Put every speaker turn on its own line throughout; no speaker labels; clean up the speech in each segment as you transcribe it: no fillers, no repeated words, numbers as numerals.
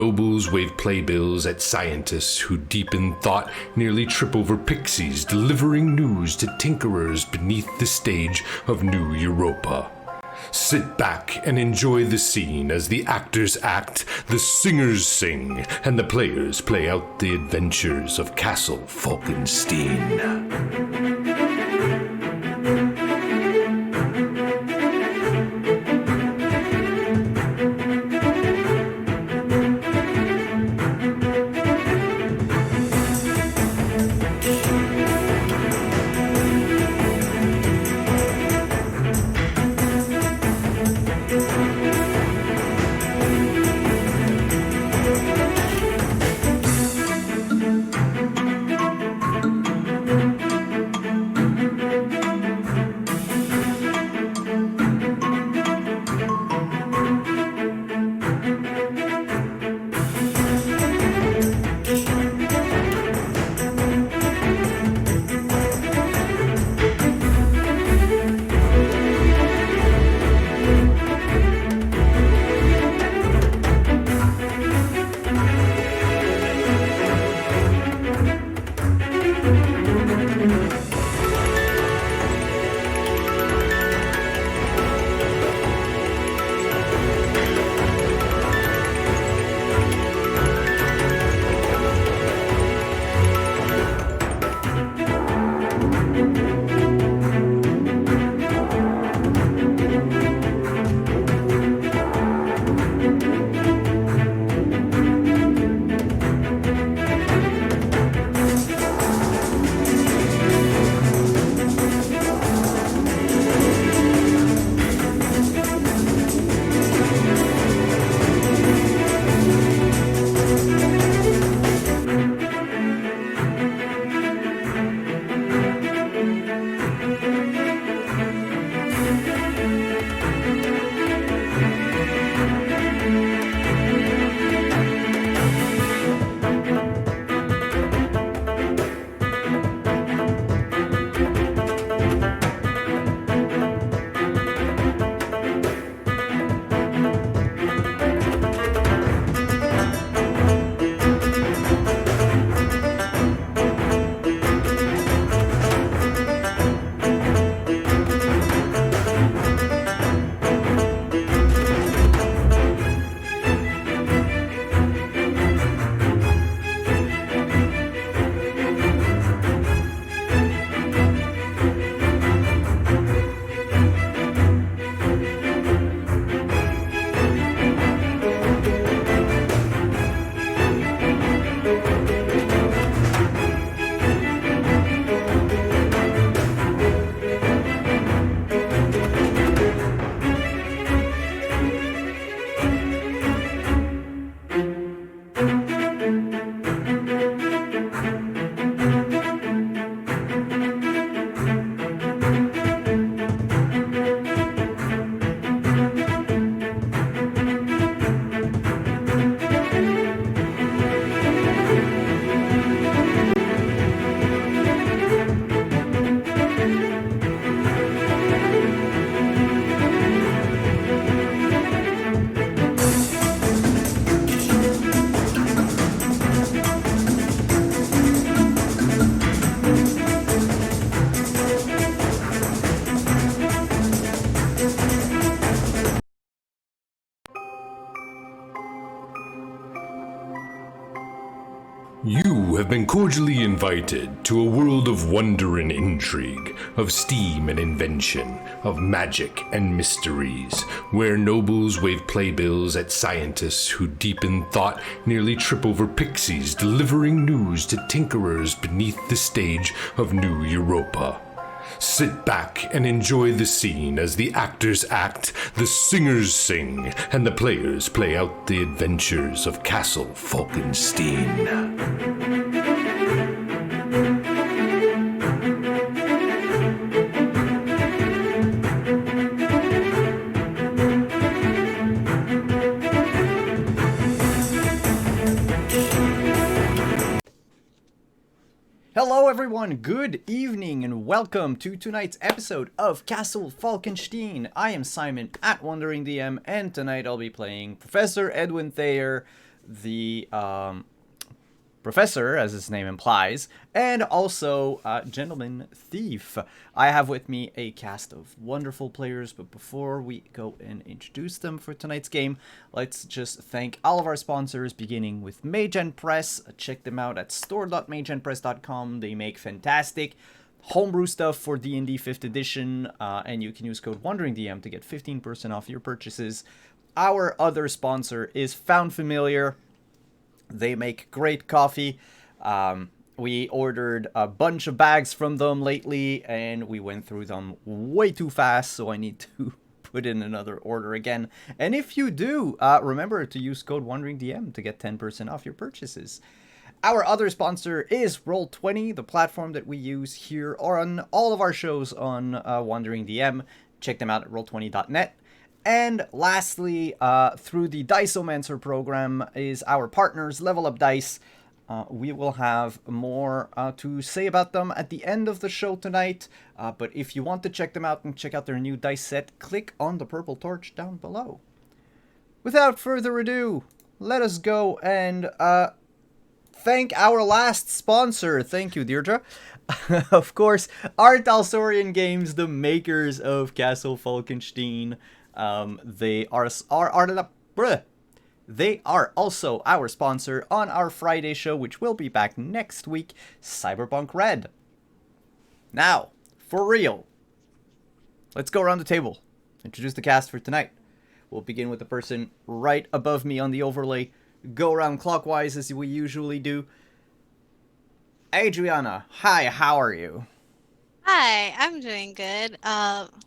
Nobles wave playbills at scientists who, deep in thought, nearly trip over pixies, delivering news to tinkerers beneath the stage of New Europa. Sit back and enjoy the scene as the actors act, the singers sing, and the players play out the adventures of Castle Falkenstein. You have been cordially invited to a world of wonder and intrigue, of steam and invention, of magic and mysteries, where nobles wave playbills at scientists who, deep in thought, nearly trip over pixies, delivering news to tinkerers beneath the stage of New Europa. Sit back and enjoy the scene as the actors act, the singers sing, and the players play out the adventures of Castle Falkenstein.
Hello everyone, good evening and welcome to tonight's episode of Castle Falkenstein. I am Simon at Wandering DM and tonight I'll be playing Professor Edwin Thayer, the Professor, as his name implies, and also Gentleman Thief. I have with me a cast of wonderful players, but before we go and introduce them for tonight's game, let's just thank all of our sponsors, beginning with Magen Press. Check them out at store.magenpress.com. They make fantastic homebrew stuff for D&D 5th edition, and you can use code WanderingDM to get 15% off your purchases. Our other sponsor is Found Familiar. They make great coffee. We ordered a bunch of bags from them lately, and we went through them way too fast, so I need to put in another order again. And if you do, remember to use code WanderingDM to get 10% off your purchases. Our other sponsor is Roll20, the platform that we use here on all of our shows on Wandering DM. Check them out at roll20.net. And lastly, through the Diceomancer program is our partners, Level Up Dice. We will have more to say about them at the end of the show tonight. But if you want to check them out and check out their new dice set, click on the purple torch down below. Without further ado, let us go and thank our last sponsor. Thank you, Deirdre. Of course, Art Alsorian Games, the makers of Castle Falkenstein. They are also our sponsor on our Friday show, which will be back next week, Cyberpunk Red. Now, for real, let's go around the table, introduce the cast for tonight. We'll begin with the person right above me on the overlay, go around clockwise as we usually do. Adriana, hi, how are you?
Hi, I'm doing good.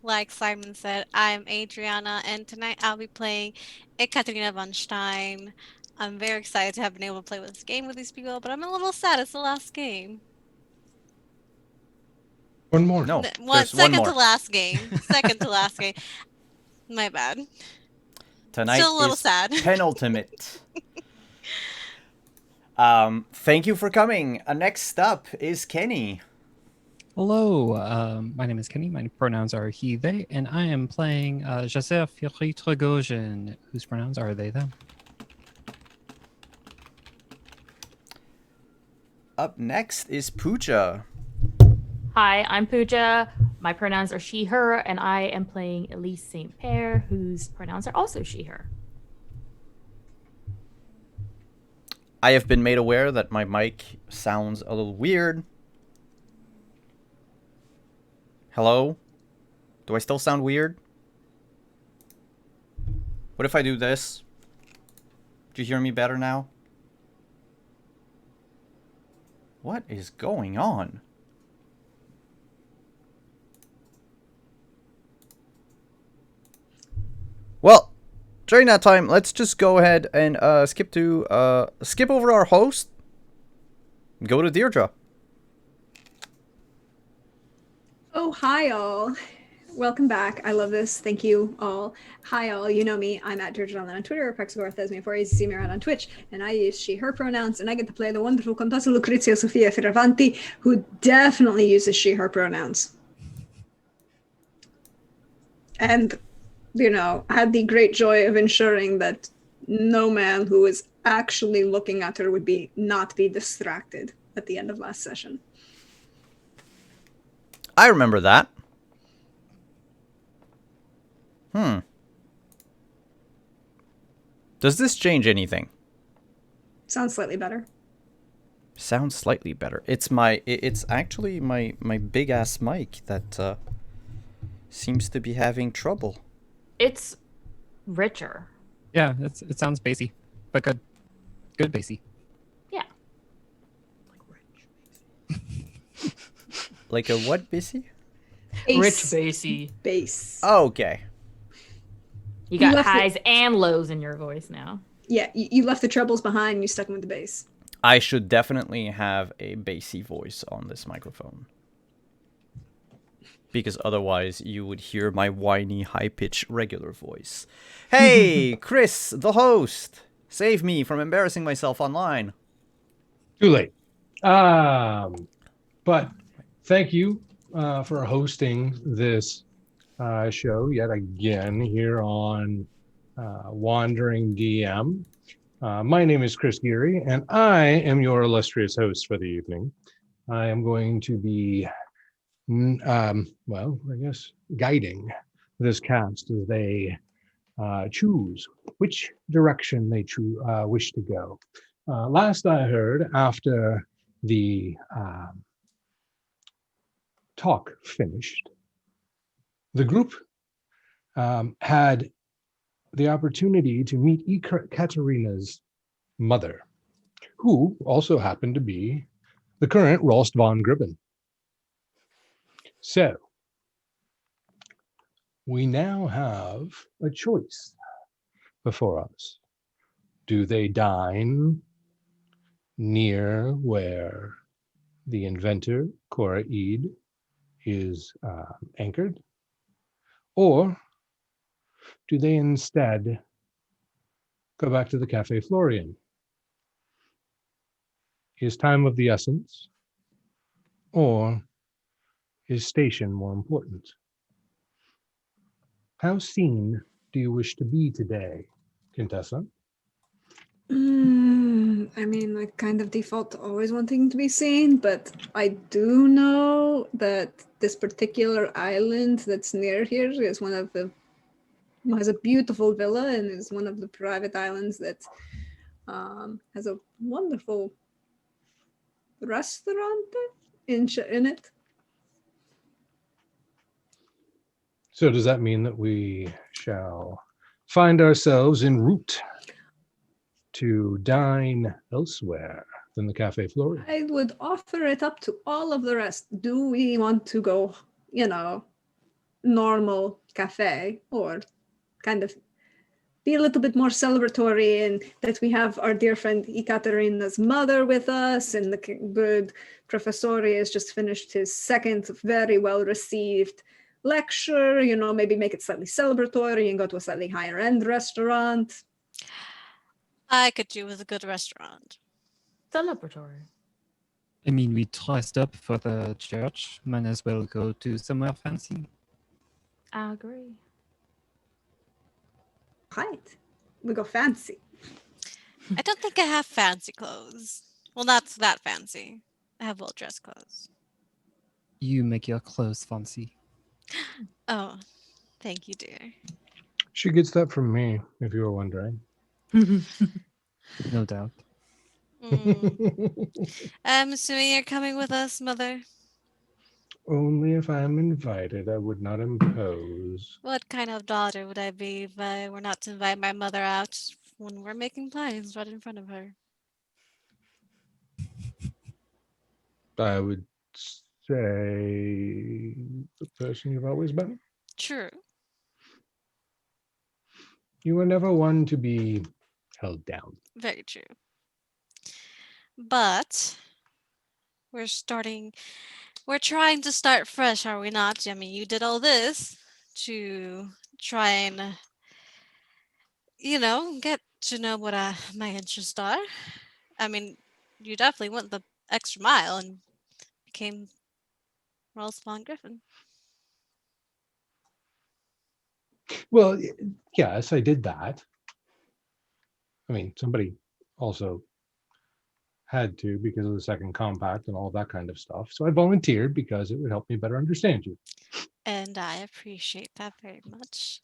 Like Simon said, I'm Adriana, and tonight I'll be playing Ekaterina von Stein. I'm very excited to have been able to play this game with these people, but I'm a little sad it's the last game.
One more.
No,
Second
one more.
to last game. Second to last game. My bad.
Tonight
Still a little
is
sad.
penultimate. Thank you for coming. Next up is Kenny.
Hello, my name is Kenny. My pronouns are he, they, and I am playing Joseph Trogosian, whose pronouns are they, them.
Up next is Pooja.
Hi, I'm Pooja. My pronouns are she, her, and I am playing Elise St. Pierre, whose pronouns are also she, her.
I have been made aware that my mic sounds a little weird. Hello? Do I still sound weird? What if I do this? Do you hear me better now? What is going on? Well, during that time, let's just go ahead and skip over our host. Go to Deirdre.
Oh, hi, all. Welcome back. I love this. Thank you, all. Hi, all. You know me. I'm at Deirdre Online on Twitter, Pexagorthesme4. You see me around on Twitch, and I use she, her pronouns, and I get to play the wonderful Contessa Lucrezia Sofia Fioravanti, who definitely uses she, her pronouns. And, you know, had the great joy of ensuring that no man who was actually looking at her would not be distracted at the end of last session.
I remember that. Does this change anything?
Sounds slightly better.
Sounds slightly better. It's actually my big ass mic that seems to be having trouble.
It's richer.
Yeah, it sounds bassy, but good. Good bassy.
Yeah.
Like a what, bassy?
Rich bassy.
Bass.
Oh, okay.
You got highs and lows in your voice now.
Yeah, you left the trebles behind and you stuck them with the bass.
I should definitely have a bassy voice on this microphone. Because otherwise you would hear my whiny, high-pitched regular voice. Hey, Chris, the host! Save me from embarrassing myself online.
Too late. But thank you for hosting this show yet again here on Wandering DM. My name is Chris Geary, and I am your illustrious host for the evening. I am going to be, guiding this cast as they choose which direction they wish to go. Last I heard, after the talk finished, the group had the opportunity to meet Ekaterina's mother, who also happened to be the current Rolst von Gribben. So, we now have a choice before us. Do they dine near where the inventor, Cora Eid, is anchored? Or do they instead go back to the Cafe Florian? Is time of the essence? Or is station more important? How seen do you wish to be today, Contessa?
I mean, I kind of default to always wanting to be seen, but I do know that this particular island that's near here is has a beautiful villa and is one of the private islands that has a wonderful restaurant in it.
So does that mean that we shall find ourselves en route to dine elsewhere than the Cafe Florian?
I would offer it up to all of the rest. Do we want to go, normal cafe, or kind of be a little bit more celebratory, and that we have our dear friend Ekaterina's mother with us, and the good Professori has just finished his second very well-received lecture, maybe make it slightly celebratory and go to a slightly higher end restaurant.
I could do with a good restaurant.
Celebratory.
I mean, we dressed up for the church. Might as well go to somewhere fancy.
I agree.
Right. We go fancy.
I don't think I have fancy clothes. Well, not that fancy. I have well-dressed clothes.
You make your clothes fancy.
Oh, thank you, dear.
She gets that from me, if you were wondering.
No doubt.
I'm assuming you're coming with us, Mother.
Only if I'm invited, I would not impose.
What kind of daughter would I be if I were not to invite my mother out when we're making plans right in front of her?
I would say the person you've always been.
True.
You were never one to be held down.
Very true. But we're trying to start fresh, are we not? I mean, you did all this to try and, get to know what my interests are. I mean, you definitely went the extra mile and became Rolls von Griffin.
Well, yes, I did that. I mean, somebody also had to because of the second compact and all that kind of stuff. So I volunteered because it would help me better understand you.
And I appreciate that very much.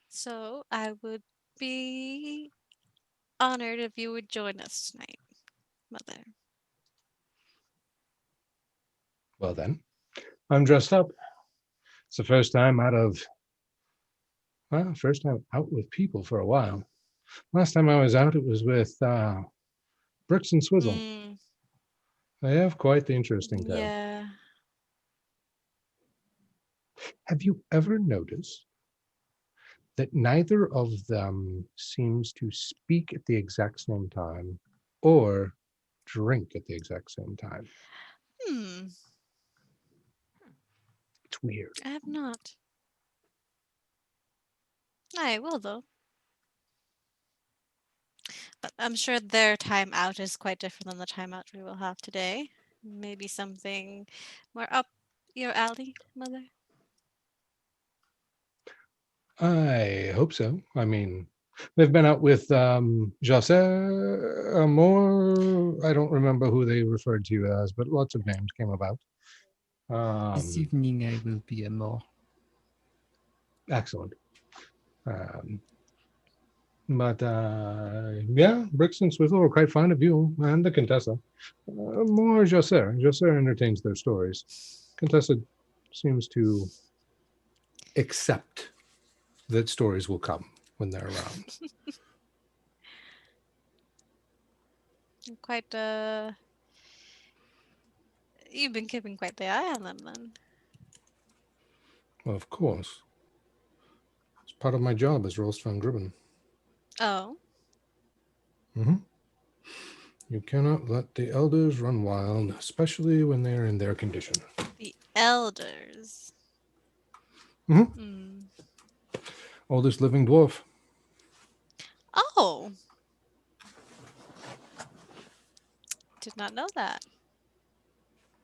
So I would be honored if you would join us tonight, Mother.
Well, then, I'm dressed up. It's the first time first time out with people for a while. Last time I was out, it was with Brooks and Swizzle. They have quite the interesting tale.
Yeah.
Have you ever noticed that neither of them seems to speak at the exact same time or drink at the exact same time? It's weird.
I have not. I will, though. But I'm sure their time out is quite different than the time out we will have today. Maybe something more up your alley, Mother?
I hope so. I mean, They've been out with José Amor. I don't remember who they referred to you as, but lots of names came about.
This evening I will be a more.
Excellent. But yeah, Brix and Swizzle are quite fond of you and the Contessa. More José. José entertains their stories. Contessa seems to accept that stories will come when they're around.
Quite, you've been keeping quite the eye on them then.
Well, of course. It's part of my job as Rolst van Gribben.
Oh.
Mm-hmm. You cannot let the elders run wild, especially when they are in their condition.
The elders.
Mm-hmm.
Hmm.
Oldest living dwarf.
Oh. Did not know that.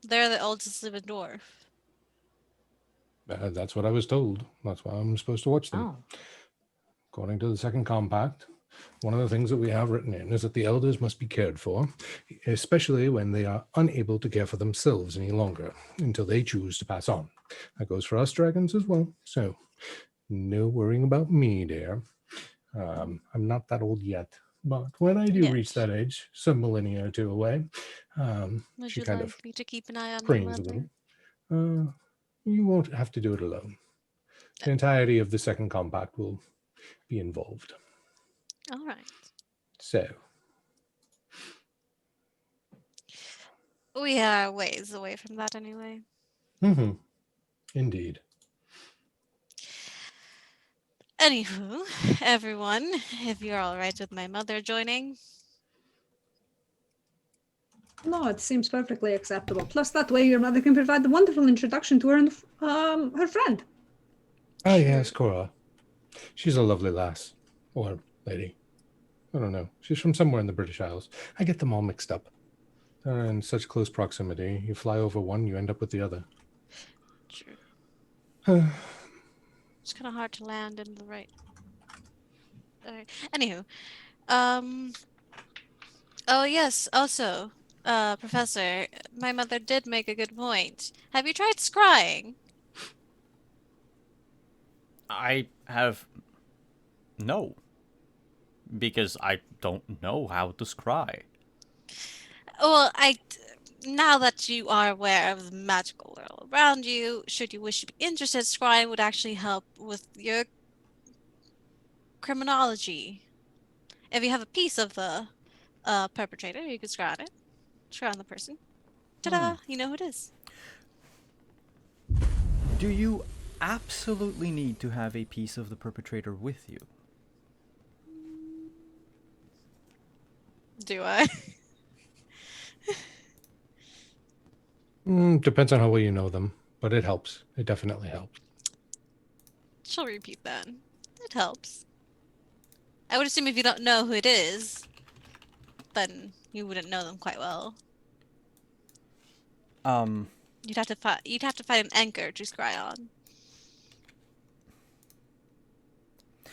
They're the oldest living dwarf.
That's what I was told. That's why I'm supposed to watch them.
Oh.
According to the second compact, one of the things that we have written in is that the elders must be cared for, especially when they are unable to care for themselves any longer, until they choose to pass on. That goes for us dragons as well. So, no worrying about me, dear. I'm not that old yet, but when I do
Yet.
reach that age, some millennia or two away,
Would
she
you
kind
like
of
me to keep an eye on my
cranes a
mother?
little. You won't have to do it alone. The entirety of the second compact will be involved.
All right.
So,
We are ways away from that anyway.
Indeed.
Anywho, everyone, if you're all right with my mother joining.
No, it seems perfectly acceptable. Plus, that way your mother can provide the wonderful introduction to her and her friend.
Ah, yes, Cora. She's a lovely lass. Or lady. I don't know. She's from somewhere in the British Isles. I get them all mixed up. They're in such close proximity. You fly over one, you end up with the other.
True. It's kind of hard to land in the right. Alright. Anywho, oh yes. Also, Professor, my mother did make a good point. Have you tried scrying?
I have no, because I don't know how to scry.
Well, now that you are aware of the magical world around you, should you wish to be interested, scrying would actually help with your criminology. If you have a piece of the perpetrator, you could scry on it. Scry on the person. Ta-da! You know who it is.
Do you absolutely need to have a piece of the perpetrator with you?
Do I?
Depends on how well you know them, but it helps. It definitely helps.
She'll repeat that. It helps. I would assume if you don't know who it is, then you wouldn't know them quite well. You'd have to find an anchor to scry on.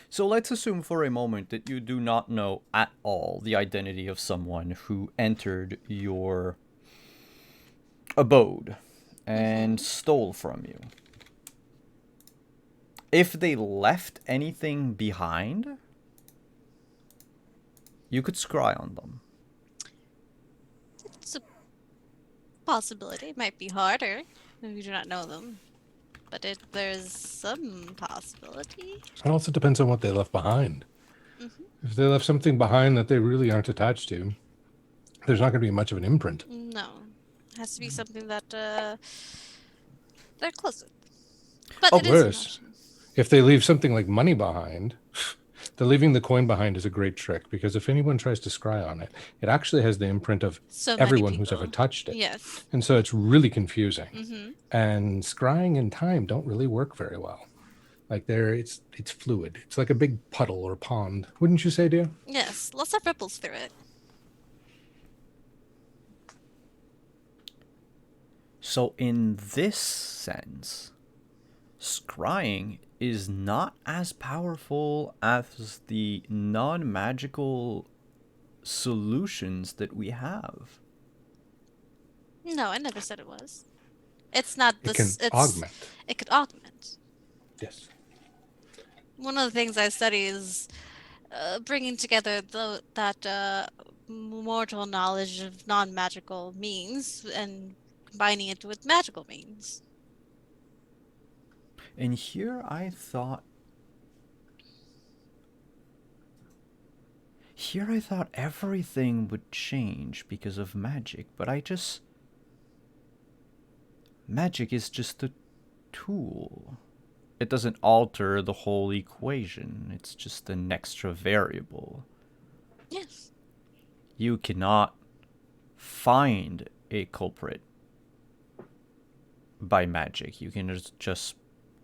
So let's assume for a moment that you do not know at all the identity of someone who entered your abode and stole from you. If they left anything behind, you could scry on them.
It's a possibility. It might be harder if you do not know them. But there's some possibility.
It also depends on what they left behind. If they left something behind that they really aren't attached to, there's not going to be much of an imprint.
No. It has to be something that they're close with. But
Oh,
it is an
worse.
option.
If they leave something like money behind, the leaving the coin behind is a great trick, because if anyone tries to scry on it, it actually has the imprint of
So many
everyone who's ever
people.
touched it.
Yes.
And so it's really confusing.
Mm-hmm.
And scrying and time don't really work very well. Like it's fluid. It's like a big puddle or pond. Wouldn't you say, dear?
Yes. Lots of ripples through it.
So in this sense, scrying is not as powerful as the non-magical solutions that we have.
No, I never said it was. It's not
It can
this. It's
augment.
it could augment.
Yes.
One of the things I study is bringing together that mortal knowledge of non-magical means and combining it with magical means.
And here I thought everything would change because of magic, but magic is just a tool. It doesn't alter the whole equation. It's just an extra variable.
Yes.
You cannot find a culprit by magic. You can just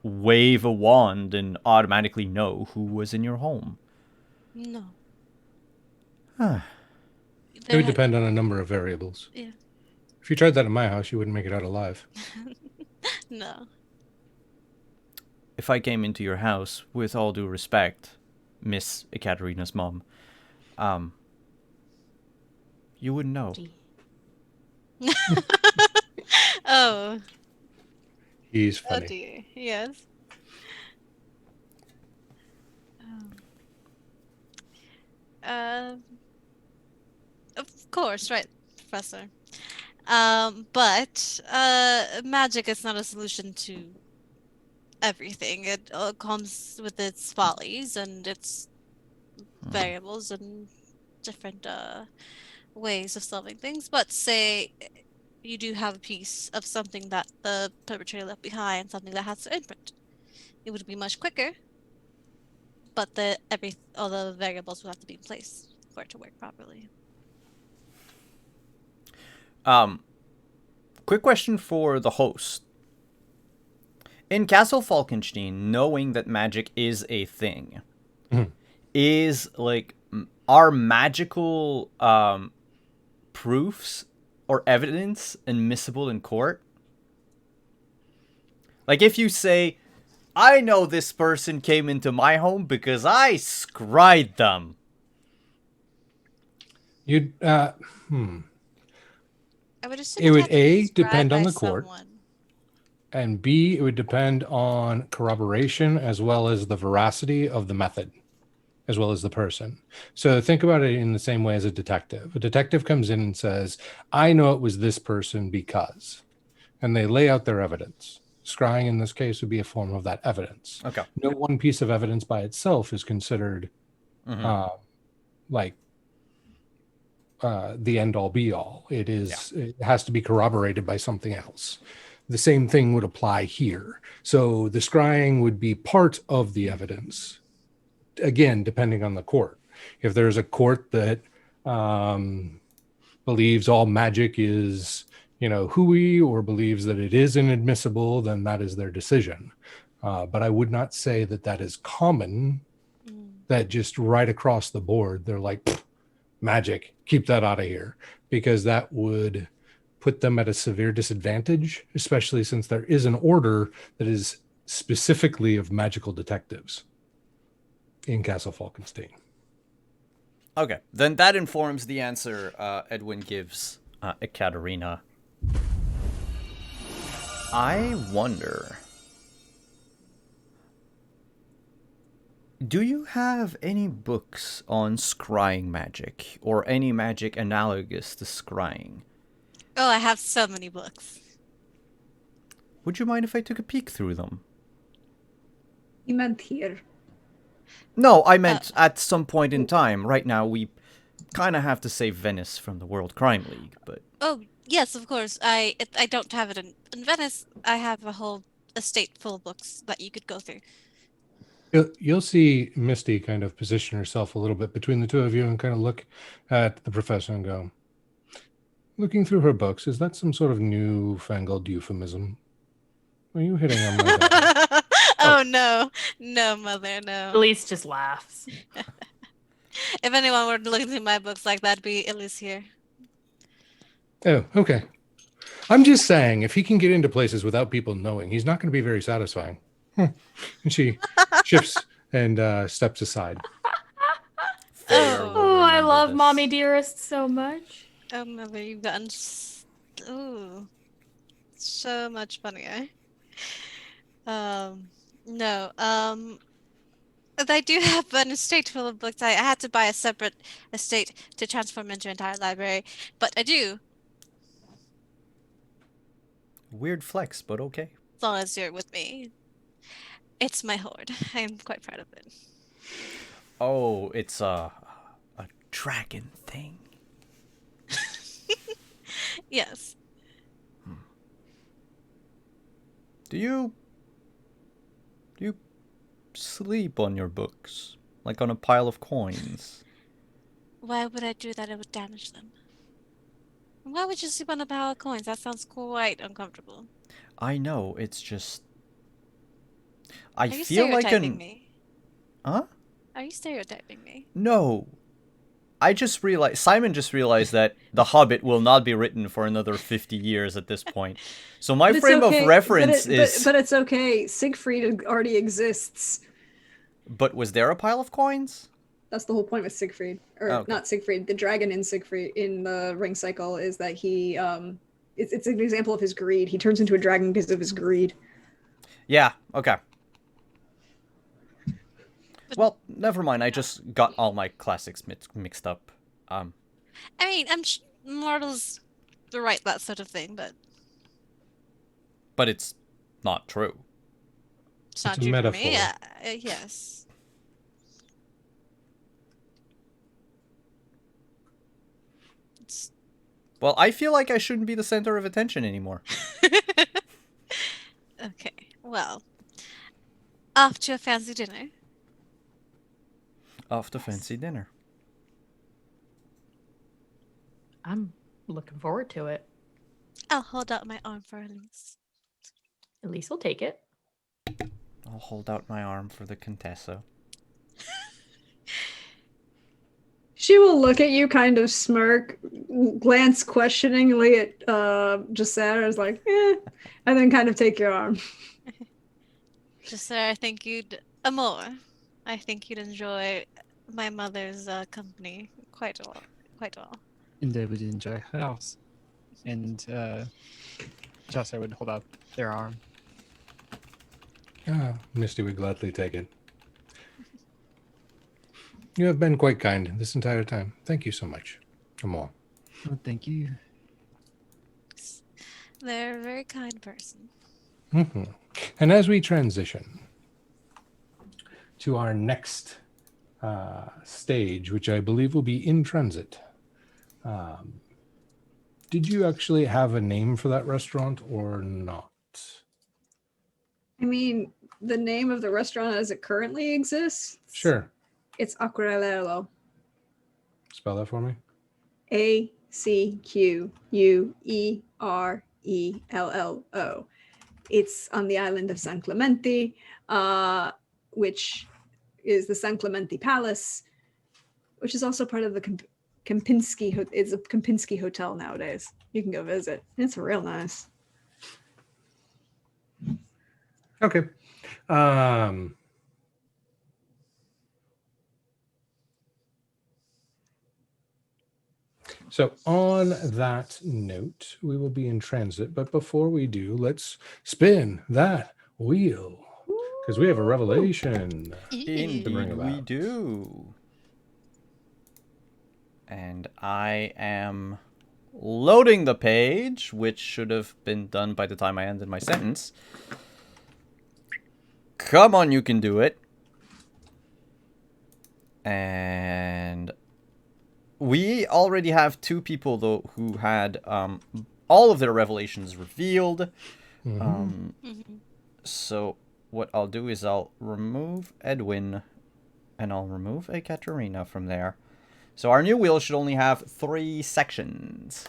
wave a wand and automatically know who was in your home.
No.
Huh.
It would depend on a number of variables.
Yeah.
If you tried that in my house, you wouldn't make it out alive.
No.
If I came into your house, with all due respect, Miss Ekaterina's mom, you wouldn't know.
Oh.
He's
Oh
funny.
dear. Yes. Of course, right, Professor. But magic is not a solution to everything. It comes with its follies and its variables and different ways of solving things. But say you do have a piece of something that the perpetrator left behind, something that has to imprint. It would be much quicker, but all the variables would have to be in place for it to work properly.
Quick question for the host. In Castle Falkenstein, knowing that magic is a thing, is like, are magical proofs or evidence admissible in court? Like, if you say, I know this person came into my home because I scryed them.
I would assume
It would
had to be
A,
described
depend on
by
the court.
someone.
And B, it would depend on corroboration as well as the veracity of the method, as well as the person. So think about it in the same way as a detective. A detective comes in and says, I know it was this person because, and they lay out their evidence. Scrying in this case would be a form of that evidence.
Okay.
No one piece of evidence by itself is considered the end all be all. It is. Yeah. It has to be corroborated by something else. The same thing would apply here. So the scrying would be part of the evidence. Again, depending on the court. If there's a court that believes all magic is, hooey, or believes that it is inadmissible, then that is their decision. But I would not say that that is common, that just right across the board, they're like, magic, keep that out of here, because that would put them at a severe disadvantage, especially since there is an order that is specifically of magical detectives in Castle Falkenstein.
Okay, then that informs the answer Edwin gives Ekaterina. I wonder, do you have any books on scrying magic, or any magic analogous to scrying?
Oh, I have so many books.
Would you mind if I took a peek through them?
You meant here.
No, I meant at some point in time. Right now, we kind of have to save Venice from the World Crime League, but...
Oh, yes, of course. I don't have it in Venice. I have a whole estate full of books that you could go through.
You'll see Misty kind of position herself a little bit between the two of you and kind of look at the professor and go, looking through her books, is that some sort of newfangled euphemism? Are you hitting on my dad?
Oh, no. No, Mother, no.
Elise just laughs.
If anyone were looking through my books like that, be Elise here.
Oh, okay. I'm just saying, if he can get into places without people knowing, he's not going to be very satisfying. And she shifts and steps aside.
Fair
Oh.
will
Oh, I
remember
love
this.
Mommy Dearest so much.
Oh, mother, you've gotten ooh, so much funnier. No. I do have an estate full of books. I had to buy a separate estate to transform into an entire library, but I do,
Weird flex, but okay.
as long as you're with me. It's my hoard. I am quite proud of it.
Oh, it's a dragon thing.
Yes.
Do you sleep on your books? Like on a pile of coins?
Why would I do that? It would damage them. Why would you sleep on a pile of coins? That sounds quite uncomfortable.
I know, it's just... I
Are you
feel like
stereotyping
an...
me?
Huh?
Are you stereotyping me?
No. I just realized... Simon just realized that The Hobbit will not be written for another 50 years at this point. So my
But it's
frame
okay,
of reference is...
But it's okay. Siegfried already exists.
But was there a pile of coins?
That's the whole point with Siegfried, or
Okay.
not Siegfried. The dragon in Siegfried in the Ring Cycle is that he it's an example of his greed. He turns into a dragon because of his greed.
Yeah, okay. Well, never mind. I just got all my classics mixed up.
I mean, mortals write that sort of thing,
But it's not true.
it's not
It's a
true for me.
metaphor.
Yes. It's...
Well, I feel like I shouldn't be the center of attention anymore.
Okay. Well, off to a fancy dinner.
Off to fancy dinner.
I'm looking forward to it.
I'll hold out my arm for Elise.
Elise will take it.
I'll hold out my arm for the Contessa.
She will look at you, kind of smirk, glance questioningly at Jasera, is like, and then kind of take your arm.
Just so I think you'd more. I think you'd enjoy my mother's company quite a lot. Quite well.
And they would enjoy house. And Jessa would hold up their arm.
Ah, Misty would gladly take it. You have been quite kind this entire time. Thank you so much. Amal.
Oh, thank you.
They're a very kind person.
Mm-hmm. And as we transition to our next stage, which I believe will be in transit, did you actually have a name for that restaurant or not?
I mean, the name of the restaurant as it currently exists,
Sure.
it's Acquerello.
Spell that for me.
Acquerello. It's on the island of San Clemente, which is the San Clemente Palace, which is also part of the Kempinski. It's a Kempinski hotel nowadays. You can go visit. It's real nice.
Okay. So on that note, we will be in transit. But before we do, let's spin that wheel because we have a revelation.
Indeed,
bring
we
about.
do. And I am loading the page, which should have been done by the time I ended my sentence. Come on, you can do it. And we already have two people, though, who had all of their revelations revealed. So what I'll do is I'll remove Edwin, and I'll remove Ekaterina from there. So our new wheel should only have 3 sections.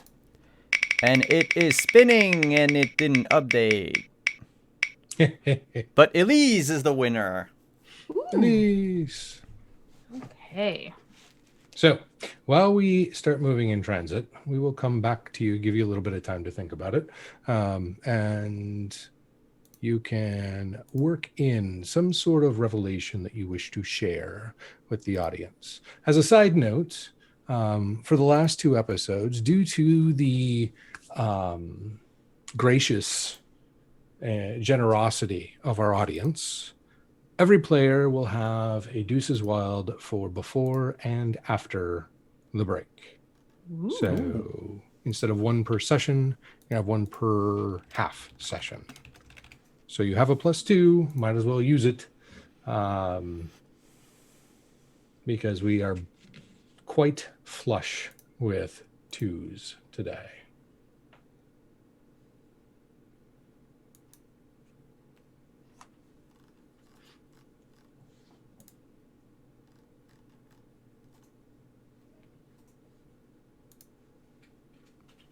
And it is spinning, and it didn't update. But Elise is the winner.
Elise.
Okay.
So while we start moving in transit, we will come back to you, give you a little bit of time to think about it. And you can work in some sort of revelation that you wish to share with the audience. As a side note, for the last 2 episodes, due to the gracious generosity of our audience, every player will have a Deuces Wild for before and after the break.
Ooh.
So instead of 1 per session, you have 1 per half session. So you have a +2, might as well use it, because we are quite flush with 2s today.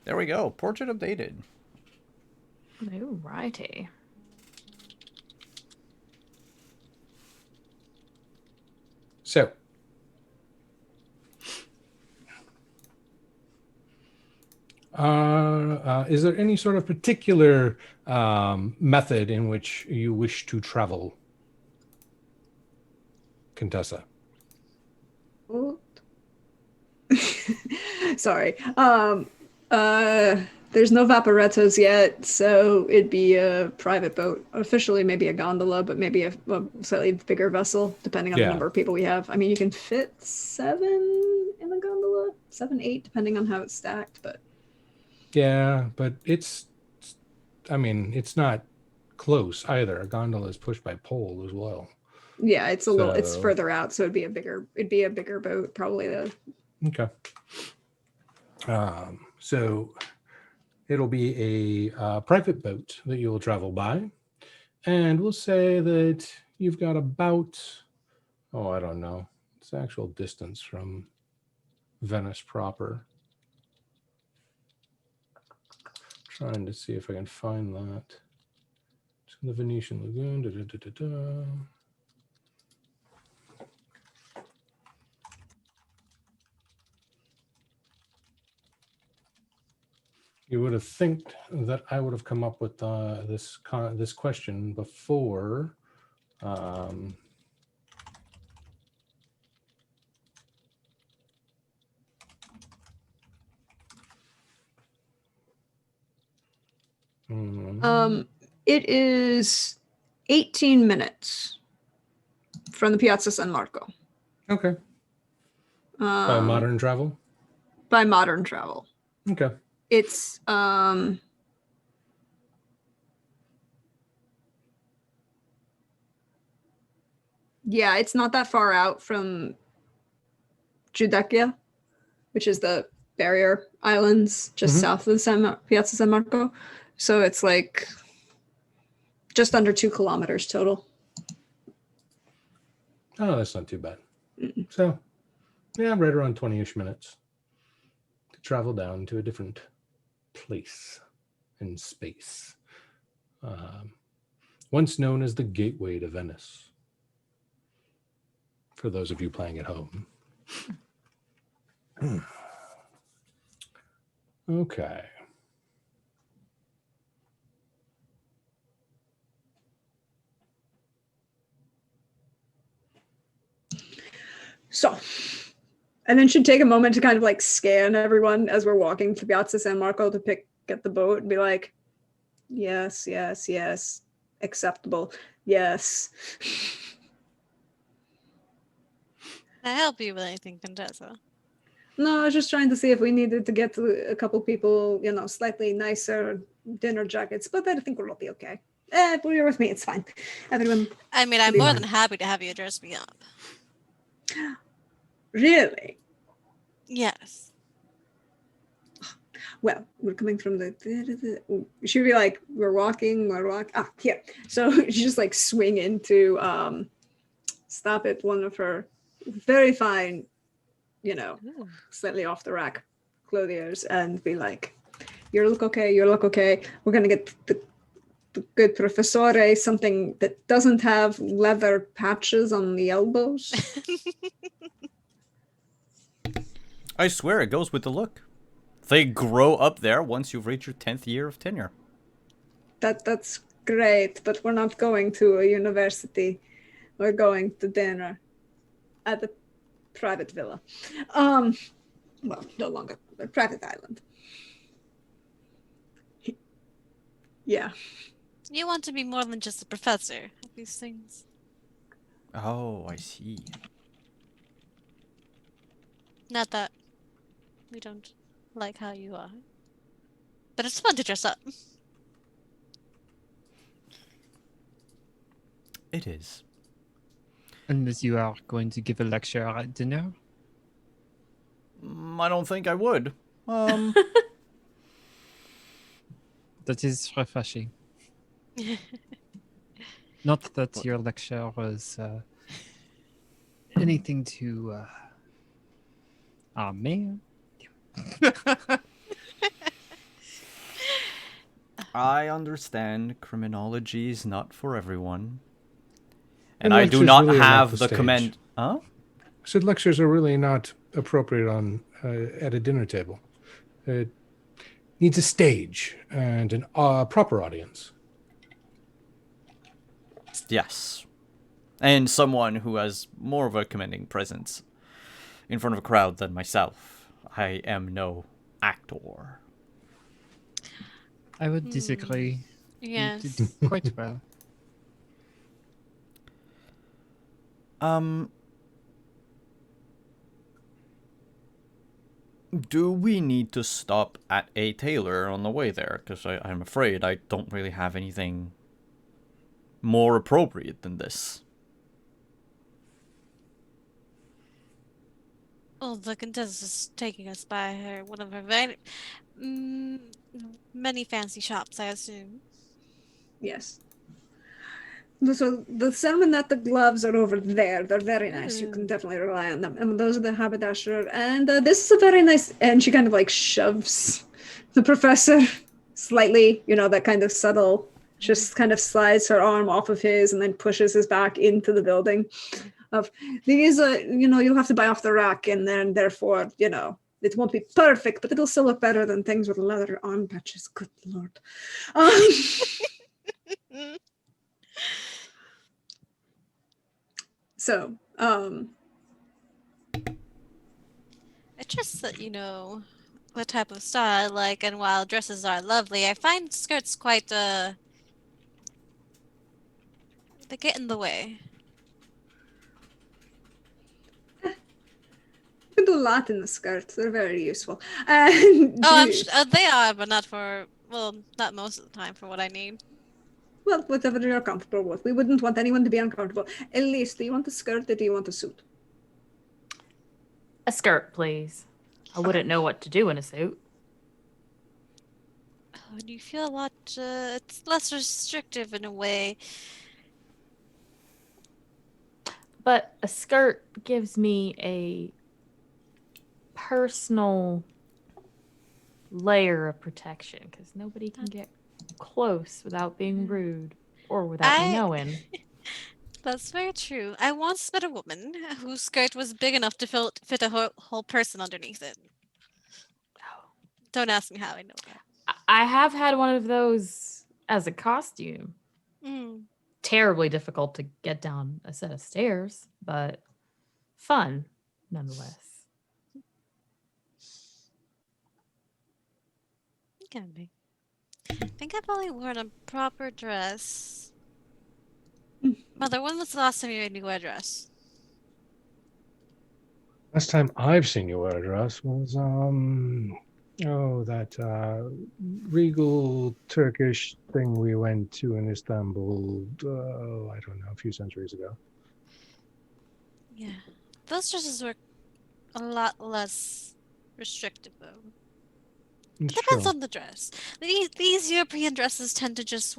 There we go. Portrait updated.
Alrighty.
So, is there any sort of particular method in which you wish to travel, Contessa?
What? Sorry. There's no vaporettos yet, so it'd be a private boat. Officially, maybe a gondola, but maybe a slightly bigger vessel, depending on the number of people we have. I mean, you can fit 7 in a gondola, 7, 8, depending on how it's stacked. But
yeah, but it's not close either. A gondola is pushed by pole as well.
Yeah, it's it's further out, so it'd be a bigger boat, probably.
Okay. So it'll be a private boat that you'll travel by, and we'll say that you've got about, I don't know, it's the actual distance from Venice proper. Trying to see if I can find that. It's in the Venetian Lagoon. You would have think that I would have come up with this question before.
It is 18 minutes from the Piazza San Marco.
Okay. By modern travel?
By modern travel.
Okay.
It's yeah, it's not that far out from Giudecca, which is the barrier islands just south of the Piazza San Marco. So it's like just under 2 kilometers total.
Oh, that's not too bad. So, yeah, right around 20-ish minutes to travel down to a different place in space. Once known as the Gateway to Venice, for those of you playing at home. Okay.
So, and then should take a moment to kind of like scan everyone as we're walking to Piazza San Marco to get the boat and be like, yes, yes, yes, acceptable, yes.
Can I help you with anything, Contessa?
No, I was just trying to see if we needed to get a couple people, slightly nicer dinner jackets, but I think we'll be okay. But you're with me, it's fine. Everyone.
I mean, I'm more than happy to have you dress me up.
Really?
Yes.
Well, we're coming from she'd be like, we're walking. Here. So she just like swing into, stop at one of her very fine, slightly off the rack clothiers and be like, you look okay. We're going to get the good professore, something that doesn't have leather patches on the elbows.
I swear it goes with the look. They grow up there once you've reached your 10th year of tenure.
That's great, but we're not going to a university. We're going to dinner at the private villa. Well, no longer a private island. Yeah.
You want to be more than just a professor of these things.
Oh, I see.
Not that we don't like how you are. But it's fun to dress up.
It is.
Unless you are going to give a lecture at dinner.
I don't think I would.
That is refreshing. Not that your lecture was anything to... man.
I understand criminology is not for everyone. And
And
I do
lectures
not
really are not
have
the
the
stage.
command. Huh?
Said lectures are really not appropriate on at a dinner table. It needs a stage and an proper audience.
Yes. And someone who has more of a commanding presence in front of a crowd than myself. I am no actor.
I would disagree.
Yes.
You did quite well.
Do we need to stop at a tailor on the way there? Because I'm afraid I don't really have anything more appropriate than this.
Oh, the Contessa is taking us by one of her very many fancy shops, I assume.
Yes. So the salmon at the gloves are over there. They're very nice. You can definitely rely on them. And those are the haberdasher. And this is a very nice. And she kind of like shoves the professor slightly. You know, that kind of subtle. Just kind of slides her arm off of his and then pushes his back into the building. Of these, you'll have to buy off the rack, and then therefore, it won't be perfect, but it'll still look better than things with leather arm patches. Good lord. So,
It's just that, the type of style I like, and while dresses are lovely, I find skirts quite, they get in the way.
you can do a lot in the skirts. They're very useful. And
They are, but not not most of the time for what I need.
well, whatever you're comfortable with. We wouldn't want anyone to be uncomfortable. At least, do you want a skirt or do you want a suit?
A skirt, please. I wouldn't know what to do in a suit.
Oh, and you feel a lot, it's less restrictive in a way.
But a skirt gives me a personal layer of protection because nobody can get close without being rude or without me knowing.
That's very true. I once met a woman whose skirt was big enough to fit a whole person underneath it. Don't ask me how I know that.
I have had one of those as a costume. Terribly difficult to get down a set of stairs, but fun nonetheless.
It can be. I think I've only worn a proper dress. Mother, when was the last time you made me wear a dress?
Last time I've seen you wear a dress was that regal Turkish thing we went to in Istanbul. I don't know, a few centuries ago.
Yeah, those dresses were a lot less restrictive, though. It depends on the dress. These European dresses tend to just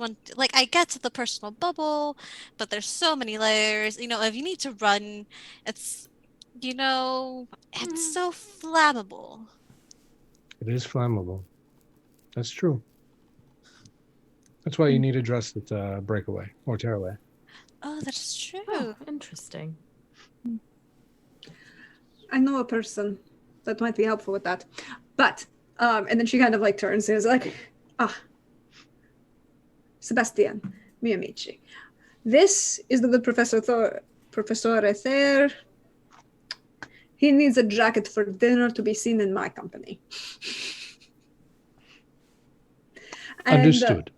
I get to the personal bubble, but there's so many layers. If you need to run, it's so flammable.
It is flammable. That's true. That's why you need a dress that's breakaway or tearaway.
Oh, that's true.
Oh, interesting.
I know a person that might be helpful with that. But, and then she kind of like turns and is like, Sebastian, mi amici. This is the good Professor Thayer. He needs a jacket for dinner to be seen in my company.
Understood.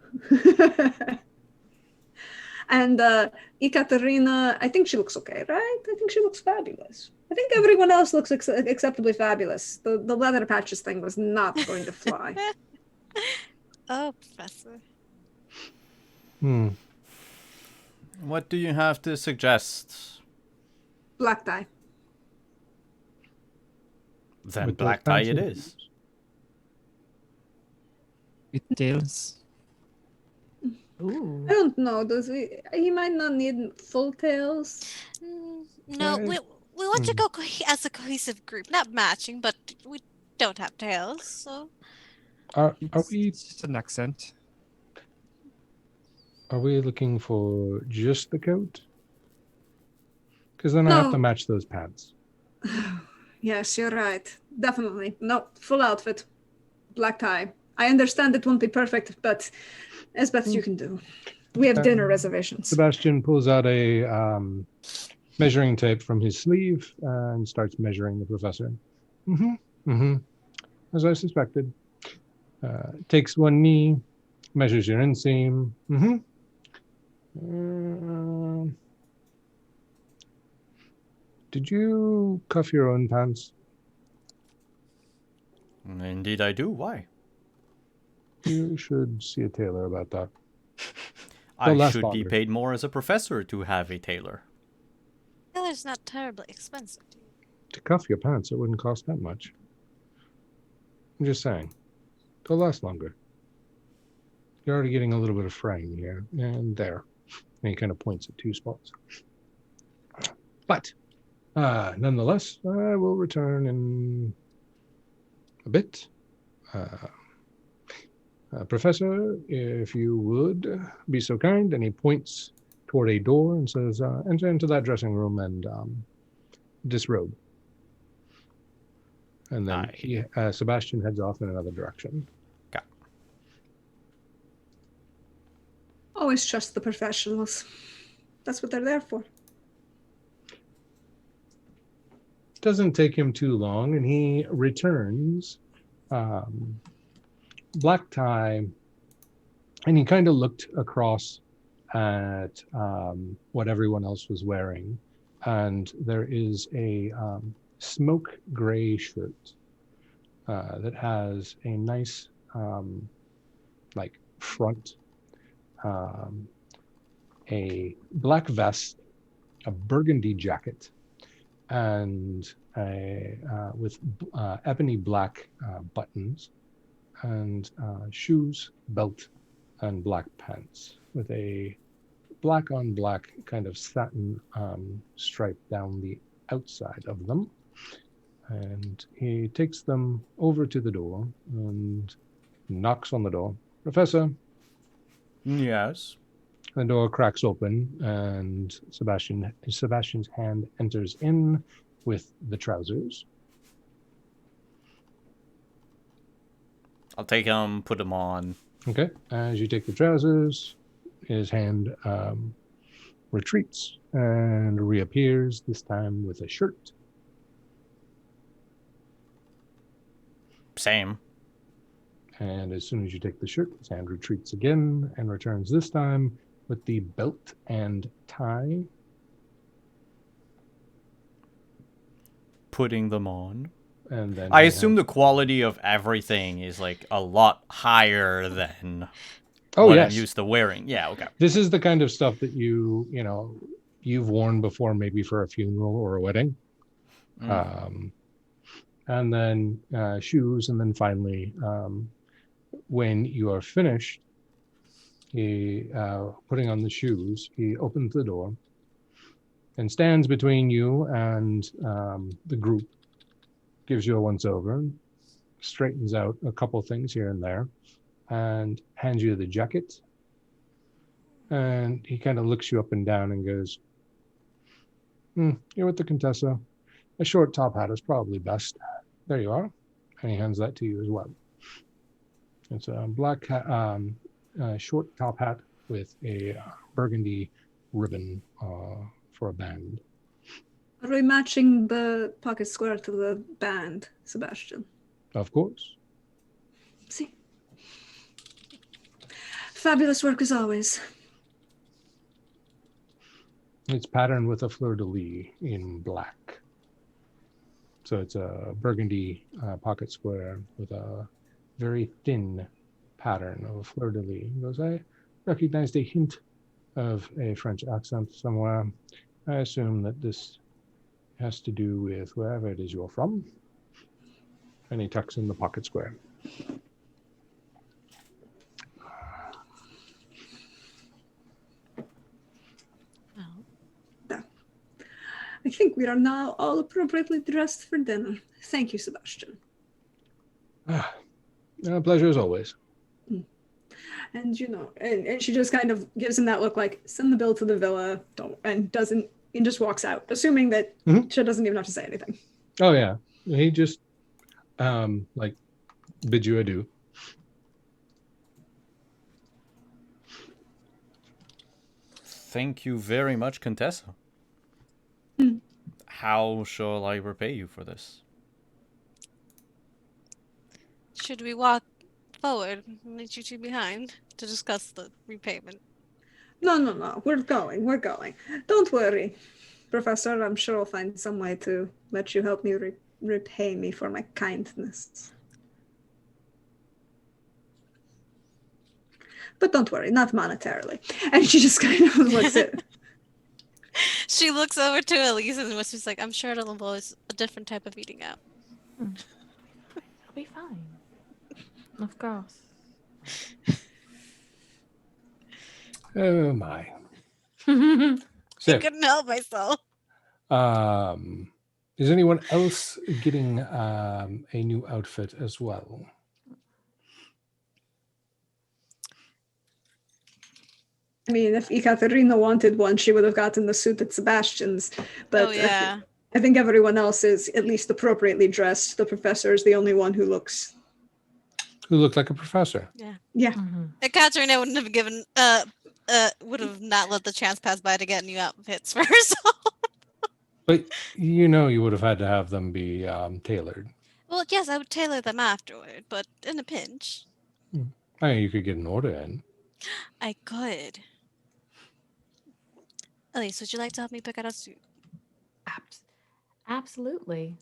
And Ekaterina, I think she looks okay, right? I think she looks fabulous. I think everyone else looks acceptably fabulous. The leather patches thing was not going to fly.
Oh, Professor.
What do you have to suggest?
Black tie.
Then
With
black
those
tie it
fancy
is.
With tails.
Ooh.
I don't know. He might not need full tails.
No, we want to go as a cohesive group, not matching, but we don't have tails, so.
Are we
It's just an accent.
Are we looking for just the coat? Because then I have to
No.
match those pants.
Yes, you're right. Definitely. No, full outfit. Black tie. I understand it won't be perfect, but as best you can do. We have dinner reservations.
Sebastian pulls out a measuring tape from his sleeve and starts measuring the professor. As I suspected. Takes one knee, measures your inseam. Did you cuff your own pants?
Indeed I do. Why?
You should see a tailor about that.
I
last
should be
longer.
paid more as a professor to have a tailor.
Tailor's not terribly expensive.
To cuff your pants, it wouldn't cost that much. I'm just saying. They'll last longer. You're already getting a little bit of fraying here and there. And he kind of points at two spots. But nonetheless, I will return in a bit. Professor, if you would be so kind, and he points toward a door and says, enter into that dressing room and disrobe. And then Sebastian heads off in another direction.
Okay.
Always trust the professionals. That's what they're there for.
Doesn't take him too long, and he returns. Black tie, and he kind of looked across at what everyone else was wearing, and there is a smoke gray shirt that has a nice like front, a black vest, a burgundy jacket, and with ebony black buttons, and shoes, belt, and black pants with a black on black kind of satin stripe down the outside of them. And he takes them over to the door and knocks on the door. Professor?
Yes.
The door cracks open and Sebastian's hand enters in with the trousers.
I'll take him, put him on.
Okay. As you take the trousers, his hand retreats and reappears, this time with a shirt.
Same.
And as soon as you take the shirt, his hand retreats again and returns this time with the belt and tie.
Putting them on.
And then
I assume the quality of everything is like a lot higher than what I'm used to wearing. Yeah, okay.
This is the kind of stuff that you've worn before, maybe for a funeral or a wedding. And then shoes, and then finally, when you are finished, he putting on the shoes, he opens the door and stands between you and the group, gives you a once-over, straightens out a couple things here and there, and hands you the jacket. And he kind of looks you up and down and goes, you're with the Contessa. A short top hat is probably best. There you are. And he hands that to you as well. It's a black hat, short top hat with a burgundy ribbon for a band.
Are we matching the pocket square to the band, Sebastian?
Of course.
See? Fabulous work as always.
It's patterned with a fleur-de-lis in black. So it's a burgundy pocket square with a very thin pattern of a fleur-de-lis. Because I recognized a hint of a French accent somewhere. I assume that this has to do with wherever it is you're from. And he tucks in the pocket square.
I think we are now all appropriately dressed for dinner. Thank you, Sebastian.
Pleasure as always.
And and she just kind of gives him that look like, send the bill to the villa, and just walks out, assuming that she doesn't even have to say anything.
Oh yeah. He just bid you adieu.
Thank you very much, Contessa. How shall I repay you for this?
Should we walk forward and leave you two behind to discuss the repayment?
No. We're going. Don't worry, Professor. I'm sure I'll find some way to let you help me repay me for my kindness. But don't worry, not monetarily. And she just kind of looks at...
She looks over to Elise and whispers like, I'm sure it'll involve a different type of eating out.
It'll be fine. Of course.
Oh my.
I
So,
couldn't help myself.
is anyone else getting a new outfit as well?
I mean, if Ekaterina wanted one, she would have gotten the suit at Sebastian's. But
Oh, yeah.
I think everyone else is at least appropriately dressed. The professor is the only one who looks...
Who looked like a professor.
Yeah.
Yeah.
Mm-hmm.
Ekaterina wouldn't have given, would have not let the chance pass by to get new outfits for herself.
But you would have had to have them be tailored.
Well, yes, I would tailor them afterward, but in a pinch.
I mean, you could get an order in.
I could. Elise, would you like to help me pick out a suit?
Absolutely.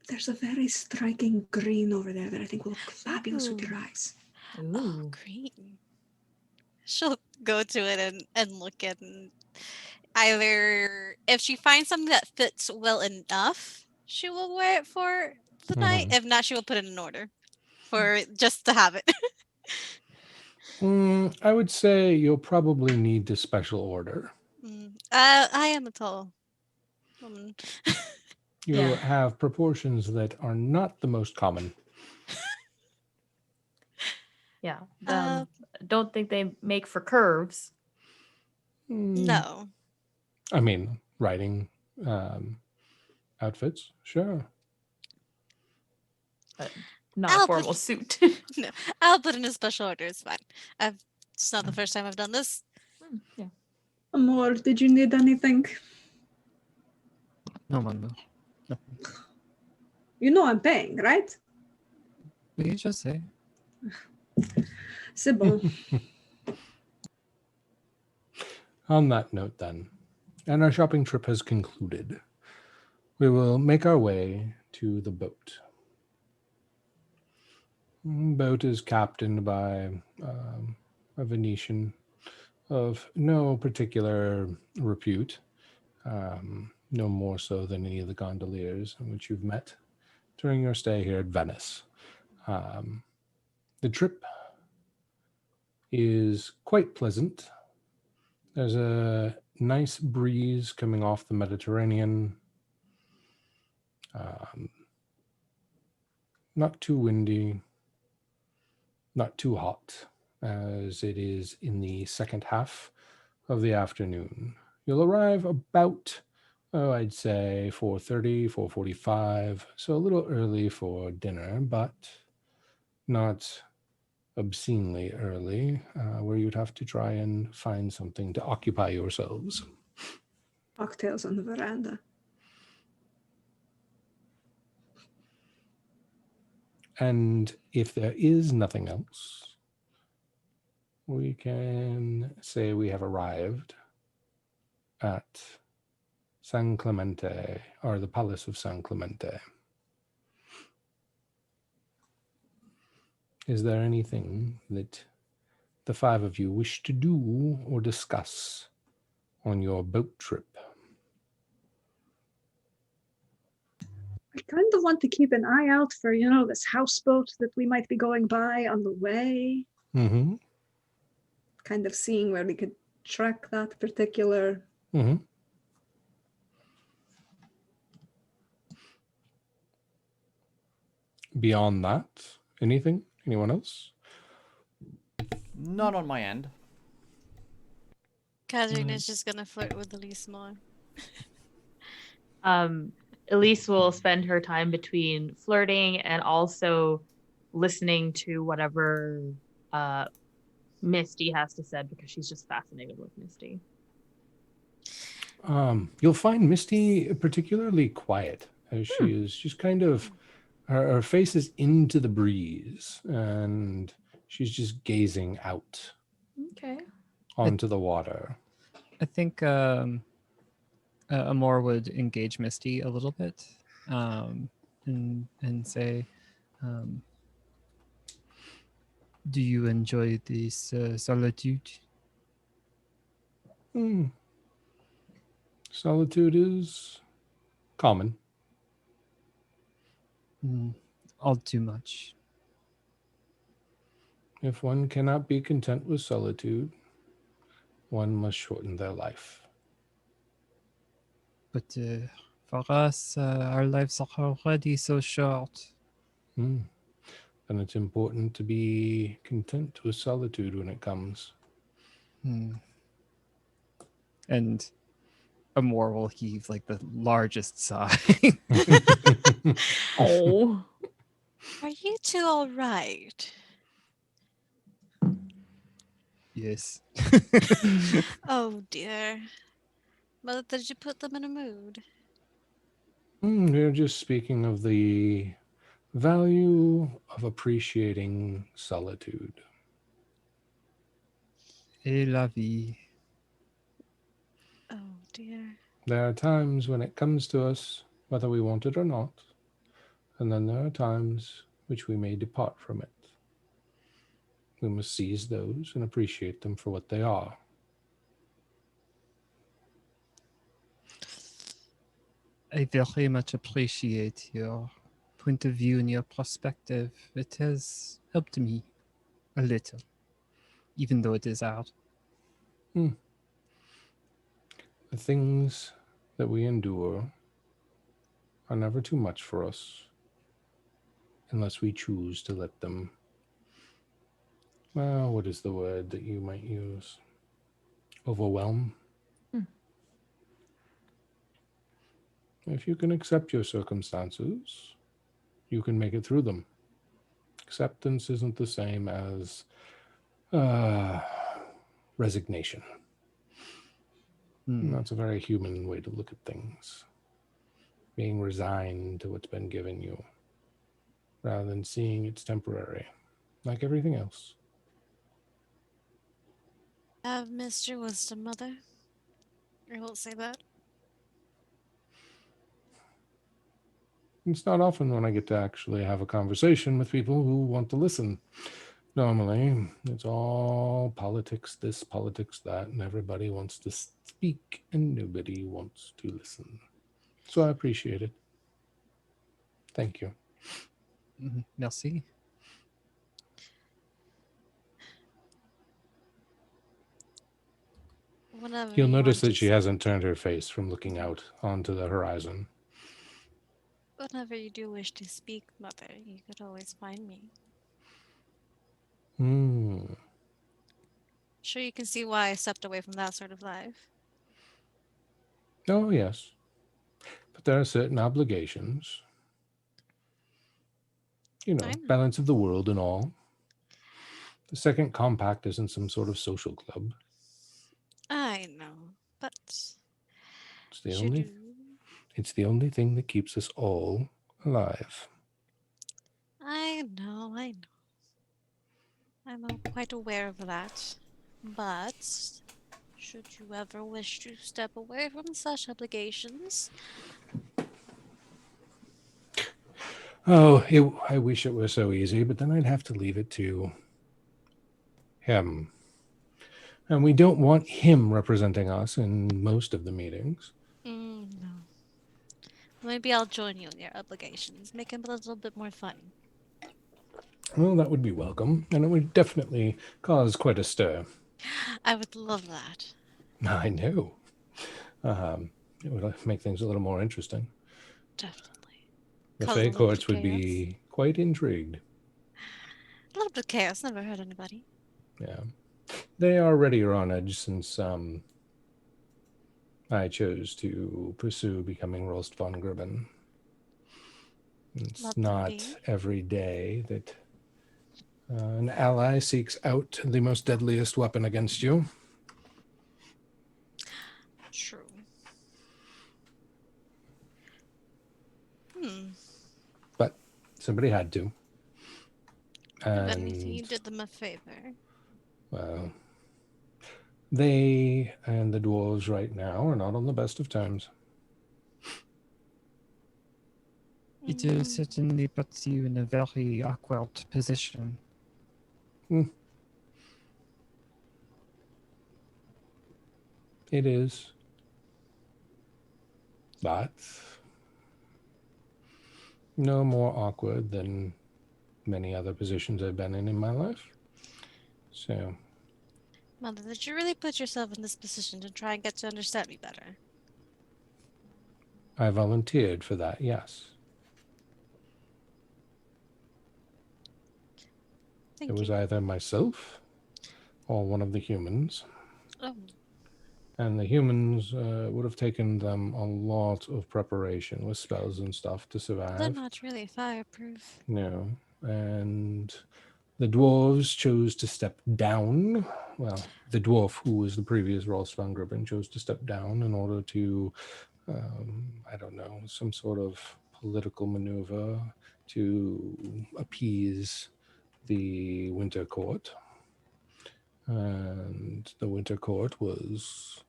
There's a very striking green over there that I think will look fabulous with
Ooh.
your eyes.
Ooh.
Oh, green. She'll go to it and look at it. Either if she finds something that fits well enough, she will wear it for the night. If not, she will put it in order for just to have it.
I would say you'll probably need to special order.
I am a tall woman.
You
Yeah.
have proportions that are not the most common.
Yeah. Don't think they make for curves.
No.
I mean, riding outfits, sure.
But not
I'll
a formal
put-
suit.
No, I'll put in a special order. It's fine. It's not the first time I've done this.
Yeah.
Amor, did you need anything?
No, Mando. No.
You know I'm paying, right?
What did you just say?
C'est bon.
On that note, then, and our shopping trip has concluded, we will make our way to the boat. Boat is captained by a Venetian of no particular repute, no more so than any of the gondoliers in which you've met during your stay here at Venice. The trip is quite pleasant. There's a nice breeze coming off the Mediterranean. Not too windy, not too hot, as it is in the second half of the afternoon. You'll arrive about, I'd say 4:30, 4:45, so a little early for dinner, but not obscenely early, where you'd have to try and find something to occupy yourselves.
Cocktails on the veranda.
And if there is nothing else, we can say we have arrived at San Clemente, or the Palace of San Clemente. Is there anything that the five of you wish to do or discuss on your boat trip?
I kind of want to keep an eye out for, this houseboat that we might be going by on the way.
Mm-hmm.
Kind of seeing where we could track that particular.
Mm-hmm. Beyond that, anything? Anyone else?
Not on my end.
Katarina's just gonna flirt with Elise more.
Elise will spend her time between flirting and also listening to whatever Misty has to say, because she's just fascinated with Misty.
You'll find Misty particularly quiet, as she is just kind of, her face is into the breeze, and she's just gazing out
Okay.
onto the water.
I think Amor would engage Misty a little bit, and say, "Do you enjoy this solitude?"
Solitude is common.
All too much.
If one cannot be content with solitude, one must shorten their life.
But for us, our lives are already so short.
And it's important to be content with solitude when it comes.
And Amor will heave like the largest sigh.
Oh.
Are you two all right?
Yes.
Oh dear. Mother, did you put them in a mood?
We're just speaking of the value of appreciating solitude.
Et la vie.
Oh dear.
There are times when it comes to us, whether we want it or not, and then there are times which we may depart from it. We must seize those and appreciate them for what they are.
I very much appreciate your point of view and your perspective. It has helped me a little, even though it is hard.
The things that we endure are never too much for us unless we choose to let them, well, what is the word that you might use? Overwhelm? If you can accept your circumstances, you can make it through them. Acceptance isn't the same as resignation. That's a very human way to look at things. Being resigned to what's been given you, rather than seeing it's temporary, like everything else.
I've missed your wisdom, Mother. I won't say that.
It's not often when I get to actually have a conversation with people who want to listen. Normally, it's all politics this, politics that, and everybody wants to speak and nobody wants to listen. So I appreciate it. Thank you.
Merci.
Whenever
You'll
you
notice
want
that she hasn't turned her face from looking out onto the horizon.
Whenever you do wish to speak, Mother, you could always find me. Sure, you can see why I stepped away from that sort of life.
Oh, yes. But there are certain obligations. You know, balance of the world and all. The second compact isn't some sort of social club.
I know, but
It's the
should
only
you?
it's the only thing that keeps us all alive.
I know, I know. I'm quite aware of that. But should you ever wish to step away from such obligations,
Oh, I wish it were so easy, but then I'd have to leave it to him. And we don't want him representing us in most of the meetings.
no. Maybe I'll join you in your obligations. Make them a little bit more fun.
Well, that would be welcome, and it would definitely cause quite a stir.
I would love that.
I know. It would make things a little more interesting.
Definitely.
The
Cause a
Fey
little bit
courts
of
would
chaos.
be quite intrigued.
A little bit of chaos never hurt anybody.
Yeah. They are already on edge since I chose to pursue becoming Rost von Gribben. It's
Let them
not
be.
every day that an ally seeks out the most deadliest weapon against you.
True.
But somebody had to.
If anything, you did them a favor.
Well, they and the dwarves right now are not on the best of terms.
It certainly puts you in a very awkward position.
It is. But no more awkward than many other positions I've been in my life. So,
Mother, did you really put yourself in this position to try and get to understand me better?
I volunteered for that, yes. It was either myself or one of the humans.
Oh.
And the humans would have taken them a lot of preparation with spells and stuff to survive.
They're not really fireproof.
No. And the dwarves chose to step down. Well, the dwarf who was the previous Rolf von Gribben chose to step down in order to, I don't know, some sort of political maneuver to appease the Winter Court. And the Winter Court was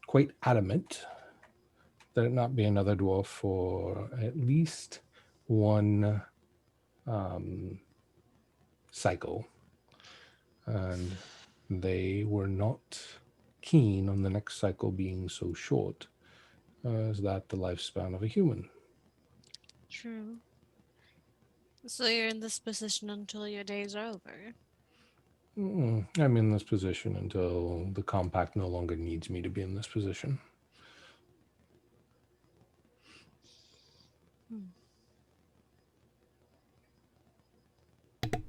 quite adamant that it not be another dwarf for at least one cycle. And they were not keen on the next cycle being so short as that the lifespan of a human.
True. So you're in this position until your days are over?
I'm in this position until the compact no longer needs me to be in this position.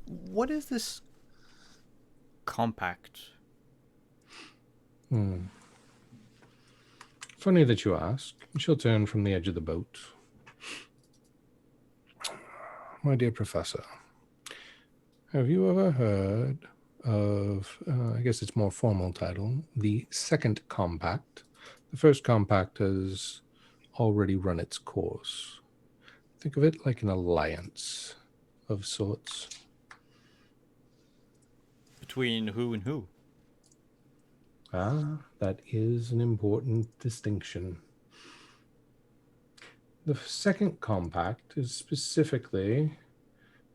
What is this compact?
Funny that you ask. She'll turn from the edge of the boat. My dear Professor, have you ever heard of, I guess it's more formal title, the Second Compact? The First Compact has already run its course. Think of it like an alliance of sorts.
Between who and who?
Ah, that is an important distinction. The Second Compact is specifically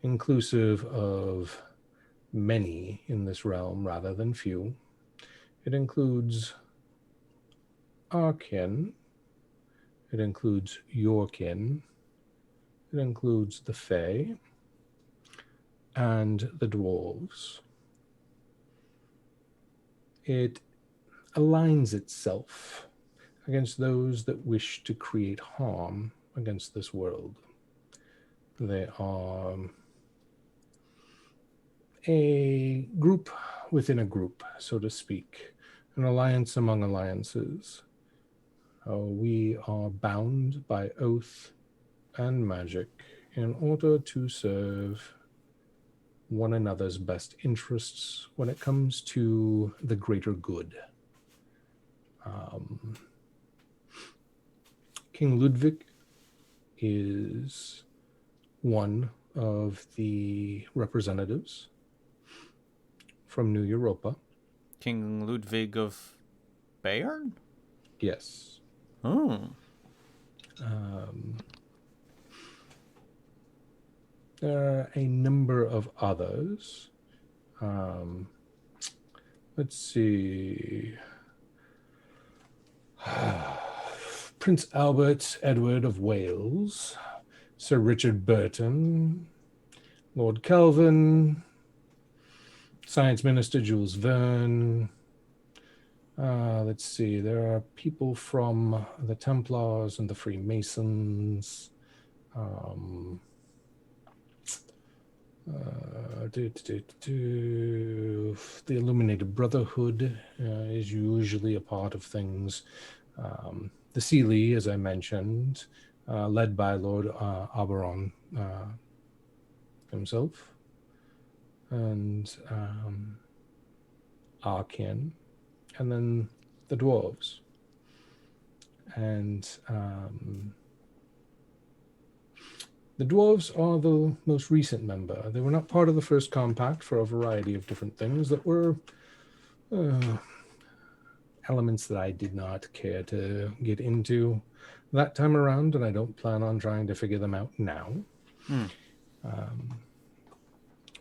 inclusive of many in this realm rather than few. It includes our kin. It includes your kin. It includes the Fae and the dwarves. It aligns itself against those that wish to create harm against this world. They are a group within a group, so to speak, an alliance among alliances. We are bound by oath and magic in order to serve one another's best interests when it comes to the greater good. King Ludwig is one of the representatives from New Europa.
King Ludwig of Bayern?
Yes.
Oh.
There are a number of others. Let's see. Prince Albert Edward of Wales, Sir Richard Burton, Lord Kelvin, Science Minister Jules Verne. Let's see, there are people from the Templars and the Freemasons. The Illuminated Brotherhood is usually a part of things. The Sealy, as I mentioned, led by Lord Oberon himself, and Arkin, and then the dwarves. And the dwarves are the most recent member. They were not part of the first compact for a variety of different things that were elements that I did not care to get into that time around, and I don't plan on trying to figure them out now.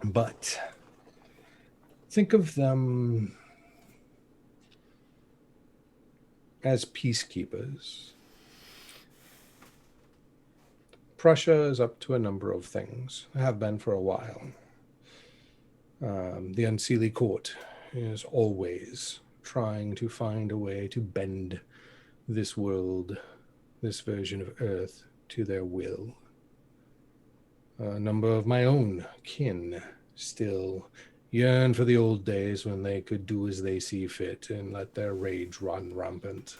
But think of them as peacekeepers. Prussia is up to a number of things, have been for a while. The Unseelie Court is always trying to find a way to bend this world, this version of Earth, to their will. A number of my own kin still yearn for the old days when they could do as they see fit and let their rage run rampant.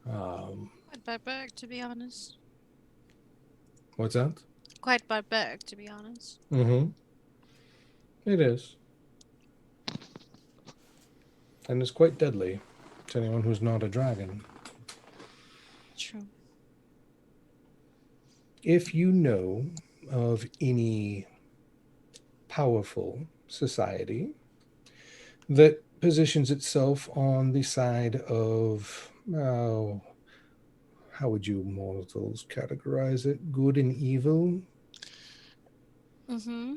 Quite barbaric, to be honest.
What's that?
Quite barbaric, to be honest.
Mm-hmm. It is. And it's quite deadly to anyone who's not a dragon.
True.
If you know of any powerful society that positions itself on the side of, how would you mortals categorize it? Good and evil?
Mm-hmm.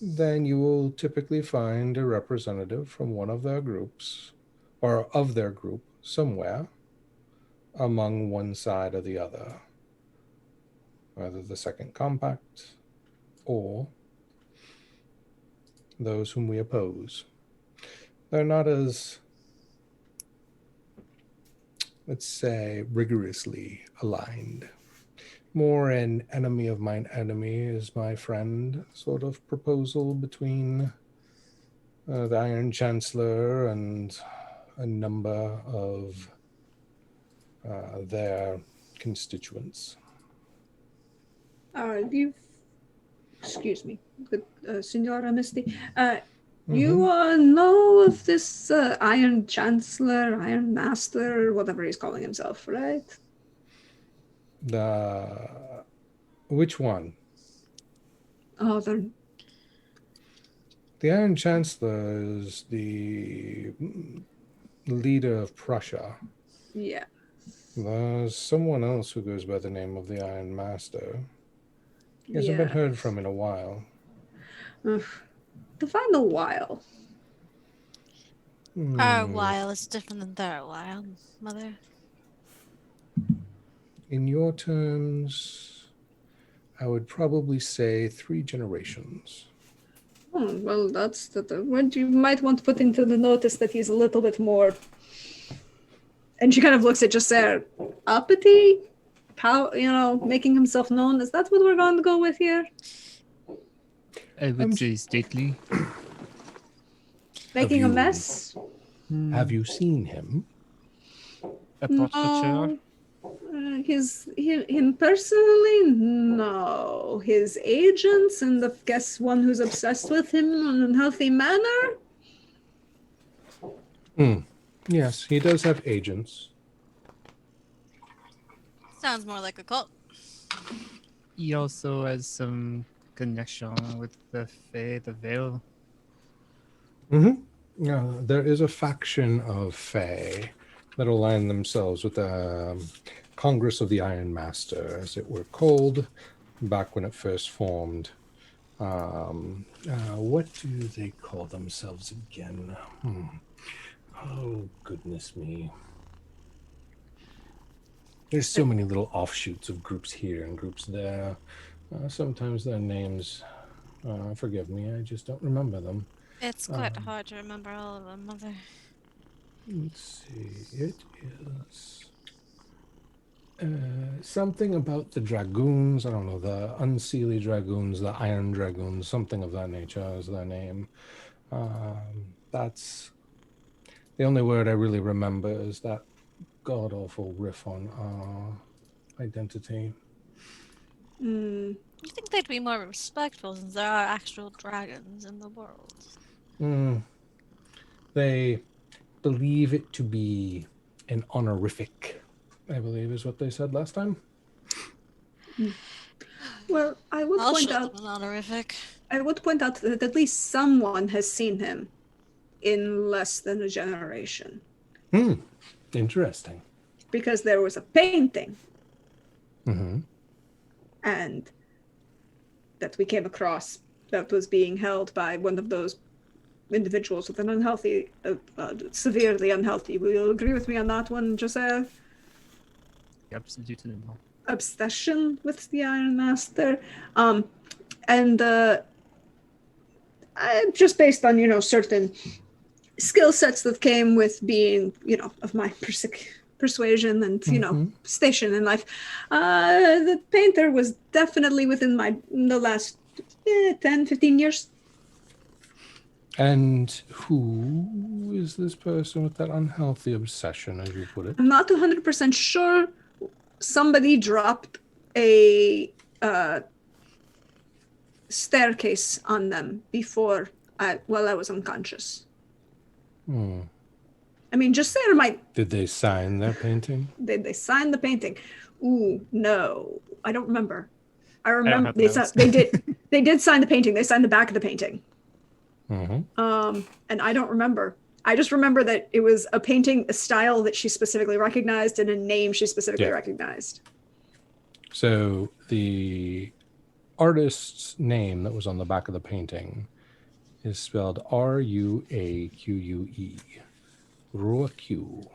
Then you will typically find a representative from one of their groups, or of their group, somewhere among one side or the other. Either the Second Compact or those whom we oppose. They're not as, let's say, rigorously aligned. More an enemy of mine enemy is my friend sort of proposal between the Iron Chancellor and a number of their constituents.
Excuse me, Signora Misty. You know of this Iron Chancellor, Iron Master, whatever he's calling himself, right?
Which one?
Oh,
the Iron Chancellor is the leader of Prussia.
Yeah.
There's someone else who goes by the name of the Iron Master. He hasn't been heard from in a while.
Define a while.
Our while is different than their while, Mother.
In your terms, I would probably say 3 generations.
Well, that's what you might want to put into the notice that he's a little bit more. And she kind of looks at just there, uppity, making himself known. Is that what we're going to go with here?
I would say stately.
Making a mess?
Have you seen him?
A portraiture?
Him personally, no. His agents and the guess one who's obsessed with him in an unhealthy manner.
Yes, he does have agents.
Sounds more like a cult.
He also has some connection with the Fae, the Veil.
There is a faction of Fae that align themselves with the Congress of the Iron Master, as it were called, back when it first formed. What do they call themselves again? Oh, goodness me. There's so many little offshoots of groups here and groups there. Sometimes their names, forgive me, I just don't remember them.
It's quite hard to remember all of them, Mother.
Let's see, it is something about the Dragoons. I don't know, the Unseelie Dragoons, the Iron Dragoons, something of that nature is their name. That's the only word I really remember is that god-awful riff on identity.
You think they'd be more respectful since there are actual dragons in the world?
They believe it to be an honorific, I believe is what they said last time.
Well, I would point out
an honorific.
I would point out that at least someone has seen him in less than a generation.
Interesting.
Because there was a painting.
And
that we came across that was being held by one of those individuals with an unhealthy, severely unhealthy. Will you agree with me on that one, Joseph?
Absolutely not.
Obsession with the Iron Master. Just based on, certain skill sets that came with being, of my persuasion and, station in life. The painter was definitely within the last 10, 15 years.
And who is this person with that unhealthy obsession, as you put it?
I'm not 100% sure. Somebody dropped a staircase on them while I was unconscious. I mean, just say might.
Did they sign their painting?
Did they sign the painting? Ooh, no, I don't remember. I remember they did. They did sign the painting. They signed the back of the painting. And I don't remember. I just remember that it was a painting, a style that she specifically recognized, and a name she specifically recognized.
So the artist's name that was on the back of the painting is spelled Ruaque. Ruaque.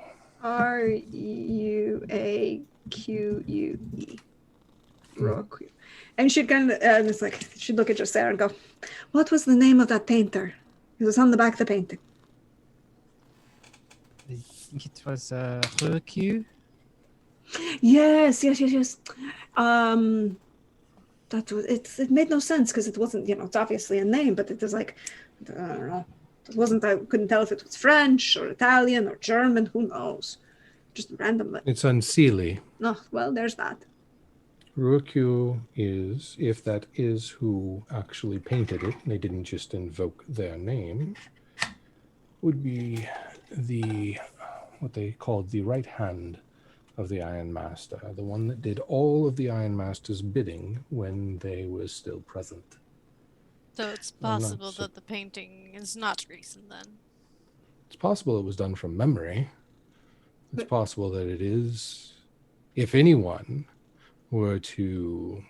Ruaque. Ruaque. And she'd kind of, she'd look at Josera and go, "What was the name of that painter? It was on the back of the painting."
I think it was Ruaque.
Yes. That was it made no sense because it wasn't, it's obviously a name, but it was I don't know. It wasn't, I couldn't tell if it was French or Italian or German, who knows? Just random.
It's Unseelie.
Oh, well, there's that.
Ruaque is, if that is who actually painted it, they didn't just invoke their name, would be what they called the right hand of the Iron Master, the one that did all of the Iron Master's bidding when they were still present.
So it's possible that the painting is not recent then?
It's possible it was done from memory. It's possible that it is, if anyone were to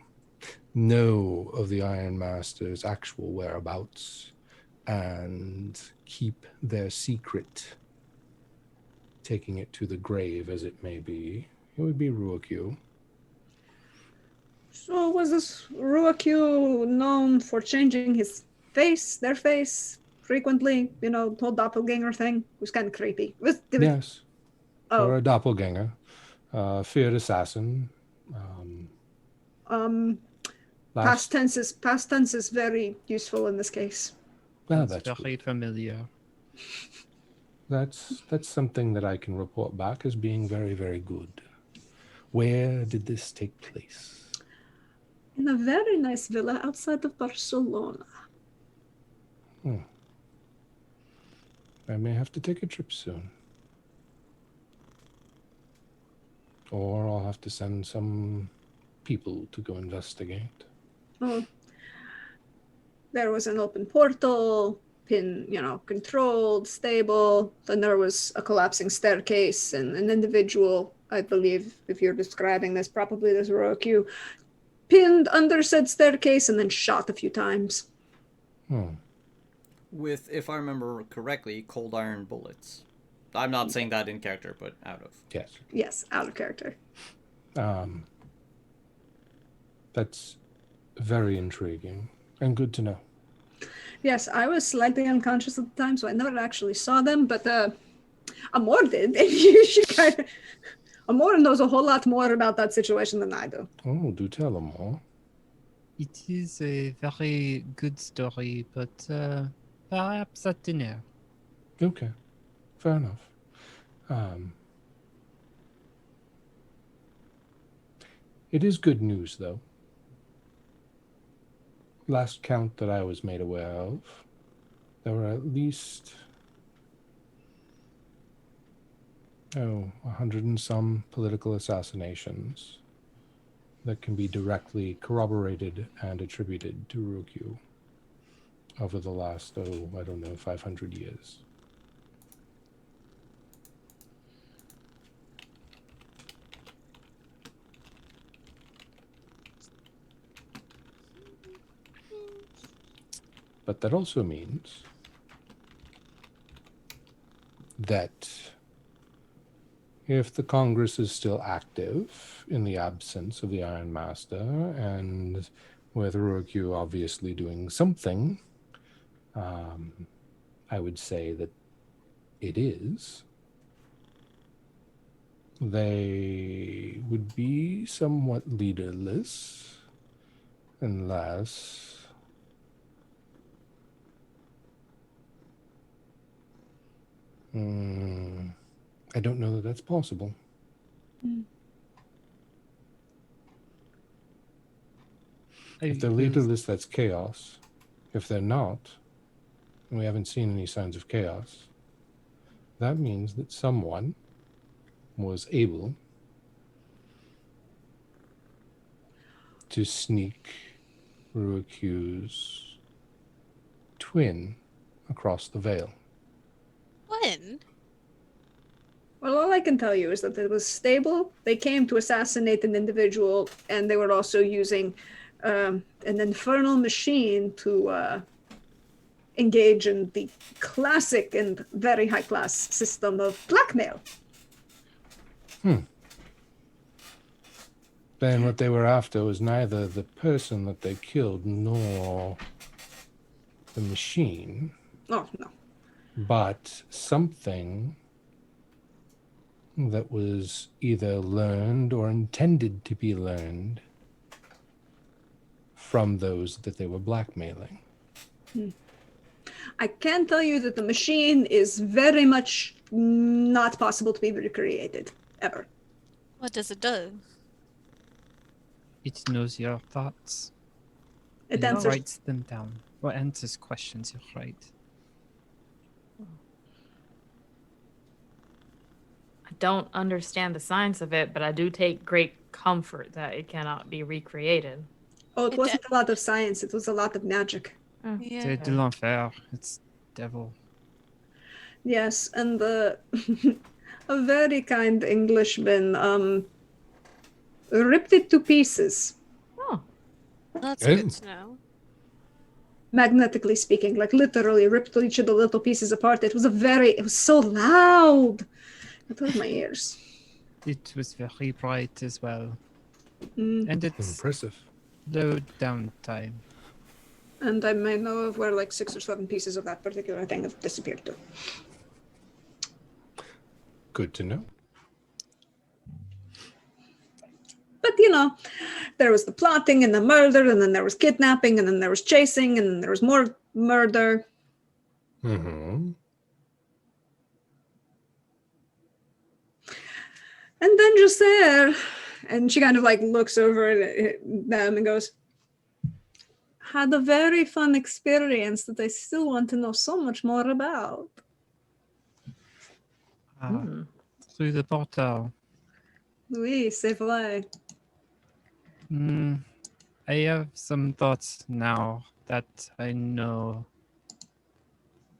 know of the Iron Master's actual whereabouts and keep their secret, taking it to the grave as it may be, it would be Ruaque.
So was this Ruaque known for changing their face frequently? Whole doppelganger thing? It was kind of creepy.
Yes. Or a doppelganger. Feared assassin.
Past tense is very useful in this case.
That's very familiar.
That's something that I can report back as being very, very good. Where did this take place?
In a very nice villa outside of Barcelona.
I may have to take a trip soon. Or I'll have to send some people to go investigate.
Oh, there was an open portal, controlled, stable. Then there was a collapsing staircase and an individual, I believe, if you're describing this, probably this Roku, pinned under said staircase and then shot a few times.
With, if I remember correctly, cold iron bullets. I'm not saying that in character, but out of.
Yes.
Yes, out of character.
That's very intriguing and good to know.
Yes, I was slightly unconscious at the time, so I never actually saw them, but Amor did. And you should kind of... Amor knows a whole lot more about that situation than I do.
Oh, do tell Amor.
It is a very good story, but perhaps at dinner.
Okay, fair enough. It is good news, though. Last count that I was made aware of, there were at least 100 and some political assassinations that can be directly corroborated and attributed to Rukyu over the last, 500 years. But that also means that if the Congress is still active in the absence of the Iron Master, and with Rurikyu obviously doing something, I would say that it is, they would be somewhat leaderless unless I don't know that that's possible. If they're leaderless, that's chaos. If they're not, and we haven't seen any signs of chaos, that means that someone was able to sneak Ruikyu's twin across the veil.
When?
Well, all I can tell you is that it was stable. They came to assassinate an individual, and they were also using an infernal machine to engage in the classic and very high-class system of blackmail.
Then what they were after was neither the person that they killed nor the machine.
Oh, no.
But something that was either learned or intended to be learned from those that they were blackmailing.
I can tell you that the machine is very much not possible to be recreated, ever.
What does it do?
It knows your thoughts.
It
and
answers...
writes them down. Or answers questions you write.
I don't understand the science of it, but I do take great comfort that it cannot be recreated.
Oh, it wasn't a lot of science. It was a lot of magic.
Yeah.
C'est de l'enfer. It's devil.
Yes, and a very kind Englishman ripped it to pieces.
Oh.
That's good to know.
Magnetically speaking, like literally ripped each of the little pieces apart. It was so loud. It hurt my ears.
It was very bright as well.
Mm.
And it's
Impressive.
low downtime.
And I may know of where like 6 or 7 pieces of that particular thing have disappeared to.
Good to know.
But, there was the plotting and the murder, and then there was kidnapping, and then there was chasing, and then there was more murder.
Mm-hmm.
And then just there, And she kind of like looks over at them and goes, had a very fun experience that I still want to know so much more about.
Through the portal.
Oui, c'est vrai.
I have some thoughts now that I know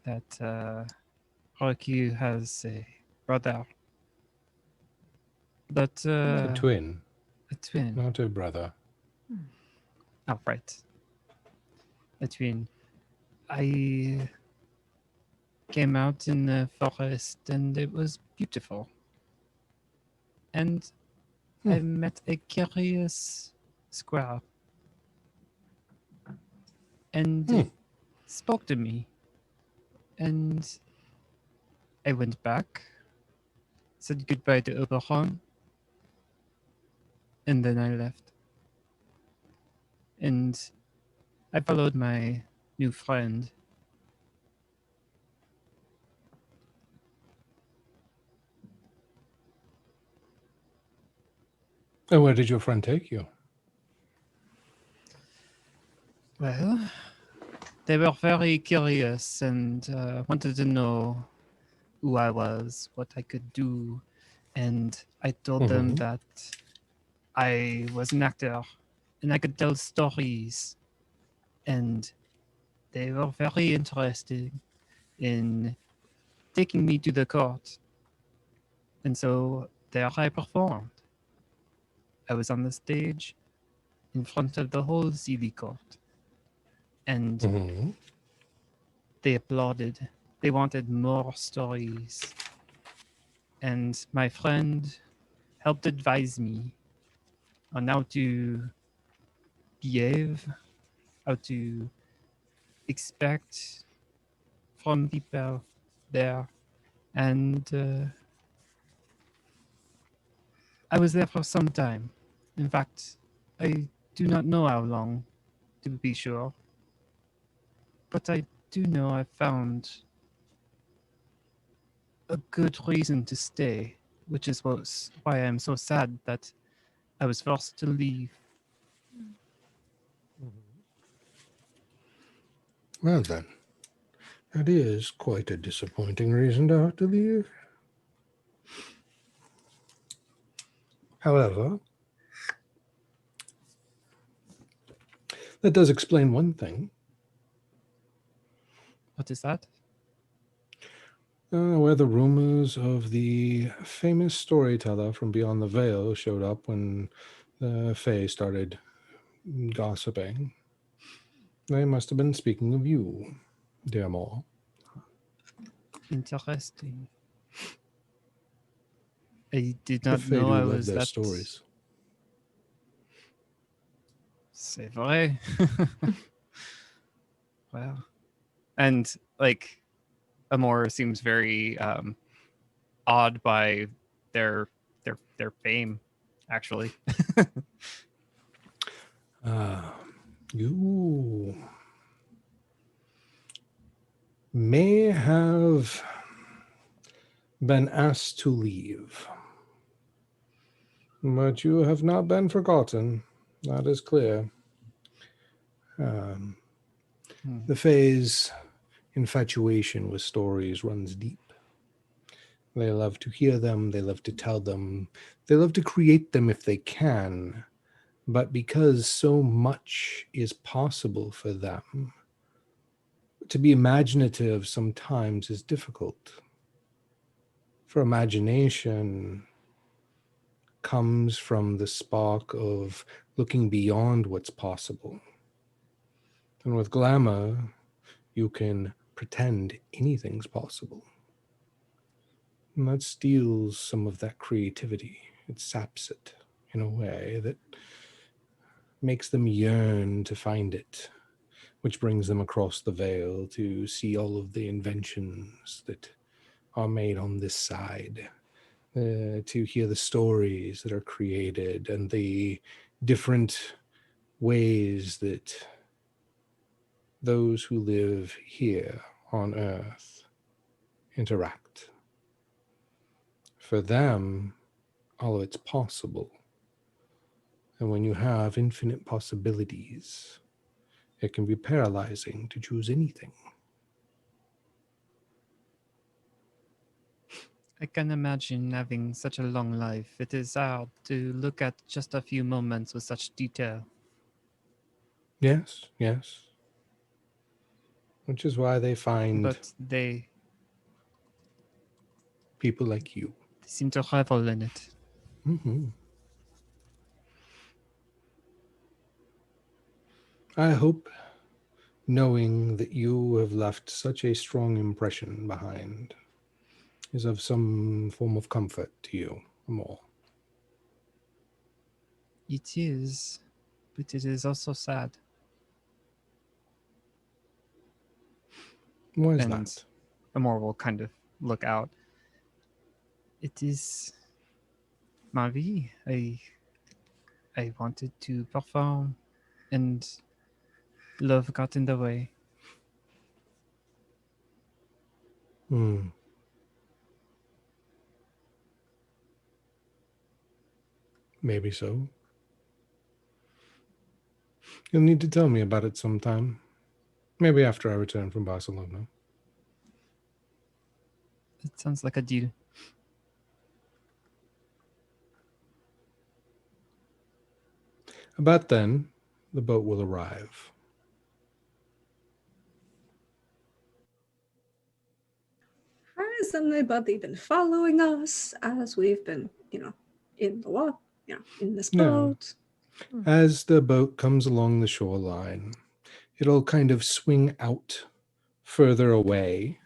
that Rocky has a brother. But
A twin,
a twin.
not a brother.
Oh, right. A twin. I came out in the forest and it was beautiful. And I met a curious squirrel. And it spoke to me. And I went back, said goodbye to Oberon, and then I left. And I followed my new friend.
And where did your friend take you?
Well, they were very curious and wanted to know who I was, what I could do. And I told them that I was an actor and I could tell stories. And they were very interested in taking me to the court. And so there I performed. I was on the stage in front of the whole city court. And they applauded. They wanted more stories. And my friend helped advise me on how to behave, how to expect from people there. And I was there for some time. In fact, I do not know how long, to be sure. But I do know I found a good reason to stay, which is why I'm so sad that I was forced to leave.
Well then, that is quite a disappointing reason to have to leave. However, that does explain one thing.
What is that?
Where the rumors of the famous storyteller from Beyond the Veil showed up when the Fae started gossiping. They must have been speaking of you, dear Maul.
Interesting. I did
The
not
Fae
know
do
I
love
was
their
that.
stories.
C'est vrai. Wow. And like, Amor seems very awed by their fame, actually.
You may have been asked to leave, but you have not been forgotten. That is clear. The Fae's infatuation with stories runs deep. They love to hear them, they love to tell them, they love to create them if they can. But because so much is possible for them, to be imaginative sometimes is difficult. For imagination comes from the spark of looking beyond what's possible. And with glamour, you can pretend anything's possible. And that steals some of that creativity. It saps it in a way that makes them yearn to find it, which brings them across the veil to see all of the inventions that are made on this side, to hear the stories that are created and the different ways that those who live here on Earth interact. For them, all of it's possible. And when you have infinite possibilities, it can be paralyzing to choose anything.
I can imagine having such a long life. It is hard to look at just a few moments with such detail.
Yes, yes. Which is why they find
But they
people like you.
seem to revel in it.
Mm-hmm. I hope, knowing that you have left such a strong impression behind, is of some form of comfort to you, more.
It is, but it is also sad.
Why is
And
that?
Amor will kind of look out. It is ma vie. I wanted to perform, and love got in the way.
Hmm. Maybe so. You'll need to tell me about it sometime. Maybe after I return from Barcelona.
It sounds like a deal.
About then, the boat will arrive.
Has somebody been following us as we've been, in the water, in this
No.
boat?
As the boat comes along the shoreline, it'll kind of swing out further away.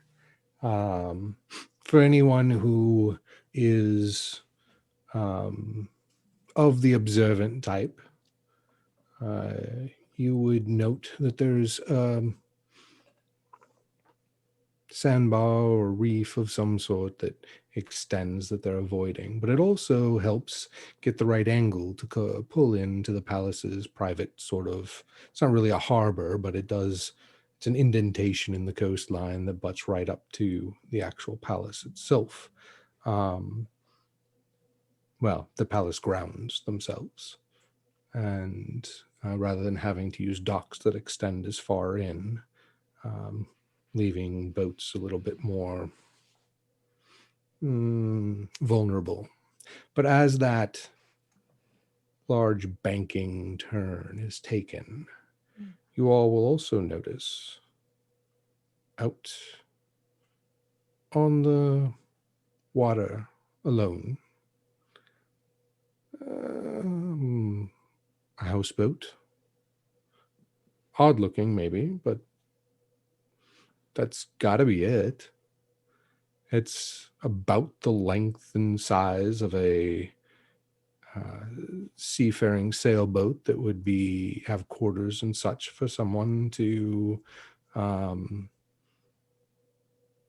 For anyone who is of the observant type, you would note that there's sandbar or reef of some sort that extends that they're avoiding, but it also helps get the right angle to pull into the palace's private sort of, it's not really a harbor, but it's an indentation in the coastline that butts right up to the actual palace itself. The palace grounds themselves. And rather than having to use docks that extend as far in, leaving boats a little bit more vulnerable. But as that large banking turn is taken, you all will also notice out on the water alone, a houseboat. Odd looking, maybe, but that's gotta be it. It's about the length and size of a seafaring sailboat that would have quarters and such for someone to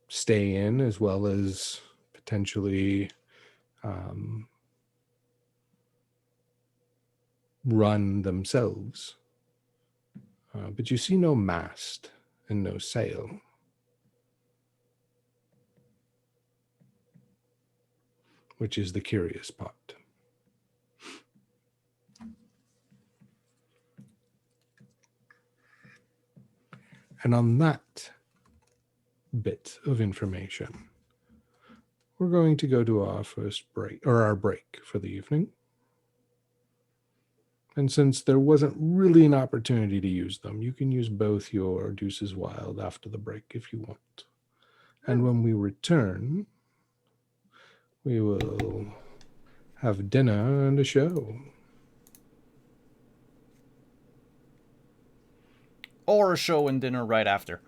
stay in, as well as potentially run themselves. But you see no mast and no sail. Which is the curious part. And on that bit of information, we're going to go to our first break, or our break for the evening. And since there wasn't really an opportunity to use them, you can use both your Deuces Wild after the break if you want. And when we return, we will have dinner and a show.
Or a show and dinner right after.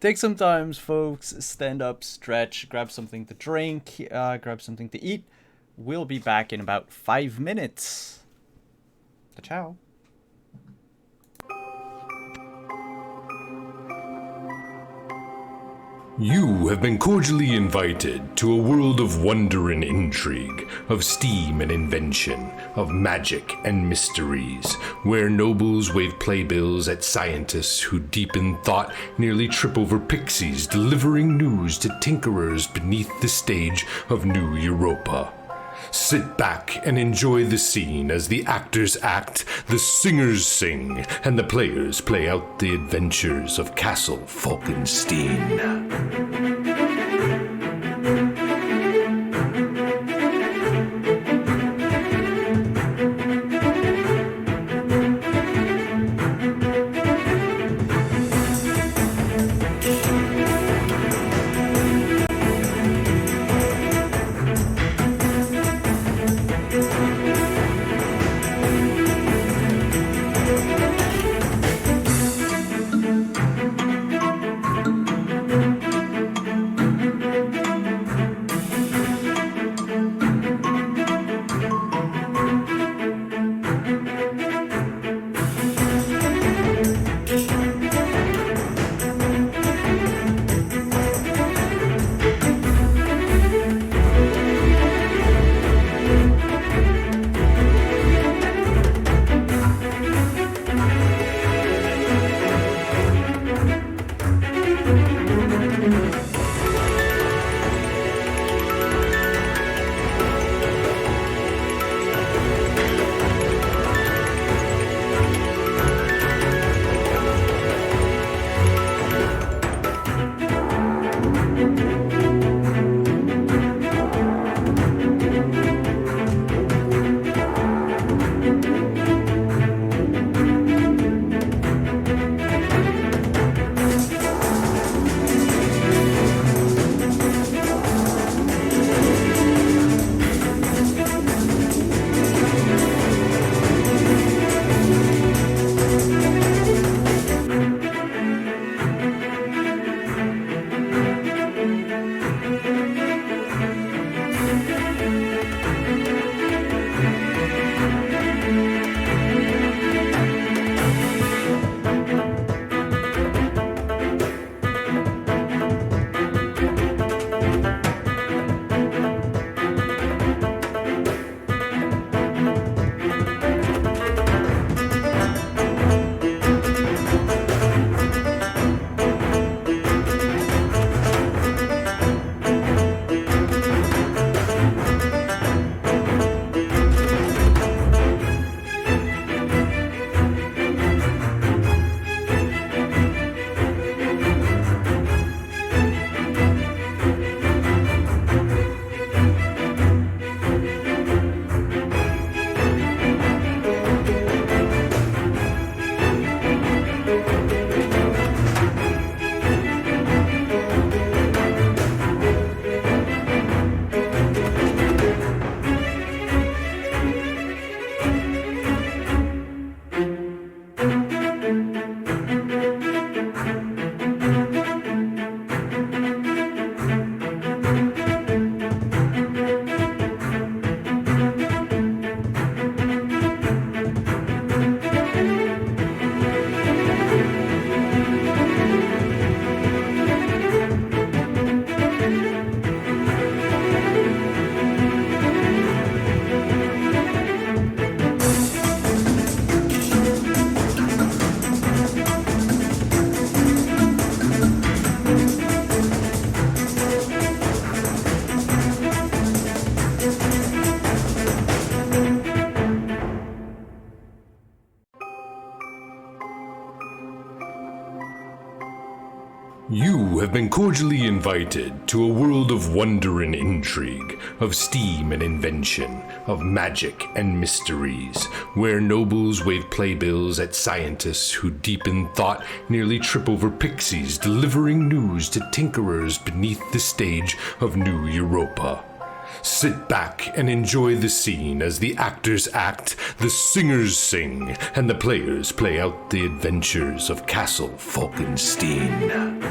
Take some time, folks. Stand up, stretch, grab something to drink, grab something to eat. We'll be back in about 5 minutes. Ciao.
You have been cordially invited to a world of wonder and intrigue, of steam and invention, of magic and mysteries, where nobles wave playbills at scientists who deep in thought nearly trip over pixies delivering news to tinkerers beneath the stage of New Europa. Sit back and enjoy the scene as the actors act, the singers sing, and the players play out the adventures of Castle Falkenstein. You have been cordially invited to a world of wonder and intrigue, of steam and invention, of magic and mysteries, where nobles wave playbills at scientists who deep in thought nearly trip over pixies delivering news to tinkerers beneath the stage of New Europa. Sit back and enjoy the scene as the actors act, the singers sing, and the players play out the adventures of Castle Falkenstein.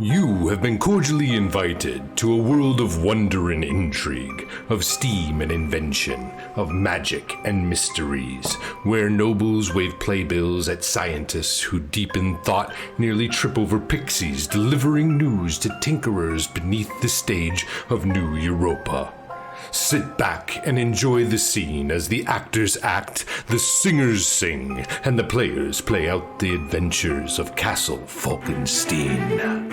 You have been cordially invited to a world of wonder and intrigue, of steam and invention, of magic and mysteries, where nobles wave playbills at scientists who deep in thought nearly trip over pixies delivering news to tinkerers beneath the stage of New Europa. Sit back and enjoy the scene as the actors act, the singers sing, and the players play out the adventures of Castle Falkenstein.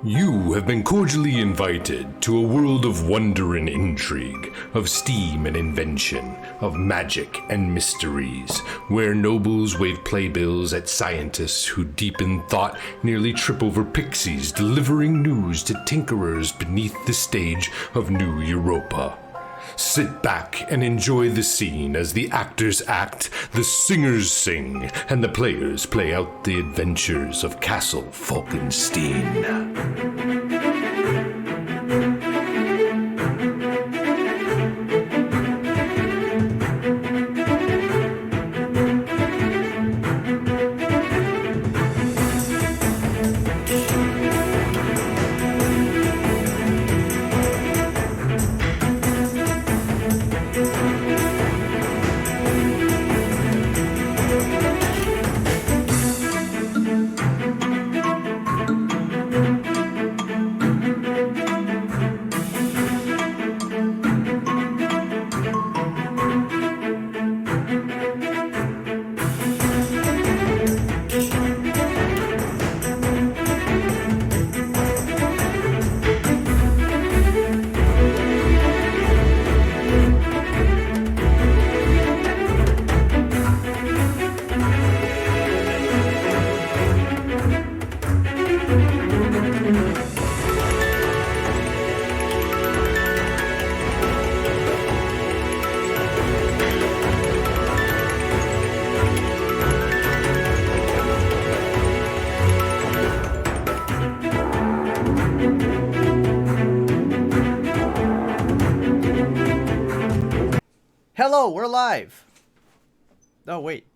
You have been cordially invited to a world of wonder and intrigue, of steam and invention, of magic and mysteries, where nobles wave playbills at scientists who deep in thought nearly trip over pixies delivering news to tinkerers beneath the stage of New Europa. Sit back and enjoy the scene as the actors act, the singers sing, and the players play out the adventures of Castle Falkenstein.
Hello, we're live. Oh, wait.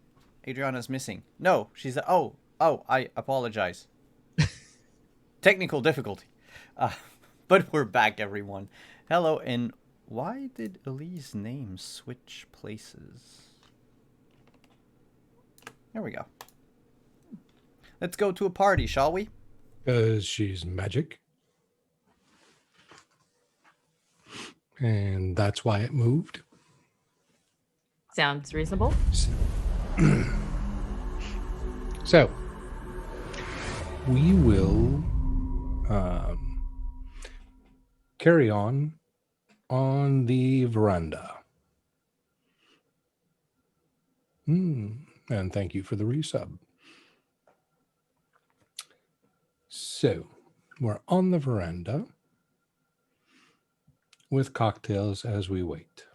Adriana's missing. No, she's... Oh, I apologize. Technical difficulty. But we're back, everyone. Hello, and why did Elie's name switch places? There we go. Let's go to a party, shall we?
Because she's magic. And that's why it moved.
Sounds reasonable.
So, we will carry on the veranda. And thank you for the resub. So, we're on the veranda with cocktails as we wait.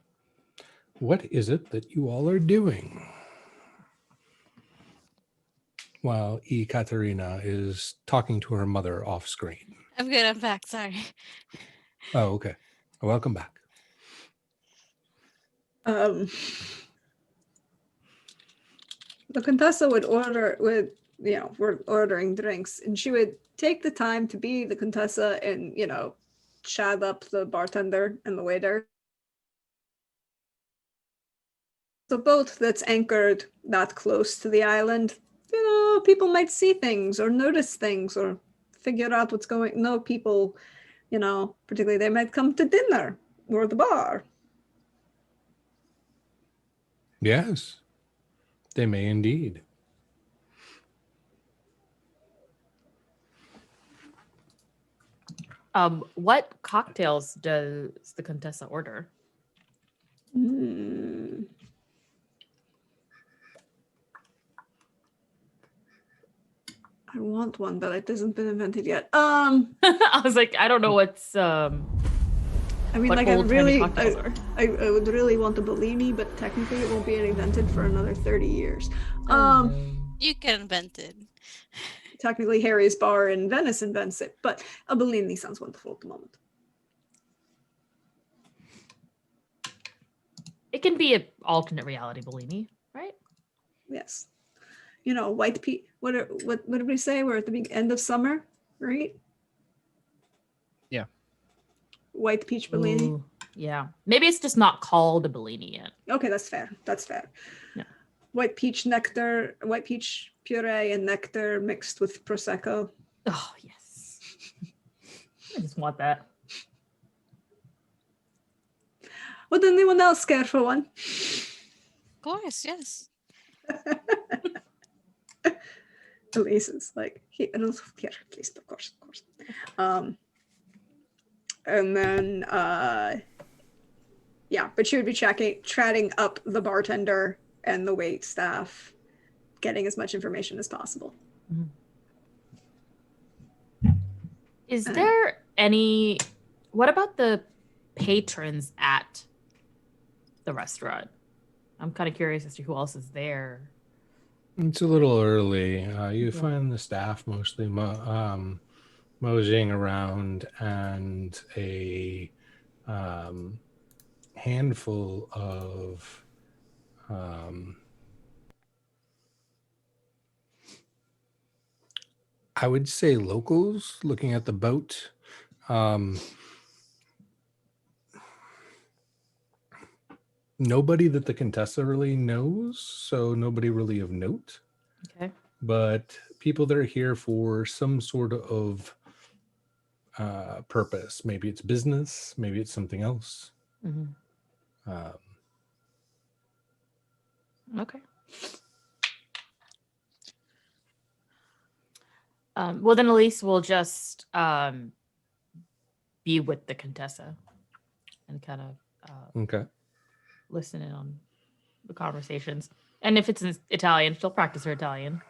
What is it that you all are doing while Ekaterina is talking to her mother off screen?
I'm good. I'm back. Sorry.
Oh, okay. Welcome back.
The Contessa would we're ordering drinks, and she would take the time to be the Contessa and, chat up the bartender and the waiter. The boat that's anchored that close to the island, people might see things or notice things or figure out what's going. No, people, particularly they might come to dinner or the bar.
Yes, they may indeed.
What cocktails does the Contessa order?
I want one, but it hasn't been invented yet.
I was like, I don't know what's
I mean,
what
like, I would really want a Bellini, but technically it won't be invented for another 30 years.
You can invent it.
Technically, Harry's Bar in Venice invents it, but a Bellini sounds wonderful at the moment.
It can be an alternate reality Bellini, right?
Yes. White peach. What did we say? We're at the end of summer, right?
Yeah.
White peach Bellini.
Ooh, yeah. Maybe it's just not called a Bellini yet.
Okay, that's fair.
Yeah.
White peach puree and nectar mixed with prosecco.
Oh, yes. I just want that.
Would anyone else care for one?
Of course, yes.
Elise is like, I don't care, please, of course. And then, but she would be chatting up the bartender and the wait staff, getting as much information as possible.
Is there any... What about the patrons at the restaurant? I'm kind of curious as to who else is there.
It's a little early. You find the staff mostly moseying around, and a handful of I would say locals looking at the boat. Nobody that the Contessa really knows, so nobody really of note.
Okay.
But people that are here for some sort of purpose. Maybe it's business, maybe it's something else.
Okay. Well, then Elise will just be with the Contessa and kind of
Okay.
listen in on the conversations. And if it's in Italian, she'll practice her Italian.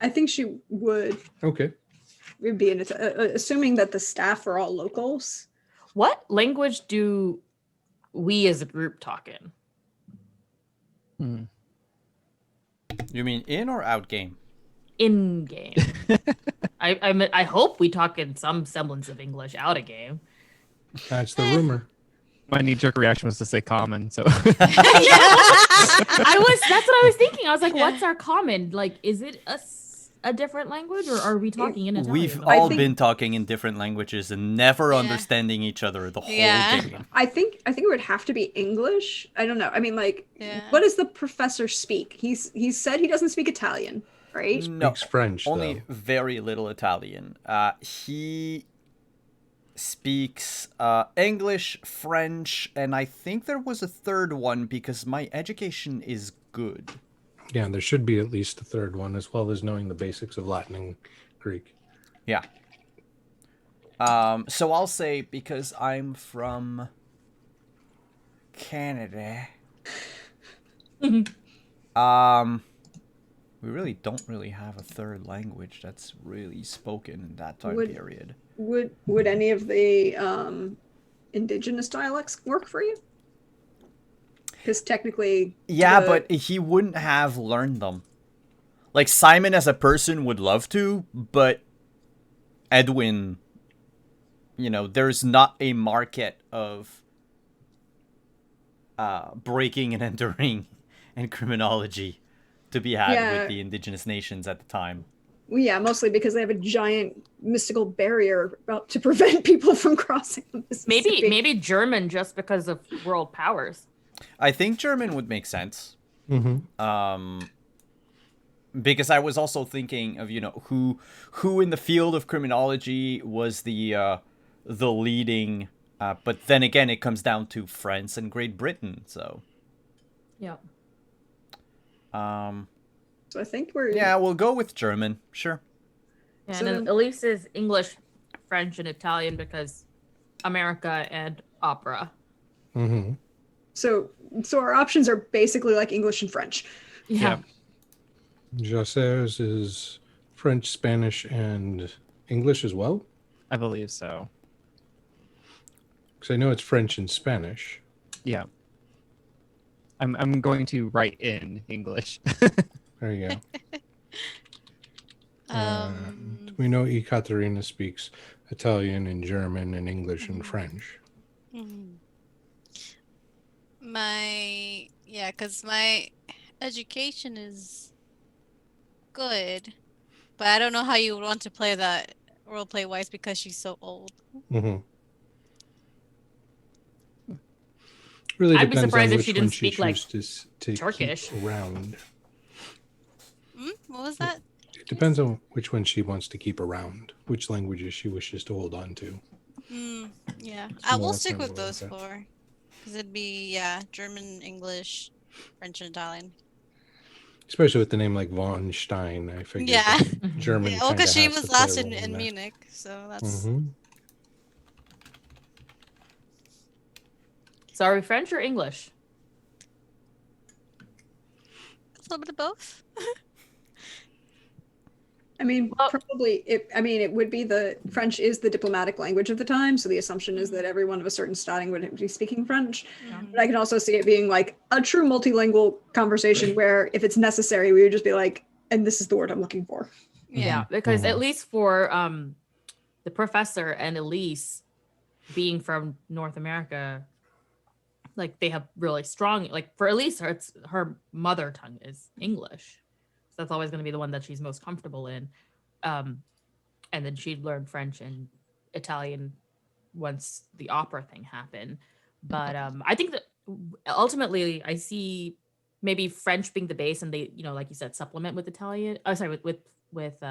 I think she would.
Okay.
Would be assuming that the staff are all locals.
What language do we as a group talk in?
You mean in or out game?
In game. I hope we talk in some semblance of English out of game.
That's the rumor.
My knee-jerk reaction was to say common, so
That's what I was thinking. I was like,
Yeah.
what's our common? Like, is it a different language, or are we talking in Italian?
We've
I
all
think-
been talking in different languages and never
Yeah.
understanding each other the whole
Yeah.
game.
I think it would have to be English. I don't know. I mean, like,
Yeah.
what does the professor speak? He said he doesn't speak Italian, right?
No,
Speaks French,
only
though.
very little Italian. He speaks English, French, and I think there was a third one because my education is good.
Yeah, there should be at least a third one, as well as knowing the basics of Latin and Greek.
Yeah. So I'll say because I'm from Canada. We really don't really have a third language that's really spoken in that time
Would-
period.
Would any of the indigenous dialects work for you? Because technically,
Yeah,
the-
but he wouldn't have learned them. Like Simon as a person would love to, but Edwin, there's not a market of breaking and entering and criminology to be had
Yeah.
with the indigenous nations at the time.
well, yeah, mostly because they have a giant mystical barrier to prevent people from crossing the Mississippi.
Maybe German, just because of world powers.
I think German would make sense.
Mm-hmm.
Because I was also thinking of who in the field of criminology was the leading, but then again it comes down to France and Great Britain. So
Yeah.
So I think we're
yeah, we'll go with German. Sure.
And
So
then
then-
Elise is English, French, and Italian because America and opera.
Mm-hmm.
So our options are basically like English and French.
Yeah.
Jacers is French, Spanish, and English as well?
I believe so.
Because I know it's French and Spanish.
Yeah. I'm going to write in English.
There you go.
Um,
We know Ekaterina speaks Italian and German and English and French.
mhm. Because my education is good, but I don't know how you would want to play that roleplay wise because she's so old.
Mm-hmm. Really
I'd be
depends
surprised
on
if
which
she
one
didn't
she
speak, like,
chooses to
Turkish.
keep around.
What was that?
It depends on which one she wants to keep around, which languages she wishes to hold on to.
Yeah,
It's
I will
more
stick with
kind of
those
like that.
four. Because it'd be, German, English, French, and Italian.
Especially with the name like von Stein, I figured.
Yeah.
that German.
Yeah, well, because she
kinda has
was
to play a
last in
role that.
Munich, so that's.
Mhm.
So are we French or English?
A little bit of both.
I mean,
Well-
probably. It would be the French is the diplomatic language of the time, so the assumption is that everyone of a certain standing would be speaking French. But I can also see it being like a true multilingual conversation where, if it's necessary, we would just be like, "And this is the word I'm looking for."
Yeah, because at least for the professor and Elise being from North America, like they have really strong, like for Elise, her mother tongue is English. So that's always going to be the one that she's most comfortable in. And then she'd learn French and Italian once the opera thing happened. But I think that ultimately I see maybe French being the base, and they, like you said, supplement with Italian. Oh, sorry, with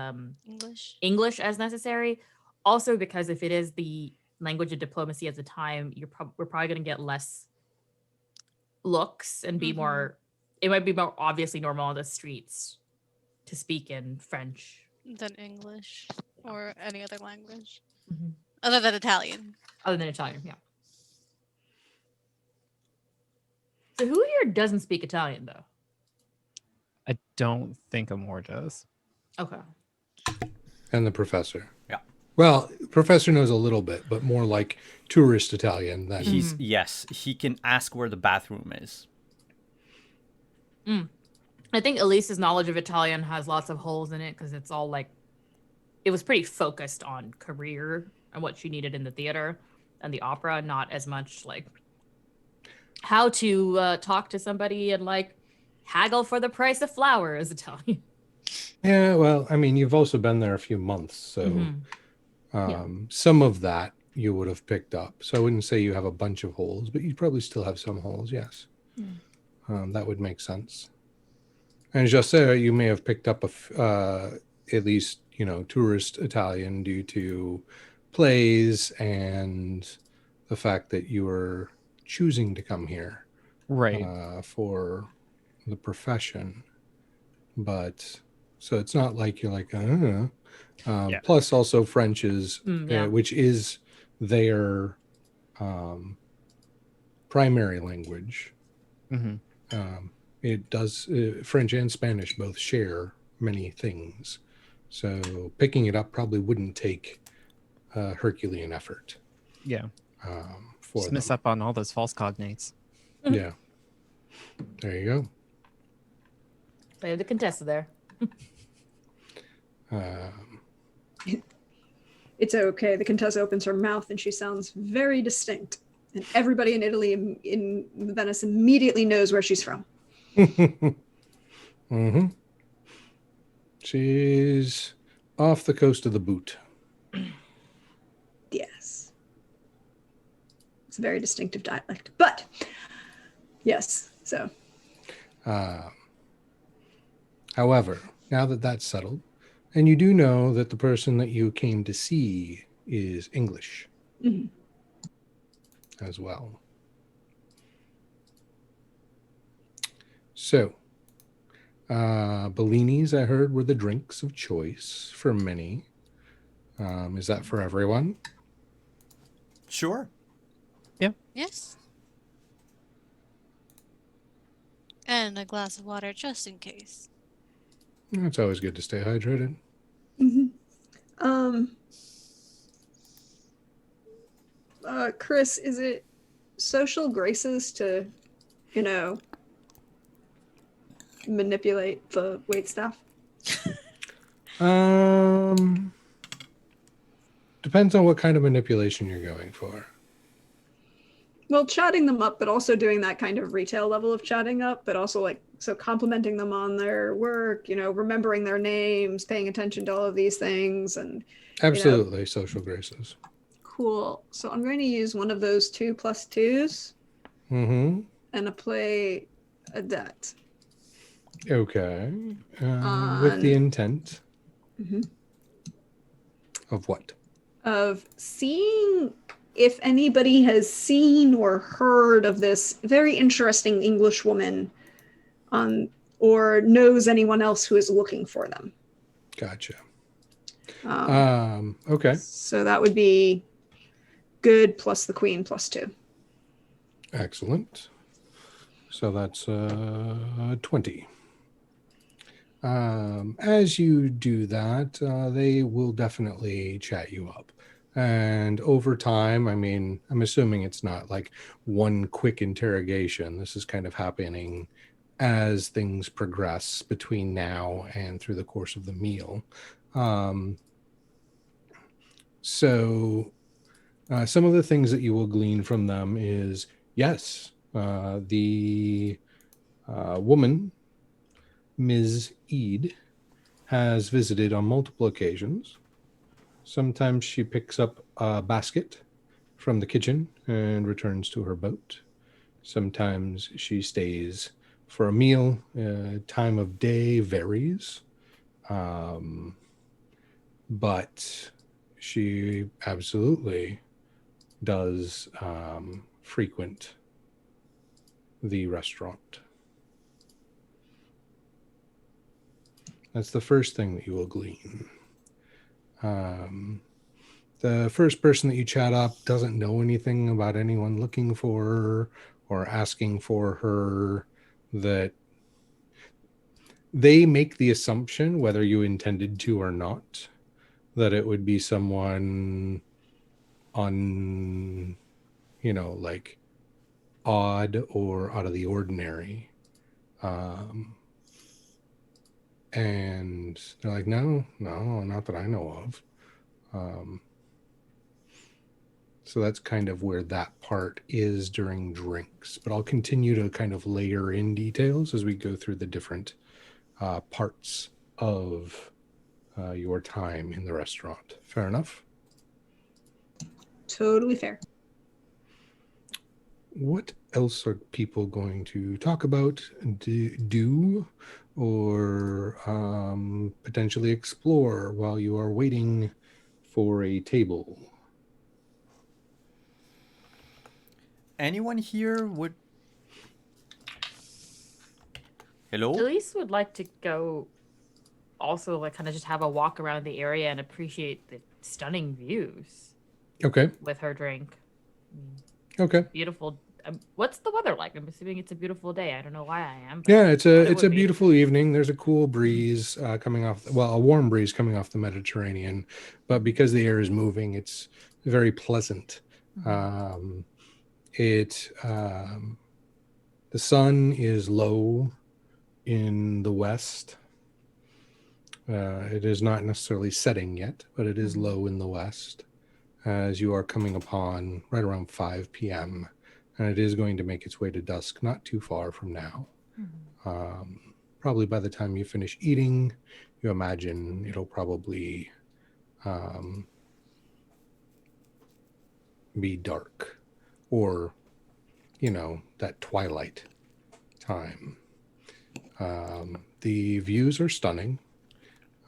English.
English as necessary. Also, because if it is the language of diplomacy at the time, we're probably going to get less looks and be more. It might be more obviously normal on the streets to speak in French.
Than English or any other language
Mhm.
other than Italian.
Other than Italian, yeah. So who here doesn't speak Italian though?
I don't think Amor does.
Okay.
And the professor.
Yeah.
Well, professor knows a little bit, but more like tourist Italian than
Yes, he can ask where the bathroom is.
I think Elise's knowledge of Italian has lots of holes in it because it's all like, it was pretty focused on career and what she needed in the theater. and the opera, not as much like how to talk to somebody and like haggle for the price of flowers Italian.
Yeah, well, I mean, you've also been there a few months, so some of that you would have picked up. So I wouldn't say you have a bunch of holes, but you probably still have some holes, yes. That would make sense. And just say you may have picked up at least, tourist Italian due to plays and the fact that you were choosing to come here
Right.
for the profession. But so it's not like you're like,
Yeah.
Plus also French is,
Yeah.
which is their primary language.
Hmm.
It does, French and Spanish both share many things. So picking it up probably wouldn't take Herculean effort
Yeah.
for
Just
them.
miss up on all those false cognates.
Yeah. There you go.
Play the Contessa there.
It's okay. The Contessa opens her mouth and she sounds very distinct. And everybody in Italy, in Venice, immediately knows where she's from.
Mm-hmm. She's off the coast of the boot.
Yes. It's a very distinctive dialect. But, yes, so.
However, now that that's settled, and you do know that the person that you came to see is English as well. So, Bellinis, I heard, were the drinks of choice for many. Is that for everyone?
Sure.
Yes. And a glass of water just in case.
It's always good to stay hydrated.
Chris, is it social graces to, manipulate the wait staff?
Depends on what kind of manipulation you're going for.
Well, chatting them up, but also doing that kind of retail level of chatting up, but also so complimenting them on their work, remembering their names, paying attention to all of these things. And
Absolutely, social graces.
Cool. So I'm going to use one of those 2+2s and play a debt.
Okay. With the intent of what?
Of seeing if anybody has seen or heard of this very interesting English woman or knows anyone else who is looking for them.
Gotcha. Okay.
So that would be good plus the queen +2.
Excellent. So that's 20. As you do that, they will definitely chat you up. And over time, I mean, I'm assuming it's not like one quick interrogation. This is kind of happening as things progress between now and through the course of the meal. So some of the things that you will glean from them is, yes, the woman, Ms. Ede, has visited on multiple occasions. Sometimes she picks up a basket from the kitchen and returns to her boat. Sometimes she stays for a meal. Time of day varies. But she absolutely does frequent the restaurant. That's the first thing that you will glean. The first person that you chat up doesn't know anything about anyone looking for her or asking for her. That they make the assumption, whether you intended to or not, that it would be someone on, like odd or out of the ordinary. And they're like, no, not that I know of. So that's kind of where that part is during drinks. But I'll continue to kind of layer in details as we go through the different parts of your time in the restaurant. Fair enough?
Totally fair.
What else are people going to talk about, do or potentially explore while you are waiting for a table?
Anyone here would... Hello?
Elise would like to go also like kind of just have a walk around the area and appreciate the stunning views
Okay.
with her drink.
Okay.
Beautiful. What's the weather like? I'm assuming it's a beautiful day. I don't know why I am.
Yeah, it's a
would be.
beautiful evening. There's a cool breeze coming off, well, a warm breeze coming off the Mediterranean, but because the air is moving, it's very pleasant. The sun is low in the west. It is not necessarily setting yet, but it is low in the west as you are coming upon right around 5 p.m. And it is going to make its way to dusk not too far from now. Probably by the time you finish eating, you imagine it'll probably be dark, or, that twilight time. The views are stunning.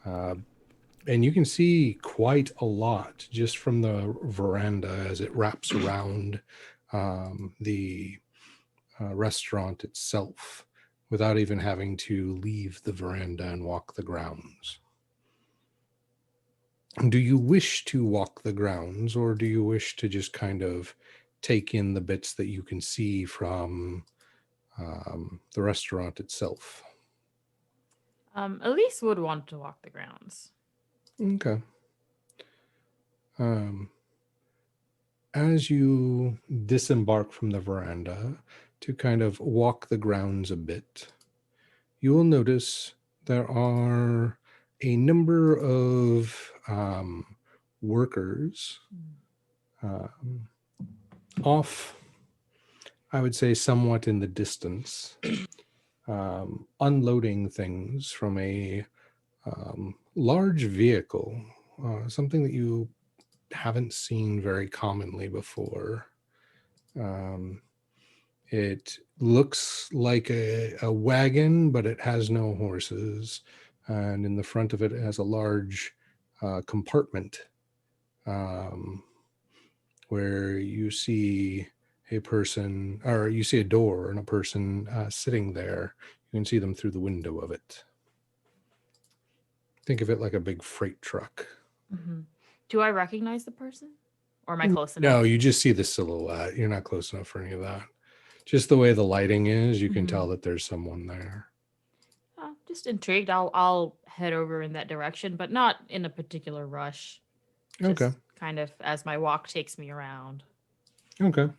And you can see quite a lot just from the veranda as it wraps around the restaurant itself without even having to leave the veranda and walk the grounds. Do you wish to walk the grounds, or do you wish to just kind of take in the bits that you can see from the restaurant itself?
Elise would want to walk the grounds.
Okay. As you disembark from the veranda to kind of walk the grounds a bit, you will notice there are a number of workers off, I would say, somewhat in the distance, unloading things from a large vehicle, something that you haven't seen very commonly before. It looks like a wagon, but it has no horses. And in the front of it, it has a large compartment where you see a person, or you see a door and a person sitting there. You can see them through the window of it. Think of it like a big freight truck.
Do I recognize the person? Or am I close enough?
No, you just see the silhouette. You're not close enough for any of that. Just the way the lighting is, you can tell that there's someone there.
Just intrigued. I'll head over in that direction, but not in a particular rush. Just
Okay.
kind of as my walk takes me around.
Okay.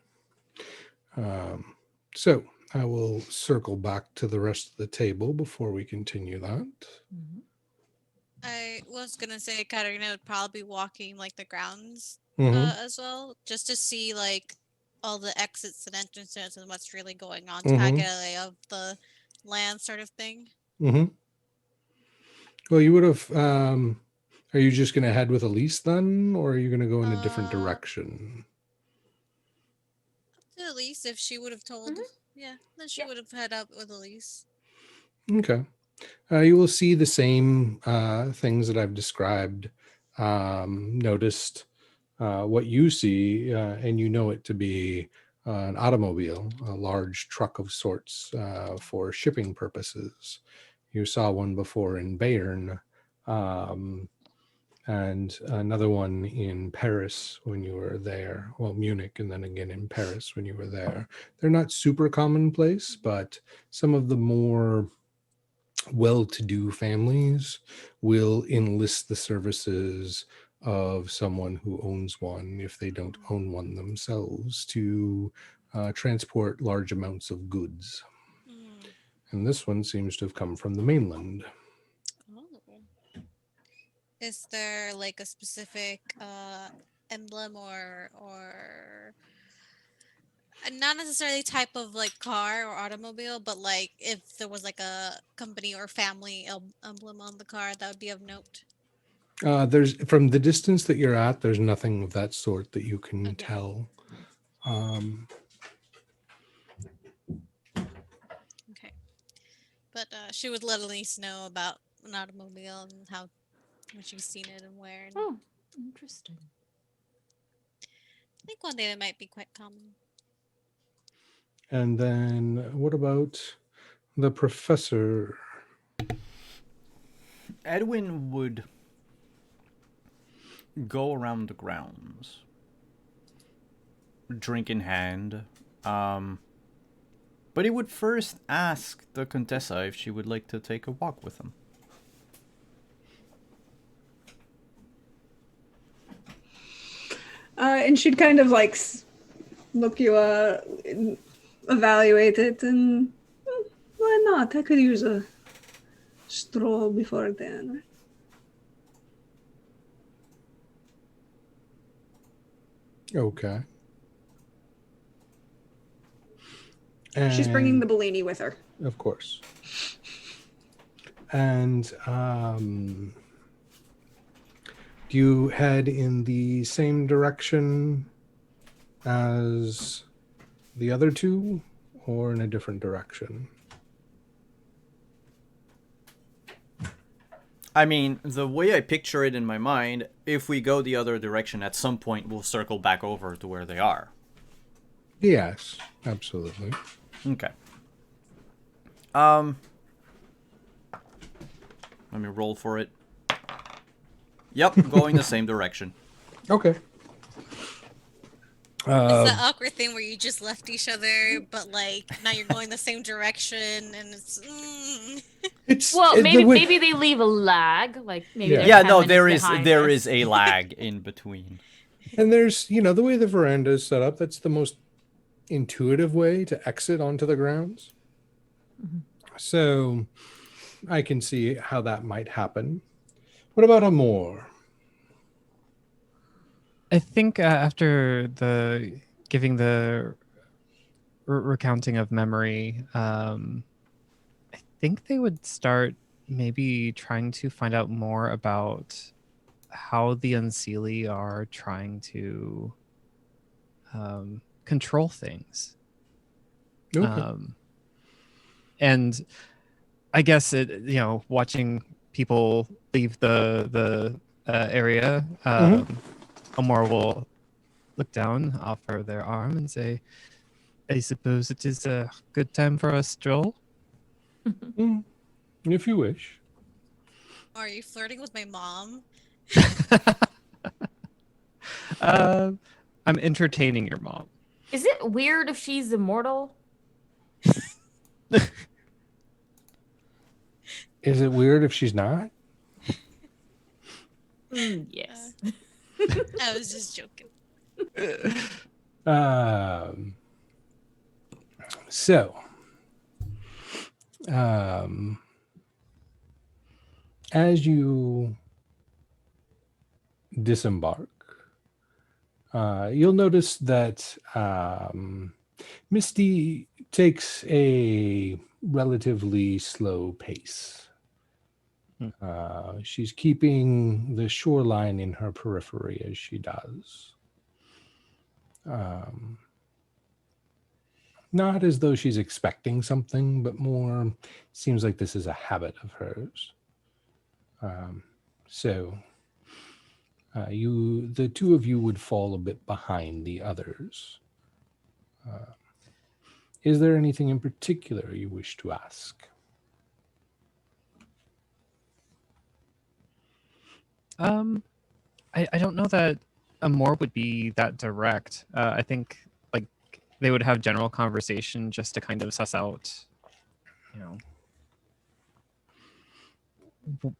So I will circle back to the rest of the table before we continue that.
I was gonna say Katarina would probably be walking like the grounds as well, just to see like all the exits and entrances and what's really going on, to kind of get a lay of the land, sort of thing.
Well, you would have. Are you just going to head with Elise then, or are you going to go in a different direction?
Up to Elise, if she would have told, then she would have head up with Elise.
Okay. You will see the same things that I've described. Noticed what you see, and you know it to be an automobile, a large truck of sorts for shipping purposes. You saw one before in Bayern, and another one in Paris when you were there. Well, Munich, and then again in Paris when you were there. They're not super commonplace, but some of the more well-to-do families will enlist the services of someone who owns one, if they don't own one themselves, to transport large amounts of goods. And this one seems to have come from the mainland.
Is there like a specific emblem or not necessarily type of like car or automobile, but like if there was like a company or family emblem on the car, that would be of note.
There's from the distance that you're at, there's nothing of that sort that you can
Okay.
tell.
Okay. But she would let Elise know about an automobile and how when she's seen it and where. And
Oh, interesting.
I think one day that might be quite common.
And then what about the professor?
Edwin would go around the grounds, drink in hand, but he would first ask the Contessa if she would like to take a walk with him.
And she'd kind of like look you evaluate it, and why not? I could use a stroll before then.
Okay.
She's bringing the
And-
Bellini with her.
Of course. And do you head in the same direction as the other two, or in a different direction?
I mean, the way I picture it in my mind, if we go the other direction, at some point we'll circle back over to where they are.
Yes, absolutely.
Okay. Let me roll for it. Yep, going the same direction.
Okay.
It's that awkward thing where you just left each other, but like now you're going the same direction, and it's.
It's
Well,
the way-
maybe they leave a lag, like maybe
Yeah.
they're
Yeah,
10
no,
minutes behind
there
us.
is a lag in between.
And there's, the way the veranda is set up, that's the most intuitive way to exit onto the grounds.
Mhm.
So I can see how that might happen. What about Amor?
I think after the giving the recounting of memory, I think they would start maybe trying to find out more about how the Unseelie are trying to control things.
Okay.
And I guess watching people leave the area, Amor will look down, offer their arm, and say, "I suppose it is a good time for a stroll."
If you wish.
Are you flirting with my mom?
I'm entertaining your mom.
Is it weird if she's immortal?
Is it weird if she's not?
Yes.
I was just joking.
So, as you disembark, you'll notice that Misty takes a relatively slow pace. She's keeping the shoreline in her periphery as she does. Not as though she's expecting something, but more seems like this is a habit of hers. So the two of you would fall a bit behind the others. Is there anything in particular you wish to ask?
I don't know that Amor would be that direct. I think like they would have general conversation just to kind of suss out,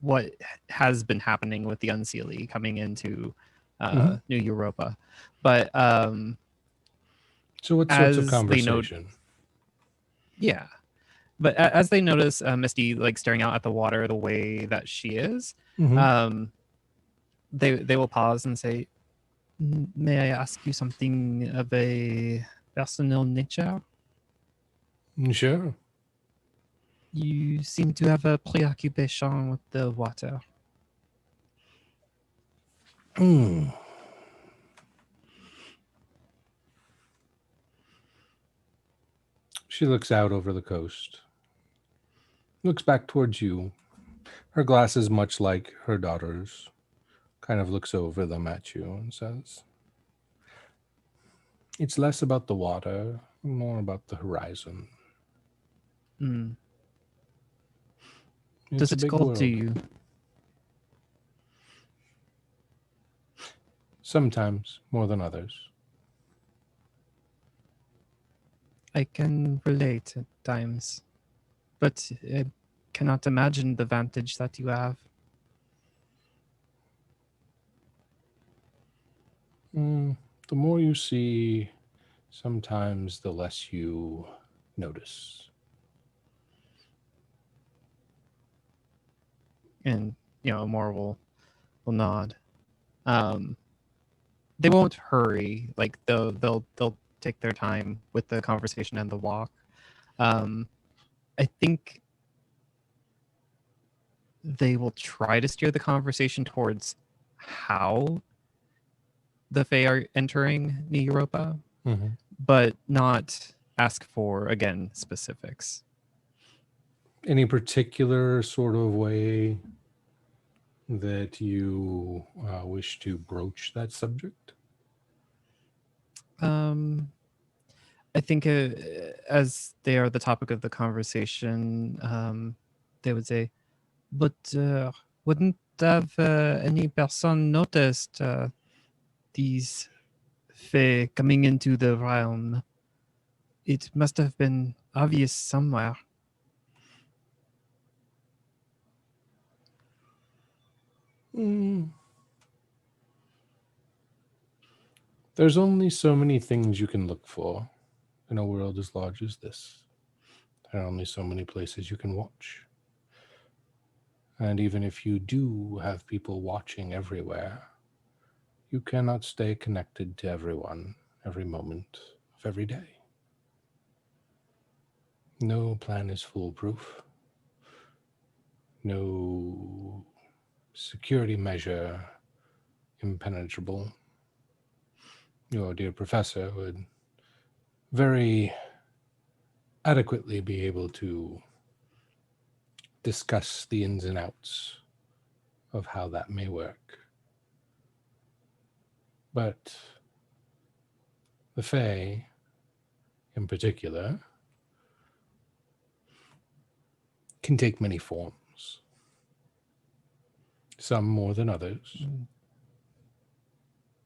what has been happening with the Unseelie coming into New Europa. But
so what sorts of
as they know-
conversation?
yeah, but as they notice Misty like staring out at the water the way that she is,
Mhm.
they will pause and say, May I ask you something of a personal nature?
Sure.
You seem to have a preoccupation with the water.
Hmm. She looks out over the coast, looks back towards you. Her glasses, much like her daughter's, kind of looks over them at you and says, "It's less about the water, more about the horizon.
Mm.
It's
Does
a
it
big
call
world.
to you?
Sometimes more than others."
I can relate at times, but I cannot imagine the vantage that you have.
The more you see, sometimes the less you notice.
And Amor will nod. They won't hurry. Like they'll take their time with the conversation and the walk. I think they will try to steer the conversation towards how the Fae are entering New Europa, but not ask for, again, specifics.
Any particular sort of way that you wish to broach that subject?
I think as they are the topic of the conversation, they would say, but wouldn't have any person noticed these Fae coming into the realm? It must have been obvious somewhere.
There's only so many things you can look for in a world as large as this. There are only so many places you can watch. And even if you do have people watching everywhere, you cannot stay connected to everyone every moment of every day. No plan is foolproof. No security measure impenetrable. Your dear professor would very adequately be able to discuss the ins and outs of how that may work. But the Fae, in particular, can take many forms. Some more than others.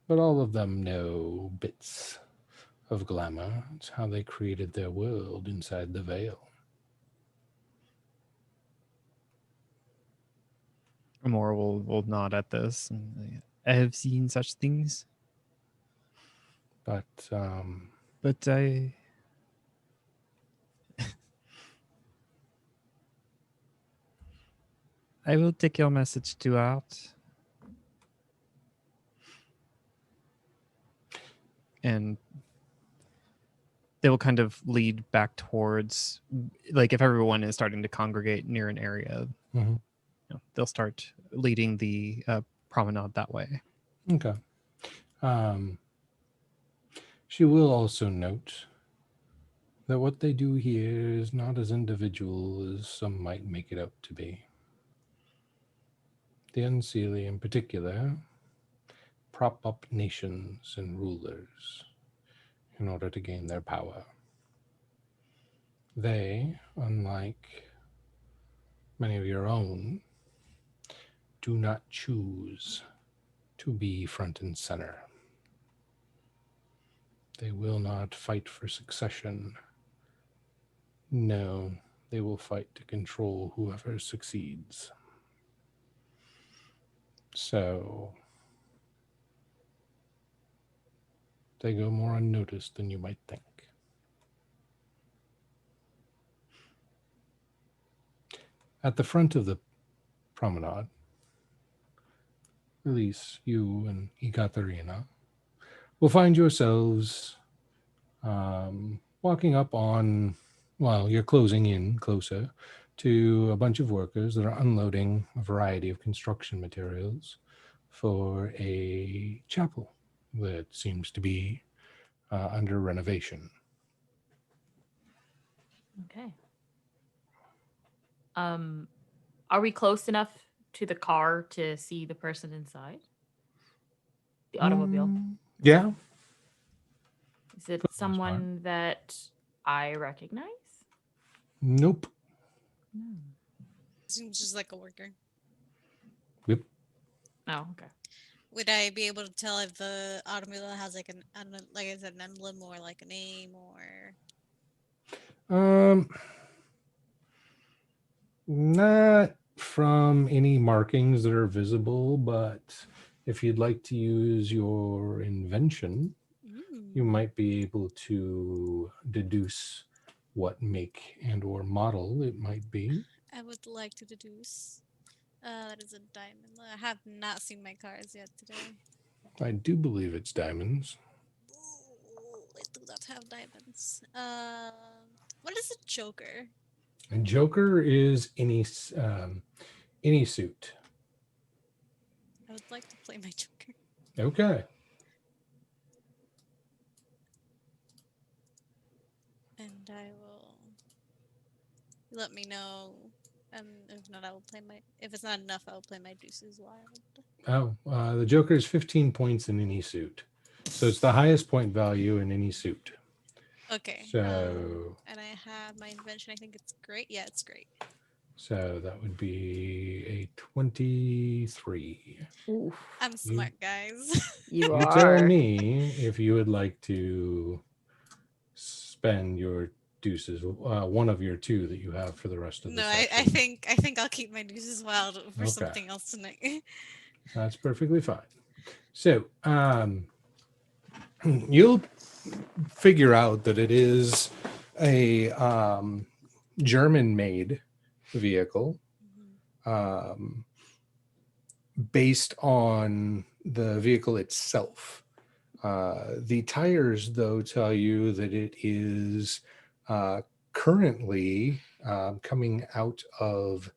But all of them know bits of glamour. It's how they created their world inside the veil.
Amor will nod at this. And I have seen such things,
But
but I will take your message to heart. And they will kind of lead back towards, like, if everyone is starting to congregate near an area, they'll start leading the promenade that way.
Okay. She will also note that what they do here is not as individual as some might make it out to be. The Unseelie, in particular, prop up nations and rulers in order to gain their power. They, unlike many of your own, do not choose to be front and center. They will not fight for succession. No, they will fight to control whoever succeeds. So they go more unnoticed than you might think. At the front of the promenade, Elise, you and Ekaterina will find yourselves walking up on, well, you're closing in closer to a bunch of workers that are unloading a variety of construction materials for a chapel that seems to be under renovation.
Okay. Are we close enough to the car to see the person inside? The automobile.
Yeah.
Is it
most part.
someone that I recognize?
Nope.
No.
Seems just like a worker.
Yep.
Oh, okay.
Would I be able to tell if the automobile has like like I said, an emblem or like a name or?
Not from any markings that are visible, but if you'd like to use your invention, you might be able to deduce what make and or model it might be.
I would like to deduce. That is a diamond. I have not seen my cars yet today.
I do believe it's diamonds.
Ooh, they do not have diamonds. What is a joker?
And Joker is any suit.
I would like to play my joker.
Okay.
And I will let me know. If not, I will play my. If it's not enough, I will play my deuces wild.
Oh, the Joker is 15 points in any suit. So it's the highest point value in any suit.
Okay.
So.
And I have my invention. I think it's great. Yeah, it's great.
So that would be a 23.
Oof.
I'm smart, guys.
You
You
are.
tell me if you would like to spend your deuces, one of your two that you have for the rest of the
No,
session.
I think I'll keep my deuces wild for
Okay.
something else tonight.
That's perfectly fine. So you'll figure out that it is a German-made vehicle. Based on the vehicle itself. The tires, though, tell you that it is currently coming out of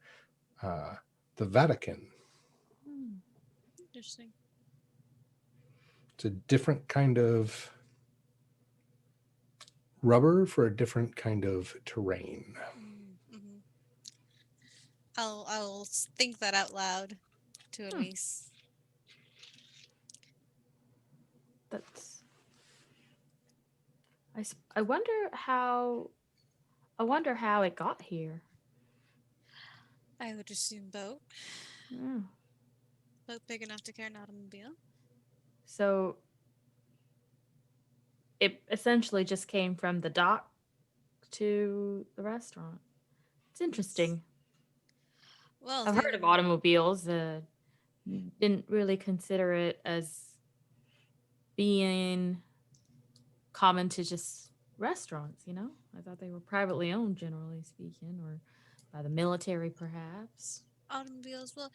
the Vatican.
Interesting.
It's a different kind of rubber for a different kind of terrain.
Mm-hmm. I'll think that out loud to Elise.
That's. I wonder how it got here.
I would assume boat.
Mm.
Boat big enough to carry an automobile.
So it essentially just came from the dock to the restaurant. It's interesting.
Well,
I've heard of automobiles. Didn't really consider it as being common to just restaurants, you know? I thought they were privately owned, generally speaking, or by the military, perhaps.
Automobiles. Well,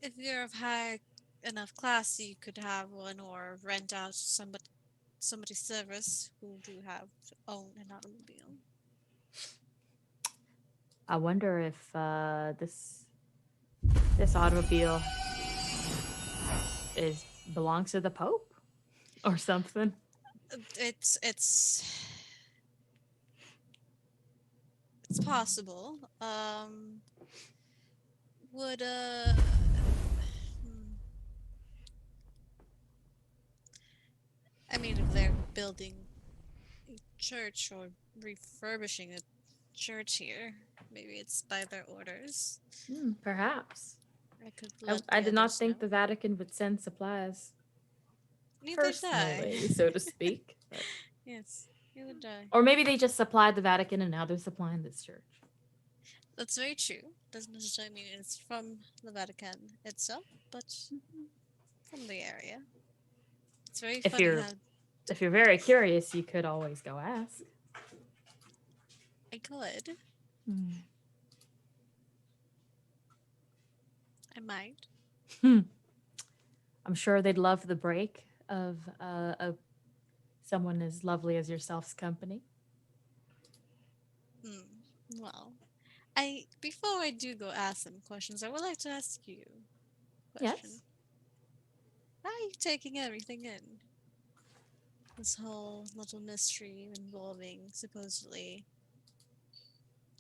if you're of high enough class, you could have one or rent out somebody's service who do have own an automobile.
I wonder if this automobile belongs to the Pope or something.
It's possible. Would I mean, if they're building a church or refurbishing a church here, maybe it's by their orders.
Perhaps.
I could.
I did not think the Vatican would send supplies.
Neither did I.
Personally, so to speak. But.
Yes, you would die.
Or maybe they just supplied the Vatican and now they're supplying this church.
That's very true. Doesn't necessarily mean it's from the Vatican itself, but from the area. It's very funny how.
If you're very curious, you could always go ask.
I could. I might.
I'm sure they'd love the break. of someone as lovely as yourself's company.
Well, before I do go ask some questions, I would like to ask you a question.
Yes.
How are you taking everything in? This whole little mystery involving supposedly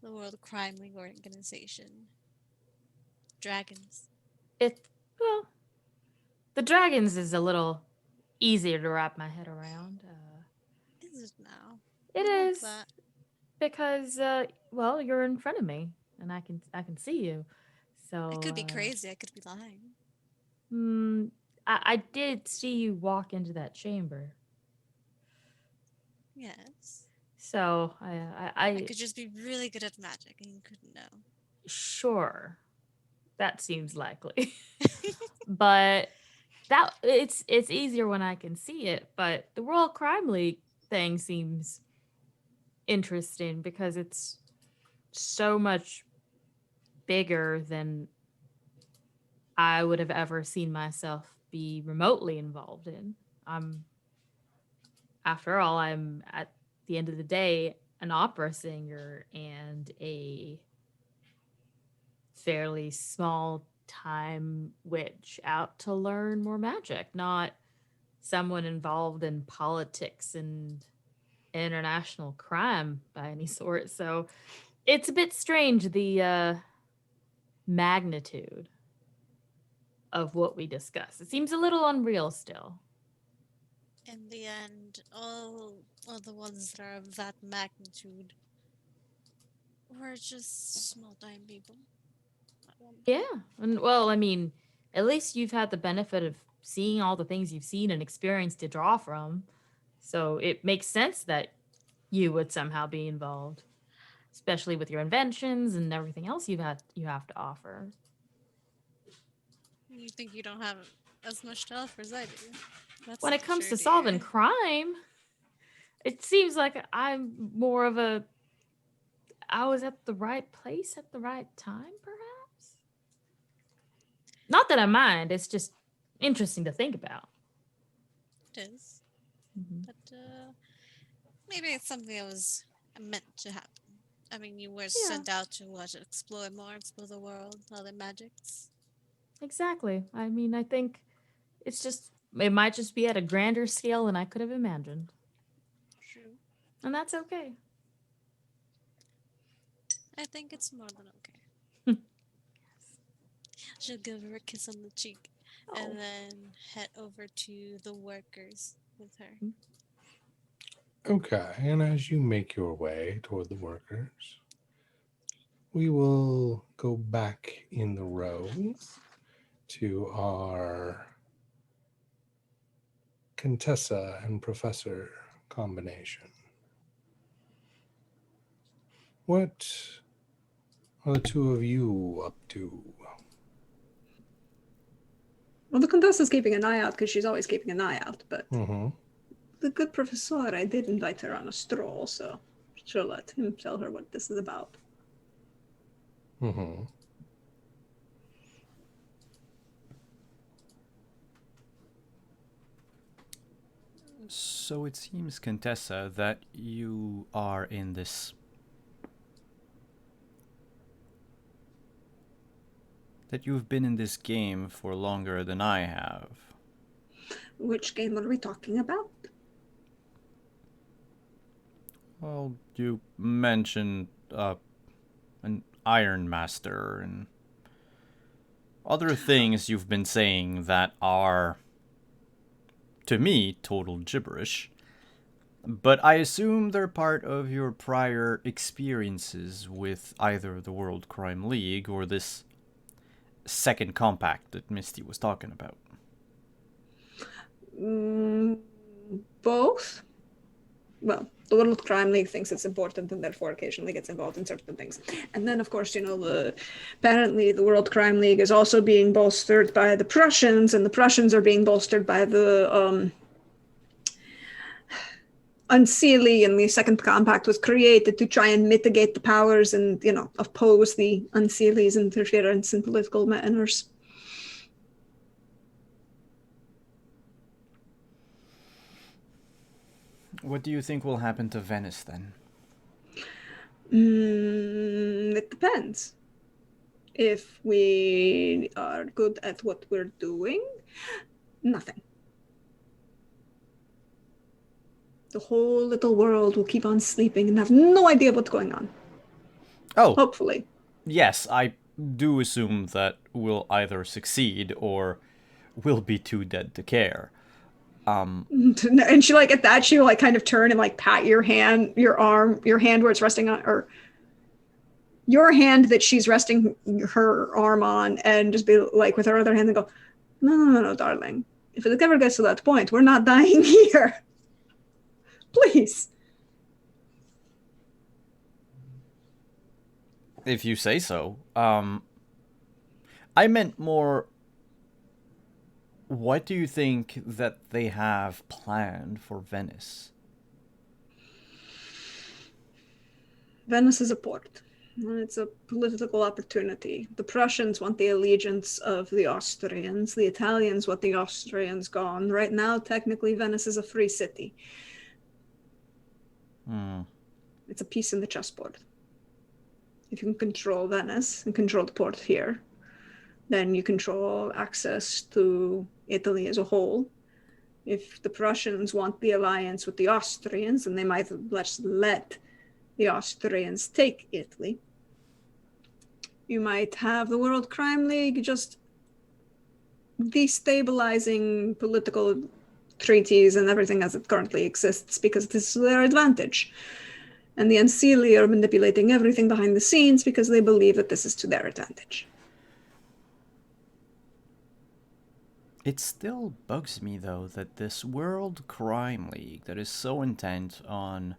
the World Crime League organization. Dragons.
Well, the dragons is a little easier to wrap my head around.
Is it now?
It
I love
is
that.
because well, you're in front of me and I can see you. So
I could be crazy. I could be lying.
I did see you walk into that chamber.
Yes.
So
I could just be really good at magic and you couldn't know.
Sure, that seems likely. But that it's easier when I can see it. But the World Crime League thing seems interesting because it's so much bigger than I would have ever seen myself be remotely involved in. After all, I'm at the end of the day an opera singer and a fairly small time witch out to learn more magic, not someone involved in politics and international crime by any sort. So it's a bit strange, the magnitude of what we discuss. It seems a little unreal still.
In the end, all the ones that are of that magnitude were just small-time people.
Yeah. And well, I mean, at least you've had the benefit of seeing all the things you've seen and experienced to draw from. So it makes sense that you would somehow be involved, especially with your inventions and everything else you have to offer.
You think you don't have as much to offer as I do? That's
When it
not
comes
true,
to
dear.
solving crime, it seems like I'm more of I was at the right place at the right time, perhaps? Not that I mind, it's just interesting to think about.
It is.
Mhm.
But maybe it's something that was meant to happen. I mean, you were
Yeah.
sent out to explore more, explore the world, other magics.
Exactly. I mean, I think it might just be at a grander scale than I could have imagined.
True.
And that's okay.
I think it's more than okay.
Yes.
She'll give her a kiss on the cheek
Oh.
and then head over to the workers with her.
Okay, and as you make your way toward the workers, we will go back in the row to our Contessa and Professor combination. What are the two of you up to?
Well, the Contessa's keeping an eye out because she's always keeping an eye out, but
Mm-hmm.
the good professor, I did invite her on a stroll, so she'll let him tell her what this is about.
Mm-hmm.
So it seems, Contessa, that you are in this... that you've been in this game for longer than I have.
Which game are we talking about?
Well, you mentioned an Iron Master and other things you've been saying that are, to me, total gibberish. But I assume they're part of your prior experiences with either the World Crime League or this second compact that Misty was talking about.
Both. Well, the World Crime League thinks it's important and therefore occasionally gets involved in certain things. And then, of course, apparently the World Crime League is also being bolstered by the Prussians, and the Prussians are being bolstered by the Unseelie, and the Second Compact was created to try and mitigate the powers and, oppose the Unseelie's interference in political matters.
What do you think will happen to Venice then?
It depends. If we are good at what we're doing, nothing. The whole little world will keep on sleeping and have no idea what's going on.
Oh,
Hopefully.
yes, I do assume that we'll either succeed or we'll be too dead to care.
And she like at that she'll like kind of turn and like pat your hand, your arm, your hand where it's resting on, or your hand that she's resting her arm on, and just be like with her other hand and go, no, darling. If it ever gets to that point, we're not dying here. Please.
If you say so. I meant more, what do you think that they have planned for Venice?
Venice is a port. It's a political opportunity. The Prussians want the allegiance of the Austrians. The Italians want the Austrians gone. Right now, technically, Venice is a free city. It's a piece in the chessboard. If you can control Venice and control the port here, then you control access to Italy as a whole. If the Prussians want the alliance with the Austrians, then they might let the Austrians take Italy. You might have the World Crime League just destabilizing political treaties and everything as it currently exists because this is their advantage. And the Ancili are manipulating everything behind the scenes because they believe that this is to their advantage.
It still bugs me, though, that this World Crime League that is so intent on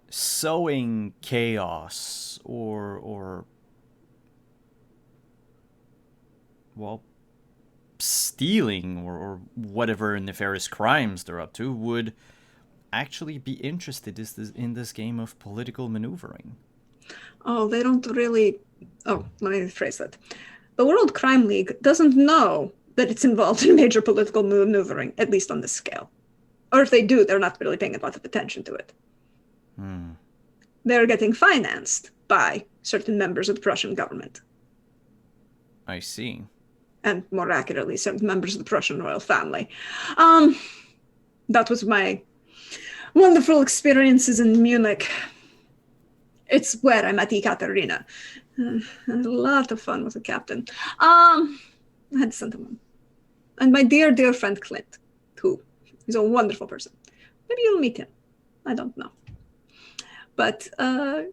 sowing chaos or well, stealing or whatever nefarious crimes they're up to would actually be interested in this game of political maneuvering.
Oh, they don't really... Oh, let me rephrase that. The World Crime League doesn't know that it's involved in major political maneuvering, at least on this scale. Or if they do, they're not really paying a lot of attention to it. They're getting financed by certain members of the Prussian government.
I see.
And more accurately, certain members of the Prussian royal family. That was my wonderful experiences in Munich. It's where I met Ekaterina. I had a lot of fun with the captain. I had to send him on. And my dear, dear friend Clint, who is a wonderful person. Maybe you'll meet him. I don't know. But the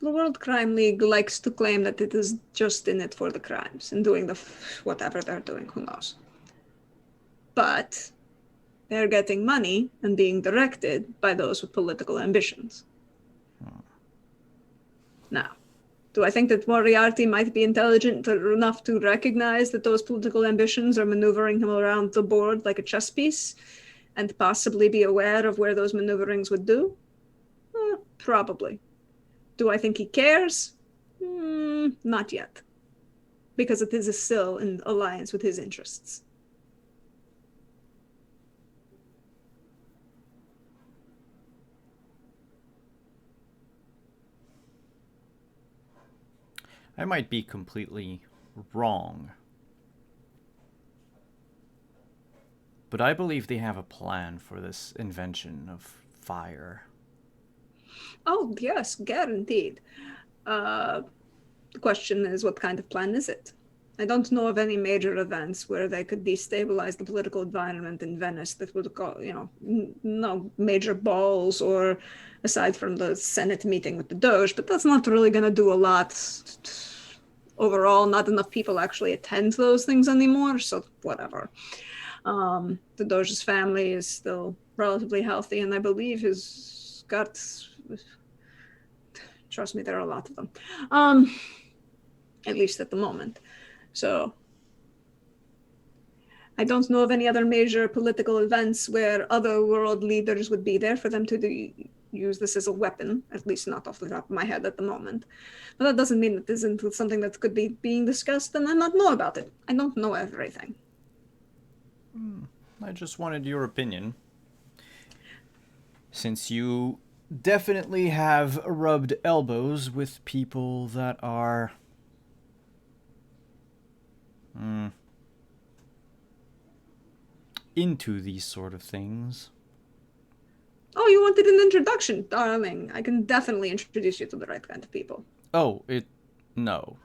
World Crime League likes to claim that it is just in it for the crimes and doing whatever they're doing, who knows. But they're getting money and being directed by those with political ambitions. Now, do I think that Moriarty might be intelligent enough to recognize that those political ambitions are maneuvering him around the board like a chess piece and possibly be aware of where those maneuverings would do? Probably. Do I think he cares? Not yet. Because it is still in alliance with his interests.
I might be completely wrong, but I believe they have a plan for this invention of fire.
Oh, yes, guaranteed. The question is, what kind of plan is it? I don't know of any major events where they could destabilize the political environment in Venice that would go, no major balls or aside from the Senate meeting with the Doge, but that's not really going to do a lot overall. Not enough people actually attend those things anymore, so whatever. The Doge's family is still relatively healthy, and I believe he's got... Trust me, there are a lot of them. At least at the moment. So I don't know of any other major political events where other world leaders would be there for them to use this as a weapon, at least not off the top of my head at the moment. But that doesn't mean that this isn't something that could be being discussed and I not know about it. I don't know everything.
I just wanted your opinion. Since you definitely have rubbed elbows with people that are into these sort of things.
Oh, you wanted an introduction, darling. I can definitely introduce you to the right kind of people.
Oh, no.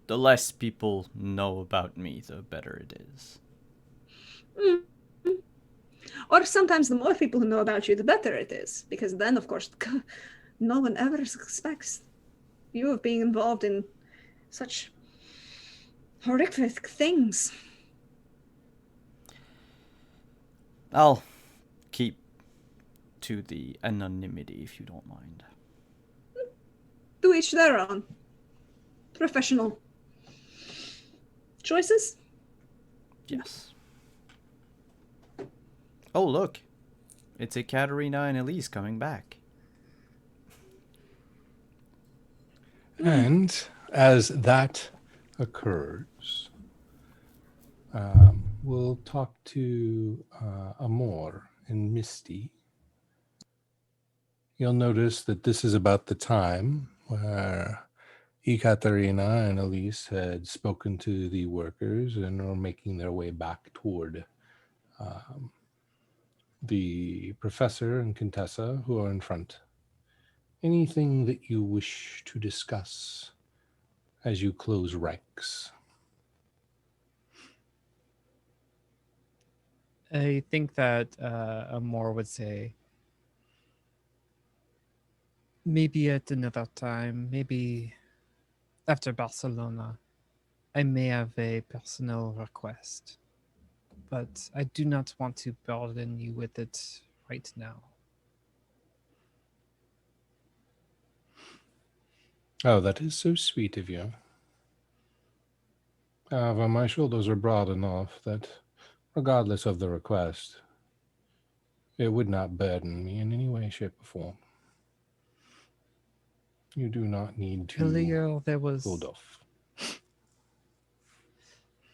The less people know about me, the better it is.
Or sometimes the more people who know about you, the better it is. Because then, of course, no one ever expects you of being involved in such horrific things.
I'll keep to the anonymity if you don't mind.
To each their own. Professional choices?
Yes. Oh, look. It's Ekaterina and Elise coming back.
And as that occurs, we'll talk to Amor and Misty. You'll notice that this is about the time where Ekaterina and Elise had spoken to the workers and are making their way back toward the professor and Contessa who are in front. Anything that you wish to discuss as you close ranks?
I think that Amor would say, maybe at another time, maybe after Barcelona, I may have a personal request, but I do not want to burden you with it right now.
Oh, that is so sweet of you. However, my shoulders are broad enough that, regardless of the request, it would not burden me in any way, shape, or form. You do not need to
Earlier there was
hold off.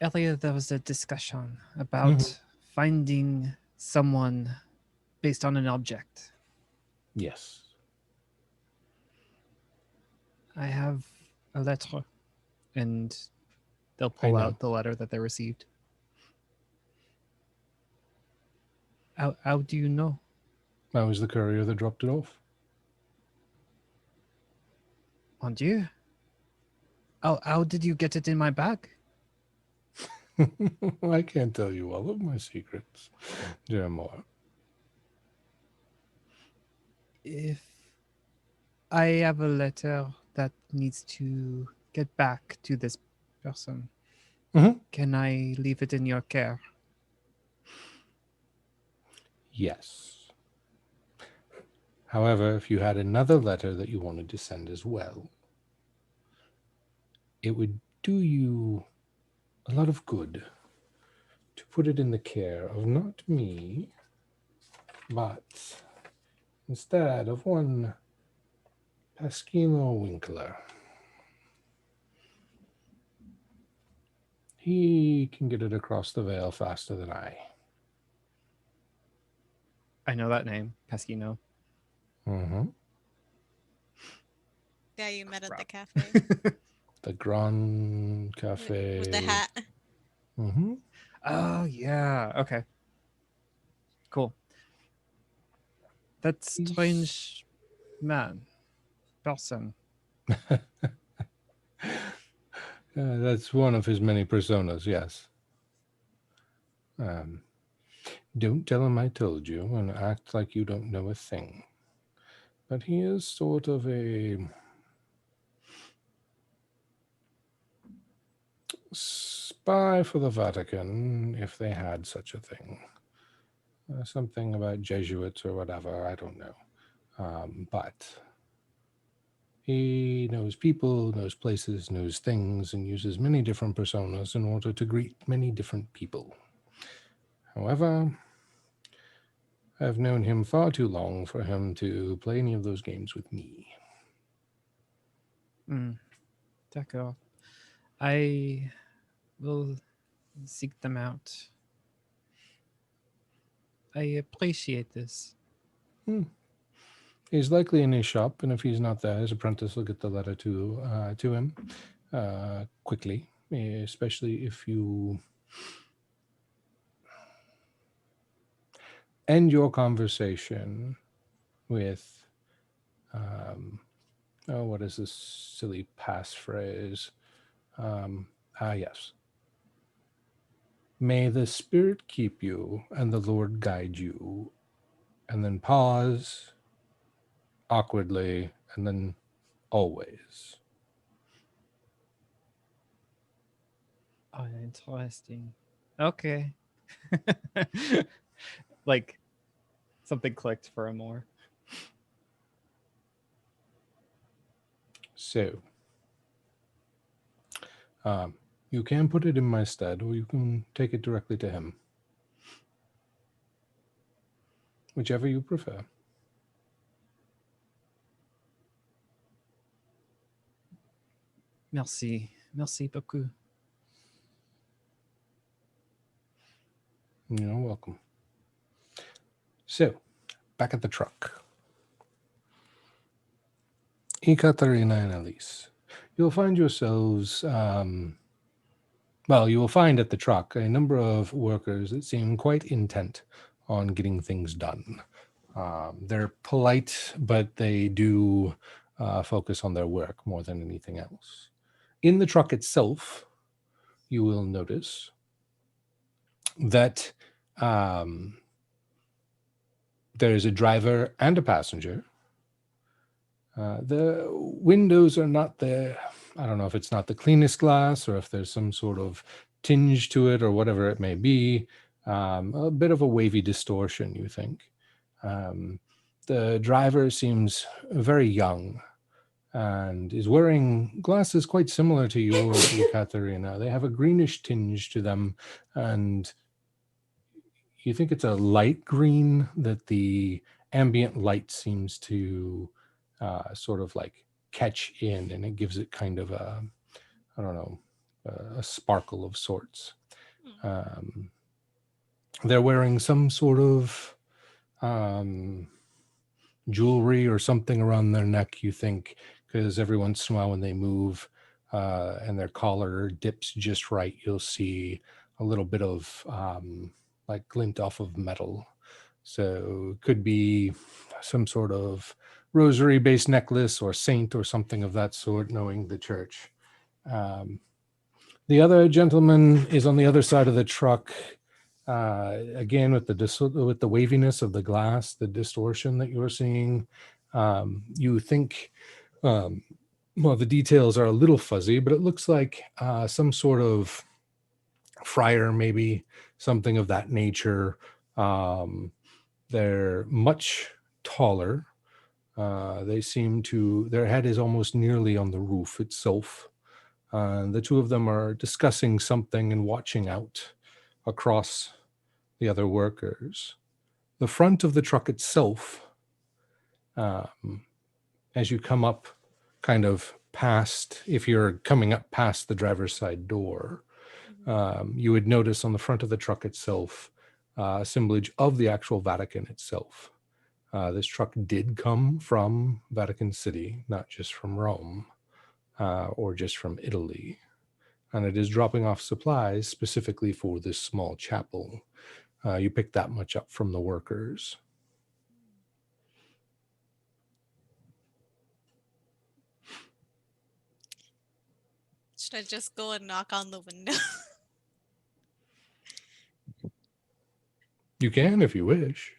a discussion about finding someone based on an object.
Yes.
I have a letter, and they'll
I
pull
know.
out the letter that they received. How do you know?
I was the courier that dropped it off.
Mon Dieu. How did you get it in my bag?
I can't tell you all of my secrets, Jeremiah.
If I have a letter that needs to get back to this person, can I leave it in your care?
Yes. However, if you had another letter that you wanted to send as well, it would do you a lot of good to put it in the care of not me, but instead of one Pasquino Winkler. He can get it across the veil faster than I.
I know that name, Pasquino.
Yeah, you met at the
Crap.
cafe
The Grand Cafe.
with the hat.
Oh, yeah. Okay. Cool. That strange person.
That's one of his many personas, yes. Don't tell him I told you and act like you don't know a thing. But he is sort of a spy for the Vatican, if they had such a thing. Something about Jesuits or whatever, I don't know. But he knows people, knows places, knows things, and uses many different personas in order to greet many different people. However, I've known him far too long for him to play any of those games with me.
D'accord. I will seek them out. I appreciate this.
He's likely in his shop, and if he's not there, his apprentice will get the letter to him quickly, especially if you end your conversation with, what is this silly passphrase? Yes. May the Spirit keep you and the Lord guide you. And then pause awkwardly, and then always.
Oh, interesting. Okay. Like something clicked for him more.
So, you can put it in my stead, or you can take it directly to him. Whichever you prefer.
Merci. Merci beaucoup.
You're welcome. So, back at the truck. Ekaterina and Elise, you'll find yourselves, you will find at the truck a number of workers that seem quite intent on getting things done. They're polite, but they do focus on their work more than anything else. In the truck itself, you will notice that there's a driver and a passenger. The windows are not I don't know if it's not the cleanest glass or if there's some sort of tinge to it or whatever it may be. A bit of a wavy distortion, you think. The driver seems very young and is wearing glasses quite similar to yours, Ekaterina. They have a greenish tinge to them, and you think it's a light green that the ambient light seems to sort of like catch in, and it gives it kind of a, I don't know, a sparkle of sorts. They're wearing some sort of jewelry or something around their neck, you think, because every once in a while when they move and their collar dips just right, you'll see a little bit of like glint off of metal. So it could be some sort of rosary-based necklace or saint or something of that sort, knowing the church. The other gentleman is on the other side of the truck, again with the waviness of the glass, the distortion that you're seeing. You think, well, the details are a little fuzzy, but it looks like some sort of friar, maybe something of that nature. They're much taller. Their head is almost nearly on the roof itself. The two of them are discussing something and watching out across the other workers. The front of the truck itself, as you come up kind of past, if you're coming up past the driver's side door, you would notice on the front of the truck itself assemblage of the actual Vatican itself. This truck did come from Vatican City, not just from Rome or just from Italy. And it is dropping off supplies specifically for this small chapel. You pick that much up from the workers.
Should I just go and knock on the window?
You can if you wish.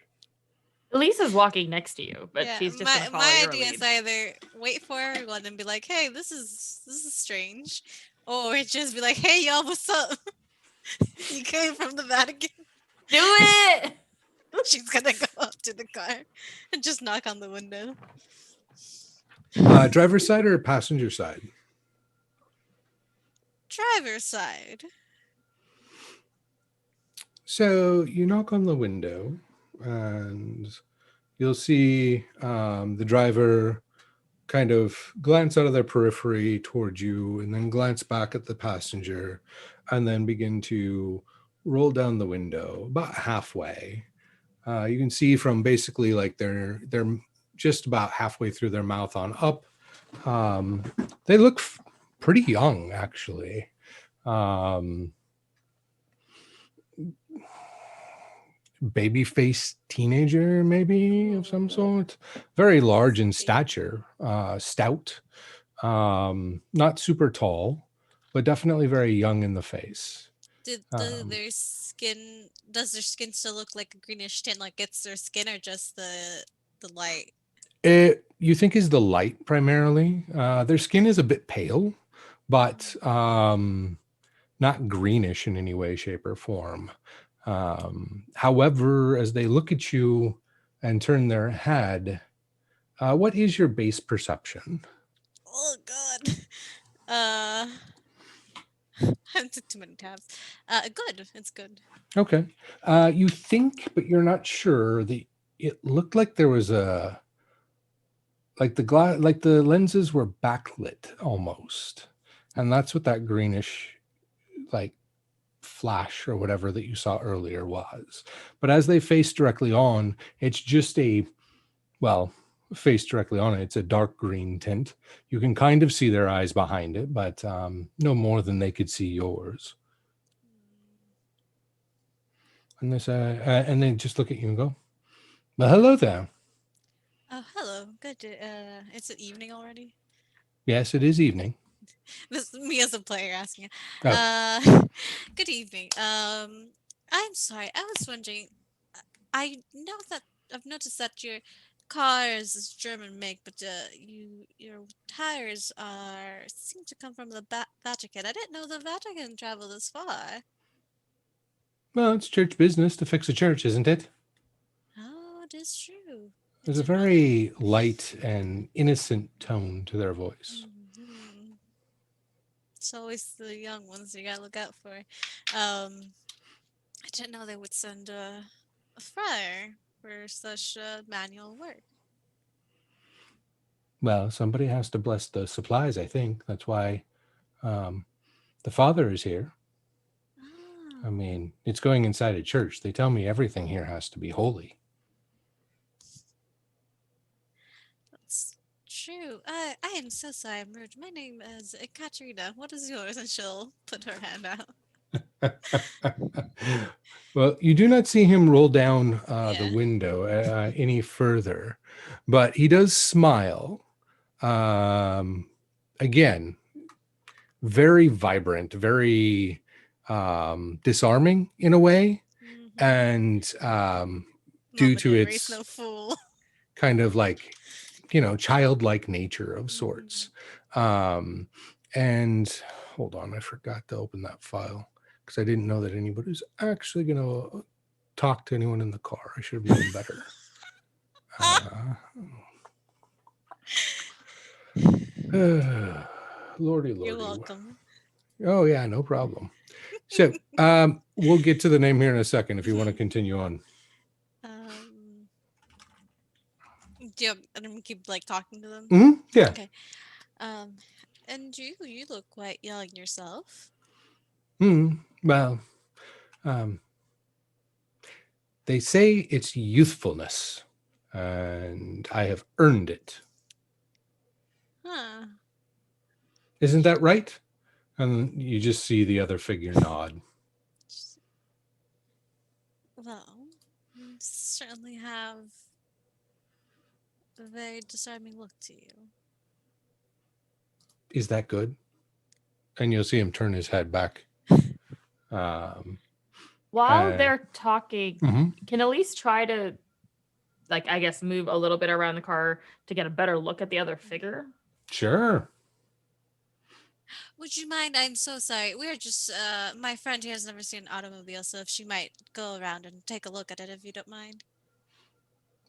Elise is walking next to you, but
Yeah,
she's just gonna follow
my
your
idea
lead.
is either wait for everyone and be like, "Hey, this is strange," or just be like, "Hey, y'all, what's up? You came from the Vatican."
Do it!
She's gonna go up to the car and just knock on the window.
Driver's side or passenger side?
Driver's side.
So you knock on the window and you'll see the driver kind of glance out of their periphery towards you and then glance back at the passenger and then begin to roll down the window about halfway. You can see from basically like they're just about halfway through their mouth on up. They look pretty young, actually. Baby face teenager, maybe of some sort. Very large in stature, stout, not super tall, but definitely very young in the face.
Does their skin still look like a greenish tint, like it's their skin, or just the light?
It you think is the light primarily. Their skin is a bit pale, but not greenish in any way, shape, or form. However, as they look at you and turn their head, what is your base perception?
Oh God. I took too many tabs. Good. It's good.
Okay. You think, but you're not sure. It looked like there was like the lenses were backlit almost, and that's what that greenish like flash or whatever that you saw earlier was. But as they face directly on, it's just face directly on it, it's a dark green tint. You can kind of see their eyes behind it, but no more than they could see yours. And and they just look at you and go, "Well, hello there."
Oh, hello. Good. It's an evening already.
Yes, it is evening.
This is me as a player asking.
Oh.
Good evening. I'm sorry. I was wondering. I know that I've noticed that your car is German make, but your tires seem to come from the Vatican. I didn't know the Vatican traveled this far.
Well, it's church business to fix a church, isn't it?
Oh, it is true.
There's a very light and innocent tone to their voice.
Mm-hmm. It's always the young ones you gotta look out for. I didn't know they would send a friar for such manual work.
Well, somebody has to bless the supplies, I think. That's why the father is here.
Oh.
I mean, it's going inside a church. They tell me everything here has to be holy.
That's true. I am so sorry I'm rude. My name is Katerina. What is yours? And she'll put her hand out.
Well, you do not see him roll down the
Yeah.
window any further, but he does smile. Again, very vibrant, very disarming in a way,
Mhm.
and due to
Nobody raised
its
no fool.
kind of like, childlike nature of sorts. And hold on, I forgot to open that file because I didn't know that anybody was actually going to talk to anyone in the car. I should have known better. Lordy.
You're welcome.
Oh yeah, no problem. So we'll get to the name here in a second if you want to continue on.
Do you I'm gonna keep like talking to them?
Mm-hmm. Yeah.
Okay. And you look quite young yourself.
Well, they say it's youthfulness, and I have earned it.
Huh.
Isn't that right? And you just see the other figure nod.
Well, you certainly have a very disarming look to you.
Is that good? And you'll see him turn his head back.
While they're talking,
Mhm.
can Elise try to, like, I guess, move a little bit around the car to get a better look at the other figure?
Sure.
Would you mind? I'm so sorry. We're just my friend here has never seen an automobile, so if she might go around and take a look at it, if you don't mind.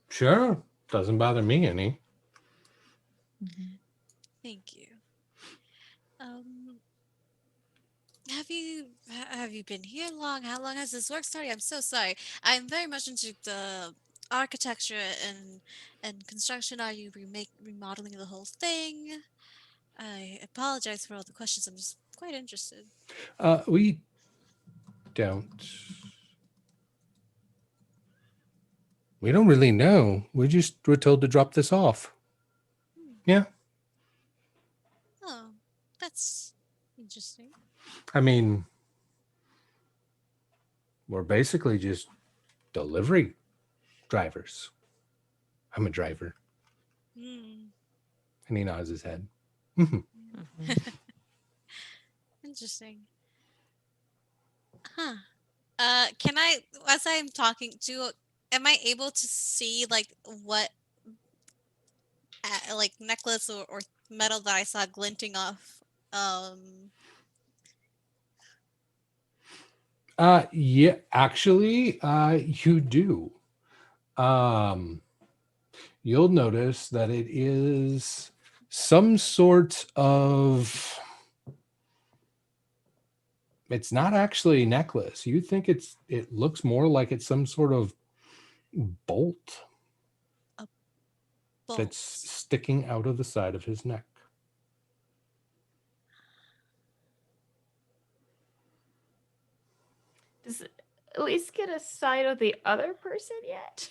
Sure. Doesn't bother me any.
Thank you. Have you been here long? How long has this work started? I'm so sorry. I'm very much into the architecture and construction. Are you remodeling the whole thing? I apologize for all the questions. I'm just quite interested.
We don't We don't really know. We just were told to drop this off. Yeah.
Oh, that's interesting.
I mean, we're basically just delivery drivers. I'm a driver.
Hmm.
And he nods his head.
Interesting. Huh. Can I, as I'm talking to, am I able to see like what, like necklace or metal that I saw glinting off?
Yeah, actually, you do. Um, you'll notice that it is some sort of, it's not actually a necklace. You think it looks more like it's some sort of bolt that's
Bolts.
sticking out of the side of his neck.
Does Elise get a sight of the other person yet?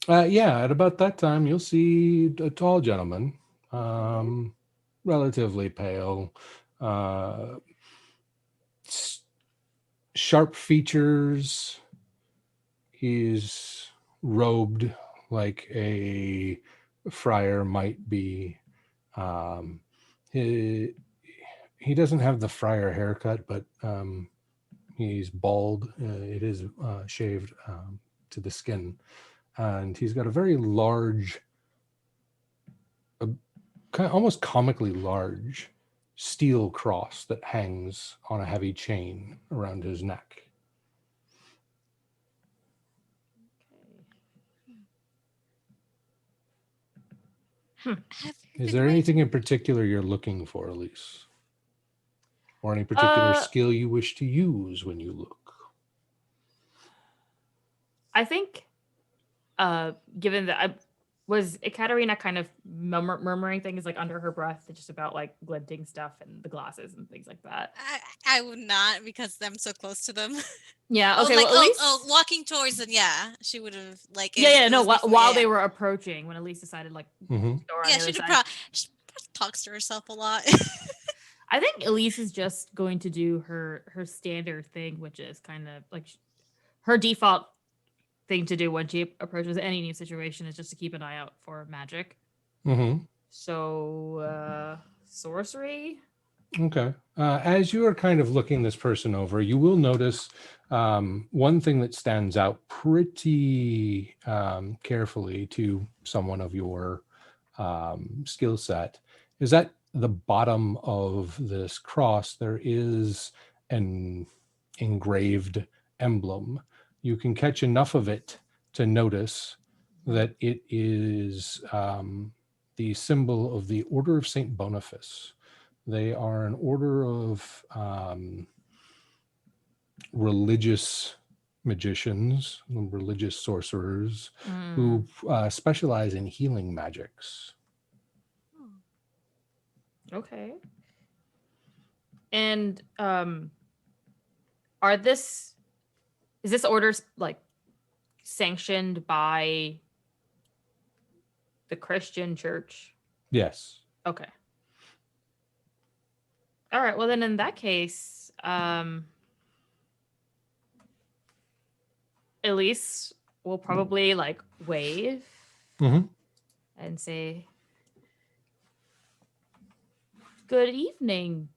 Yeah, at about that time, you'll see a tall gentleman, relatively pale, uh, sharp features. He's robed like a friar might be. Um, he doesn't have the friar haircut, but he's bald. It is shaved to the skin. And he's got a very large, almost comically large steel cross that hangs on a heavy chain around his neck.
Have you
Is
been
there
waiting?
anything in particular you're looking for, Elise? Or any particular skill you wish to use when you look?
I think, given that was Ekaterina kind of murmuring things like under her breath, just about like glinting stuff and the glasses and things like that.
I would not because I'm so close to them.
Yeah. Okay.
Like,
well, at least.
walking towards them. Yeah, she would have like.
Yeah.
it
No.
was before-
While
yeah.
they were approaching, when Elise decided like to go on
Yeah,
the other
she
side.
she talks to herself a lot.
I think Elise is just going to do her standard thing, which is kind of like her default thing to do when she approaches any new situation is just to keep an eye out for magic. So sorcery.
Okay. As you are kind of looking this person over, you will notice one thing that stands out pretty carefully to someone of your skill set is that the bottom of this cross, there is an engraved emblem. You can catch enough of it to notice that it is the symbol of the Order of St. Boniface. They are an order of religious magicians, religious sorcerers who specialize in healing magics.
Okay. And is this order like sanctioned by the Christian church?
Yes.
Okay. All right. Well, then in that case, Elise will probably like wave and say, "Good evening,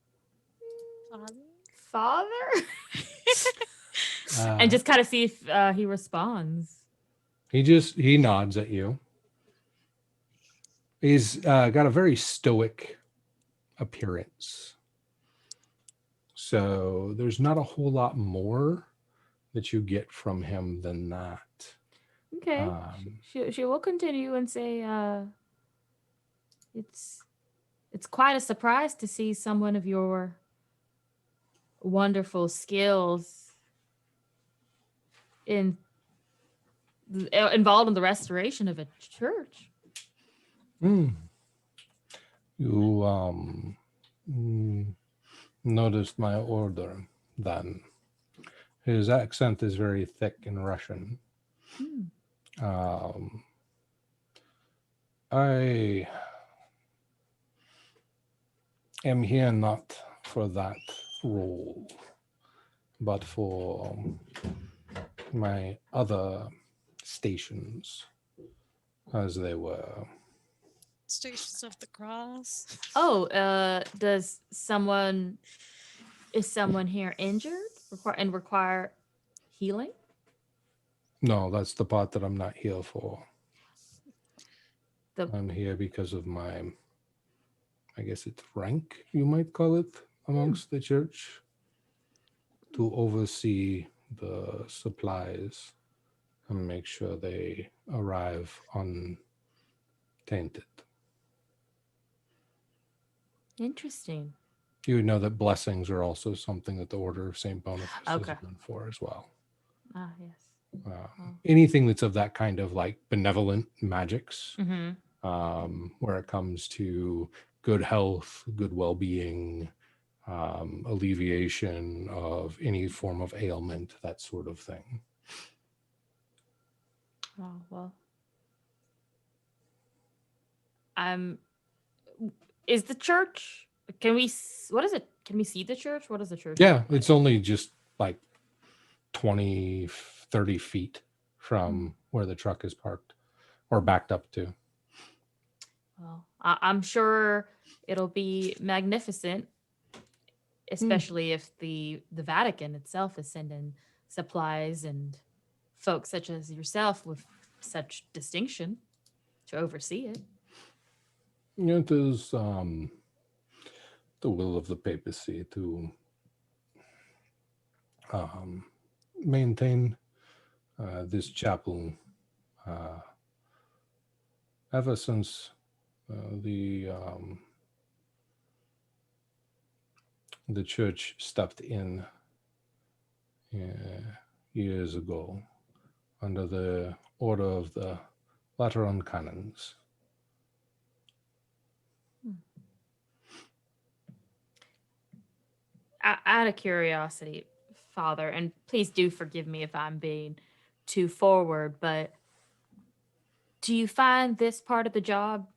Father." And just kind of see if he responds.
He nods at you. He's got a very stoic appearance. So there's not a whole lot more that you get from him than that.
Okay. She will continue and say, it's quite a surprise to see someone of your wonderful skills involved in the restoration of a church.
You noticed my order then. His accent is very thick in Russian. I am here not for that role, but for my other stations, as they were.
Stations of the Cross.
Oh, is someone here injured and require healing?
No, that's the part that I'm not here for.
The
I'm here because of my, I guess it's rank, you might call it, amongst the church, to oversee the supplies and make sure they arrive untainted.
Interesting.
You know that blessings are also something that the Order of St. Boniface
Okay.
is known for as well.
Ah, yes.
Anything that's of that kind of like benevolent magics,
Mm-hmm.
where it comes to good health, good well-being, alleviation of any form of ailment, that sort of thing.
Oh, well. Is the church? What is it? Can we see the church? What is the church?
Yeah, it's only just like 20, 30 feet from where the truck is parked or backed up to.
Well, I'm sure it'll be magnificent, especially if the Vatican itself is sending supplies and folks such as yourself with such distinction to oversee it.
It is the will of the papacy to maintain this chapel ever since the church stepped in years ago under the order of the Lateran canons.
Out of curiosity, Father, and please do forgive me if I'm being too forward, but do you find this part of the job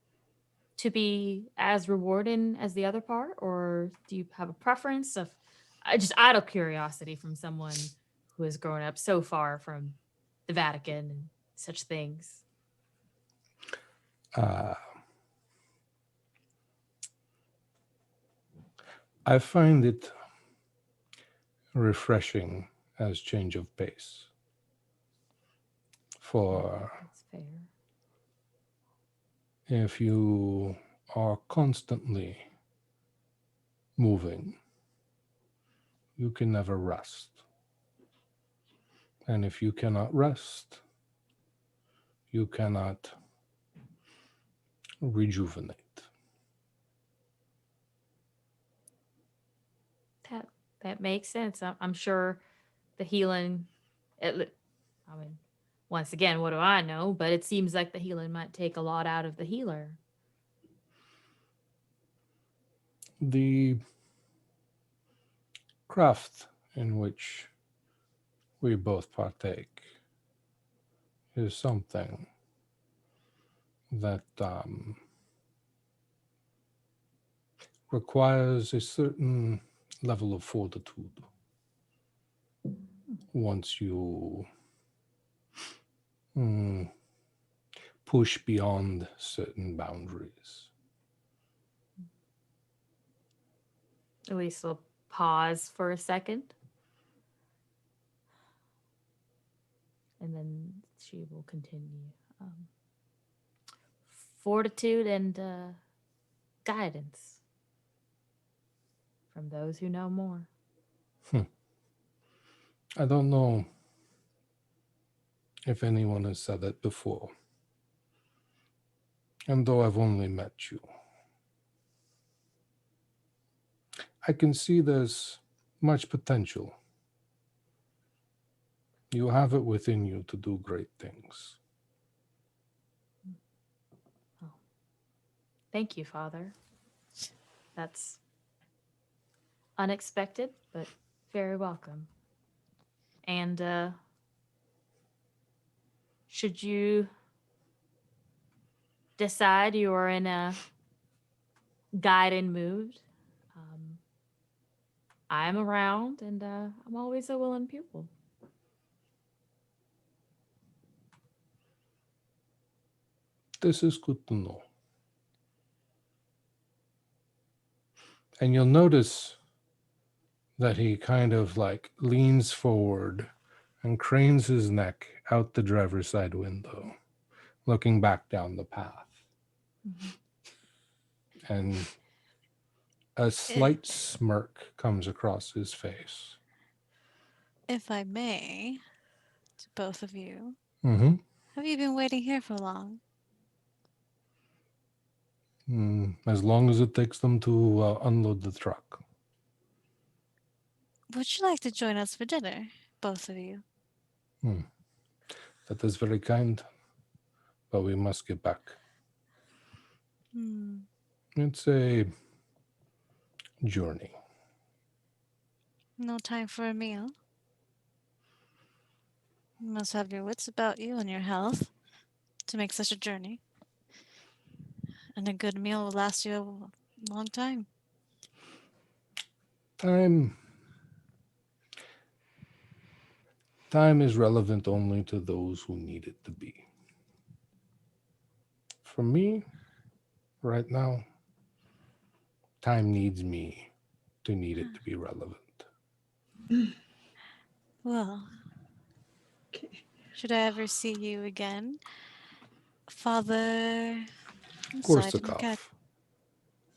to be as rewarding as the other part, or do you have a preference of just out of curiosity from someone who has grown up so far from the Vatican and such things?
I find it refreshing as change of pace. For
That's fair.
if you are constantly moving, you can never rest. And if you cannot rest, you cannot rejuvenate.
That makes sense. I'm sure the healing. I mean, once again, what do I know? But it seems like the healing might take a lot out of the healer.
The craft in which we both partake is something that requires a certain level of fortitude once you push beyond certain boundaries.
At least we'll pause for a second. And then she will continue. Fortitude and guidance from those who know more.
I don't know if anyone has said that before. And though I've only met you, I can see there's much potential. You have it within you to do great things.
Oh. Thank you, Father. That's unexpected, but very welcome. And should you decide you are in a guiding mood, I'm around, and I'm always a willing pupil.
This is good to know. And you'll notice that he kind of like leans forward and cranes his neck out the driver's side window, looking back down the path. And a slight smirk comes across his face.
If I may, to both of you,
Mm-hmm.
have you been waiting here for long?
As long as it takes them to unload the truck.
Would you like to join us for dinner, both of you?
That is very kind, but we must get back.
Hmm.
It's a journey.
No time for a meal? You must have your wits about you and your health to make such a journey. And a good meal will last you a long time.
Time is relevant only to those who need it to be. For me, right now, time needs me to need it to be relevant.
Well,
Okay.
should I ever see you again, Father? I'm sorry, I didn't
Korsakov.
catch.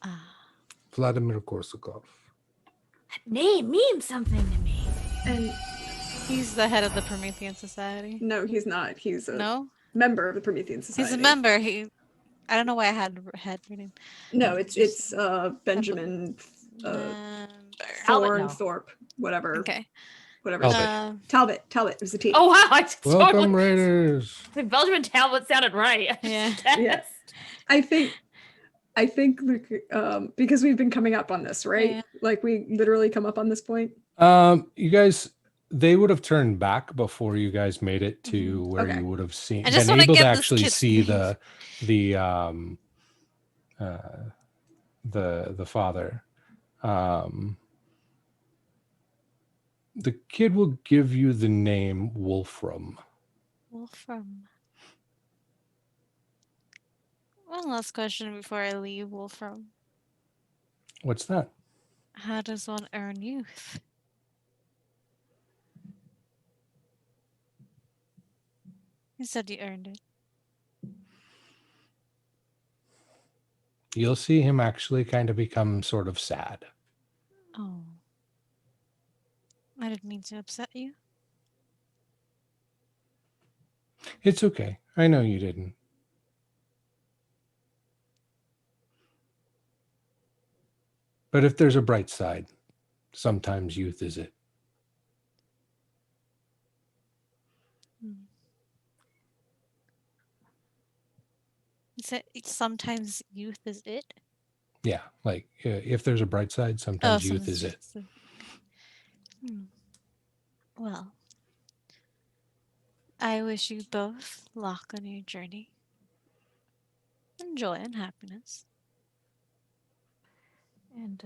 Ah,
Vladimir Korsakov.
That name means something to me.
And
he's the head of the Promethean Society.
no, he's not. He's a
No,
member of the Promethean Society.
he's a member. I don't know why I had head reading.
No, it's Benjamin
Member.
Talbot, no.
Thorpe, whatever.
Okay.
Whatever.
Talbot.
Talbot was the T.
Oh wow! I
Welcome,
totally.
Raiders.
The Belgian Talbot sounded right.
Yeah.
Yeah. I think because we've been coming up on this, right?
Yeah.
Like we literally come up on this point.
You guys, they would have turned back before you guys made it to where
Okay.
you would have seen,
I just
been
wanna
able to
get this
actually
kid's
see
name.
the father. The kid will give you the name Wolfram.
Wolfram. One last question before I leave, Wolfram.
What's that?
How does one earn youth? You said you earned it.
You'll see him actually kind of become sort of sad.
Oh. I didn't mean to upset you.
It's okay. I know you didn't. But if there's a bright side, sometimes youth is it.
You said sometimes youth is it?
Yeah, like if there's a bright side, sometimes youth is it.
Well, I wish you both luck on your journey. And joy and happiness.
And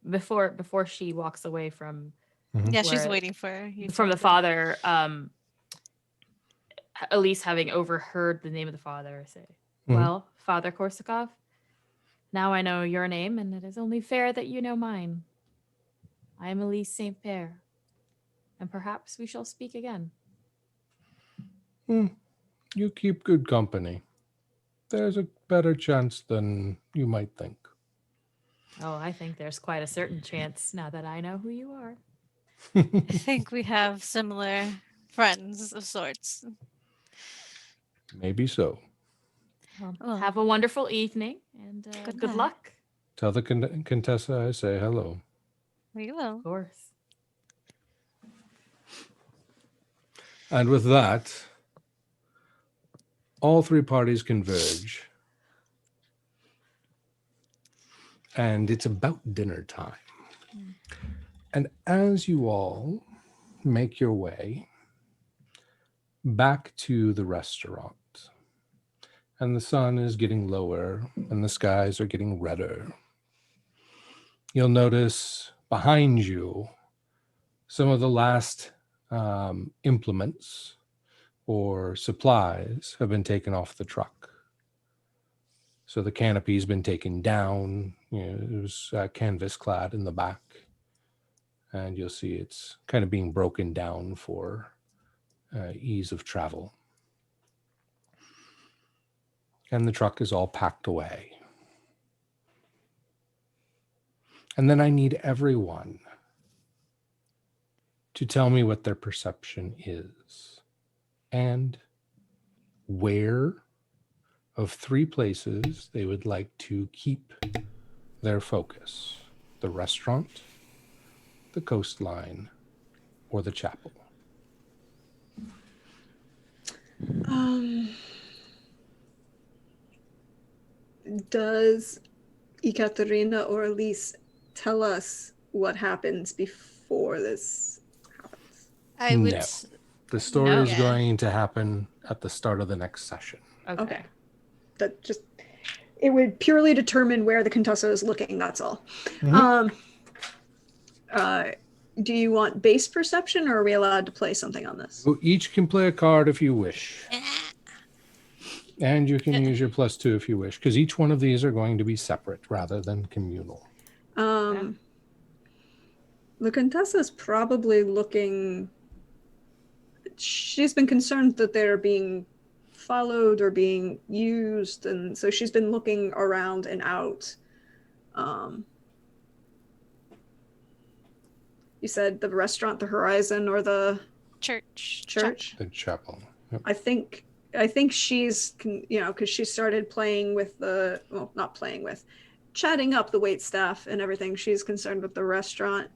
before she walks away from
Yeah, she's
Where-
waiting for you.
from the father, Elise, having overheard the name of the father, say, "Well, Father Korsakov, now I know your name, and it is only fair that you know mine. I am Elise Saint Pierre, and perhaps we shall speak again."
You keep good company. There's a better chance than you might think.
Oh, I think there's quite a certain chance now that I know who you are.
I think we have similar friends of sorts.
Maybe so.
Well, have a wonderful evening, and
Good
good
night.
luck.
Tell the Contessa I say hello.
We will.
Of course.
And with that, all three parties converge. And it's about dinner time. And as you all make your way, back to the restaurant. And the sun is getting lower and the skies are getting redder. You'll notice behind you some of the last implements or supplies have been taken off the truck. So the canopy's been taken down. It was canvas clad in the back. And you'll see it's kind of being broken down for ease of travel. And the truck is all packed away. And then I need everyone to tell me what their perception is and where of 3 places they would like to keep their focus: the restaurant, the coastline, or the chapel.
Does Ekaterina or Elise tell us what happens before this happens?
I would.
No. The story
No.
is
Yeah.
going to happen at the start of the next session.
Okay.
That just, it would purely determine where the Contessa is looking, that's all.
Mhm.
Do you want base perception, or are we allowed to play something on this?
So each can play a card if you wish. And you can use your +2 if you wish, because each one of these are going to be separate rather than communal.
The Contessa's probably looking. She's been concerned that they're being followed or being used, and so she's been looking around and out. You said the restaurant, the Horizon, or the
Church.
church?
The chapel. Yep.
I think she's, because she started playing with not playing with, chatting up the wait staff and everything. She's concerned with the restaurant,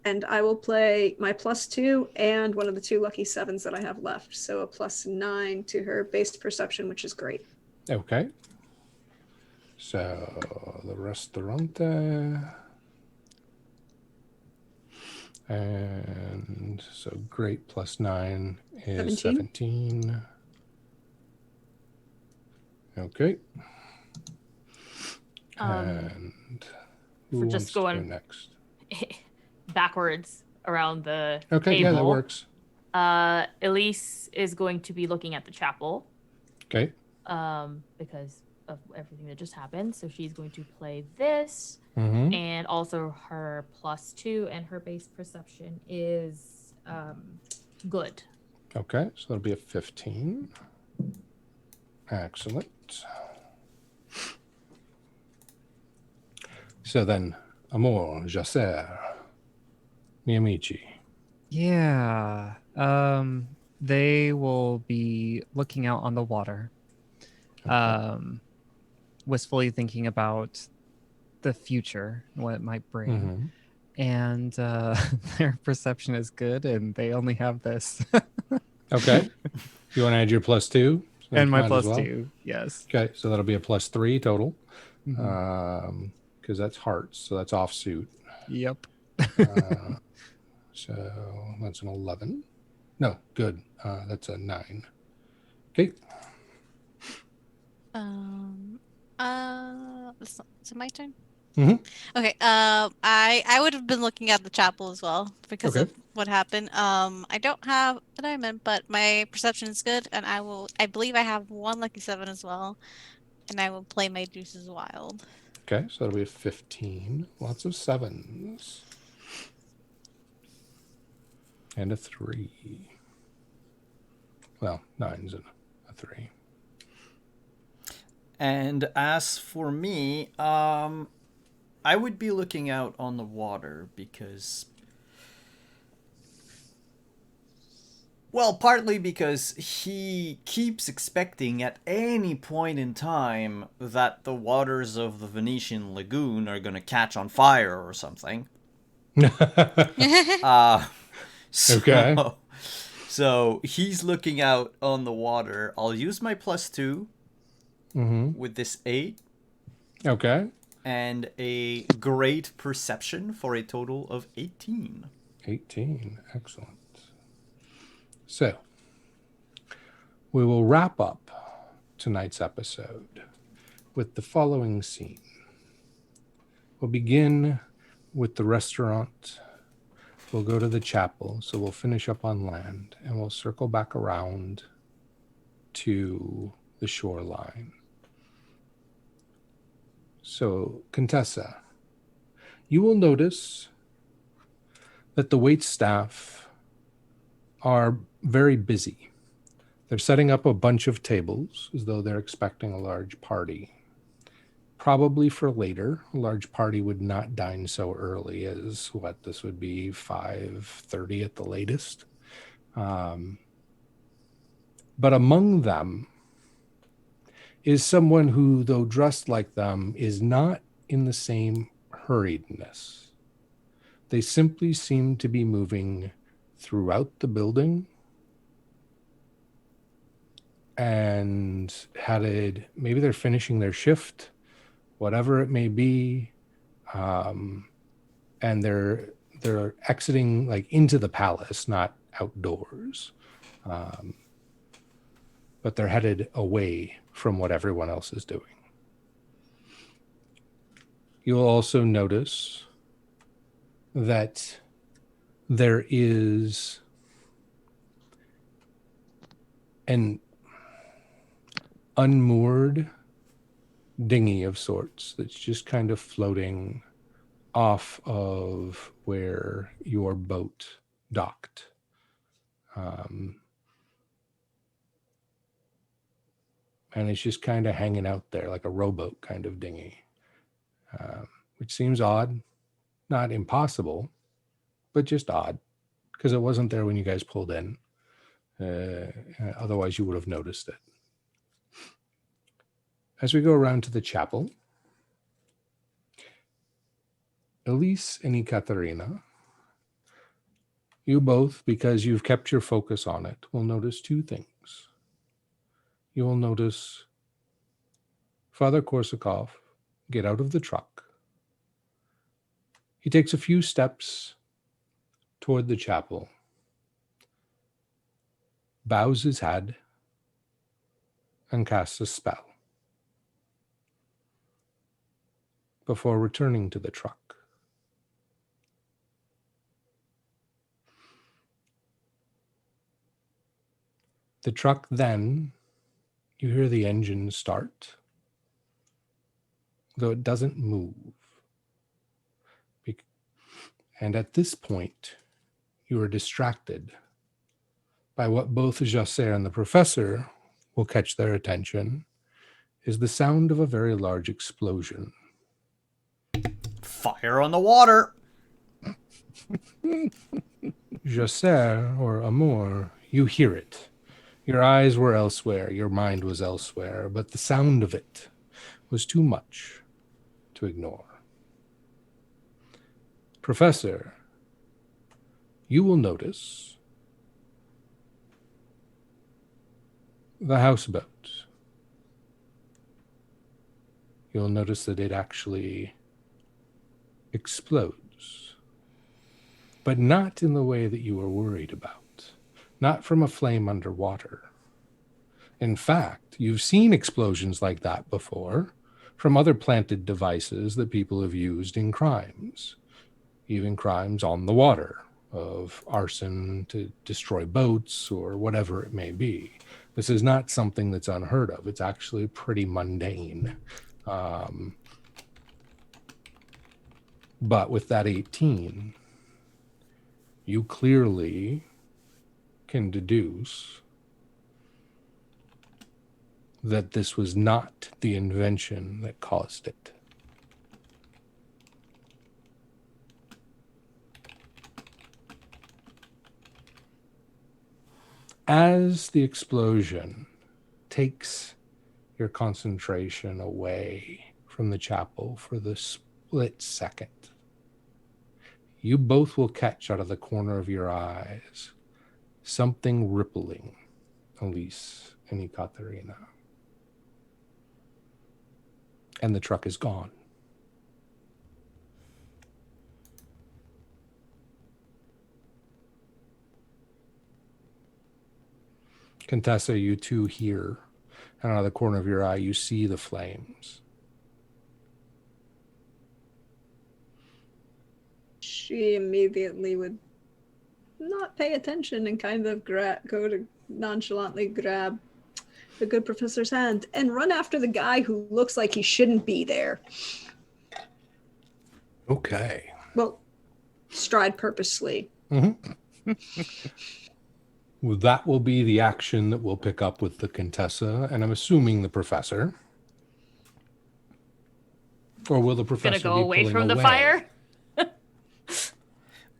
and I will play my +2 and one of the 2 lucky 7s that I have left, so a +9 to her base perception, which is great.
Okay. So the restaurante. And so great +9 is 17. Okay. And who
for
wants
just
to go
going
next?
backwards around the
Okay,
table.
yeah, that works.
Elise is going to be looking at the chapel.
Okay.
Because of everything that just happened. So she's going to play this.
Mm-hmm.
And also her +2 and her base perception is good.
Okay, so that'll be a 15. Excellent. So then, Amor, Jacer, Miyamichi.
Yeah. They will be looking out on the water, wistfully thinking about the future, what it might bring.
Mm-hmm.
And their perception is good, and they only have this.
Okay. You want to add your +2? So
And my
might as well.
+2, yes.
Okay, so that'll be a +3 total.
Mhm.
Because that's hearts, so that's offsuit.
Yep.
So that's an 11. No, good. That's a 9. Okay.
Is it my turn?
Mhm.
Okay. I would have been looking at the chapel as well because
Okay.
of what happened. I don't have a diamond, but my perception is good, and I believe I have 1 lucky 7 as well, and I will play my deuces wild.
Okay, so that'll be a 15. Lots of 7s. And a 3. Well, 9's and a 3.
And as for me, I would be looking out on the water because, well, partly because he keeps expecting at any point in time that the waters of the Venetian lagoon are going to catch on fire or something.
Okay.
So he's looking out on the water. I'll use my +2 with this 8.
Okay.
And a great perception for a total of 18.
18. Excellent. So, We will wrap up tonight's episode with the following scene. We'll begin with the restaurant. We'll go to the chapel, so we'll finish up on land, and we'll circle back around to the shoreline. So, Contessa, you will notice that the wait staff are very busy. They're setting up a bunch of tables as though they're expecting a large party. Probably for later. A large party would not dine so early as this would be 5:30 at the latest. But among them is someone who, though dressed like them, is not in the same hurriedness. They simply seem to be moving throughout the building and headed, maybe they're finishing their shift, whatever it may be, and they're exiting like into the palace, not outdoors, but they're headed away from what everyone else is doing. You'll also notice that there is an unmoored dinghy of sorts that's just kind of floating off of where your boat docked. And it's just kind of hanging out there like a rowboat kind of dinghy, which seems odd, not impossible, but just odd because it wasn't there when you guys pulled in. Otherwise, you would have noticed it. As we go around to the chapel, Elise and Ekaterina, you both, because you've kept your focus on it, will notice two things. You will notice Father Korsakov get out of the truck. He takes a few steps toward the chapel, bows his head, and casts a spell before returning to the truck. The truck then, you hear the engine start, though it doesn't move. And at this point, you are distracted by what both Jasser and the professor will catch their attention, is the sound of a very large explosion.
Fire on the water!
Jasser, or Amour, you hear it. Your eyes were elsewhere, your mind was elsewhere, but the sound of it was too much to ignore. Professor, you will notice the houseboat. You'll notice that it actually explodes, but not in the way that you were worried about. Not from a flame underwater. In fact, you've seen explosions like that before from other planted devices that people have used in crimes, even crimes on the water, of arson to destroy boats or whatever it may be. This is not something that's unheard of. It's actually pretty mundane. But with that 18, you clearly can deduce that this was not the invention that caused it. As the explosion takes your concentration away from the chapel for the split second, you both will catch out of the corner of your eyes something rippling, Elise and Ekaterina. And the truck is gone. Contessa, you too hear, and out of the corner of your eye, you see the flames.
She immediately would not pay attention and kind of go to nonchalantly grab the good professor's hand and run after the guy who looks like he shouldn't be there.
Okay.
Well, stride purposely.
Mm-hmm. Well, that will be the action that we'll pick up with the Contessa, and I'm assuming the professor. Or will the professor
Gonna go
be
away
pulling
from the
away?
fire.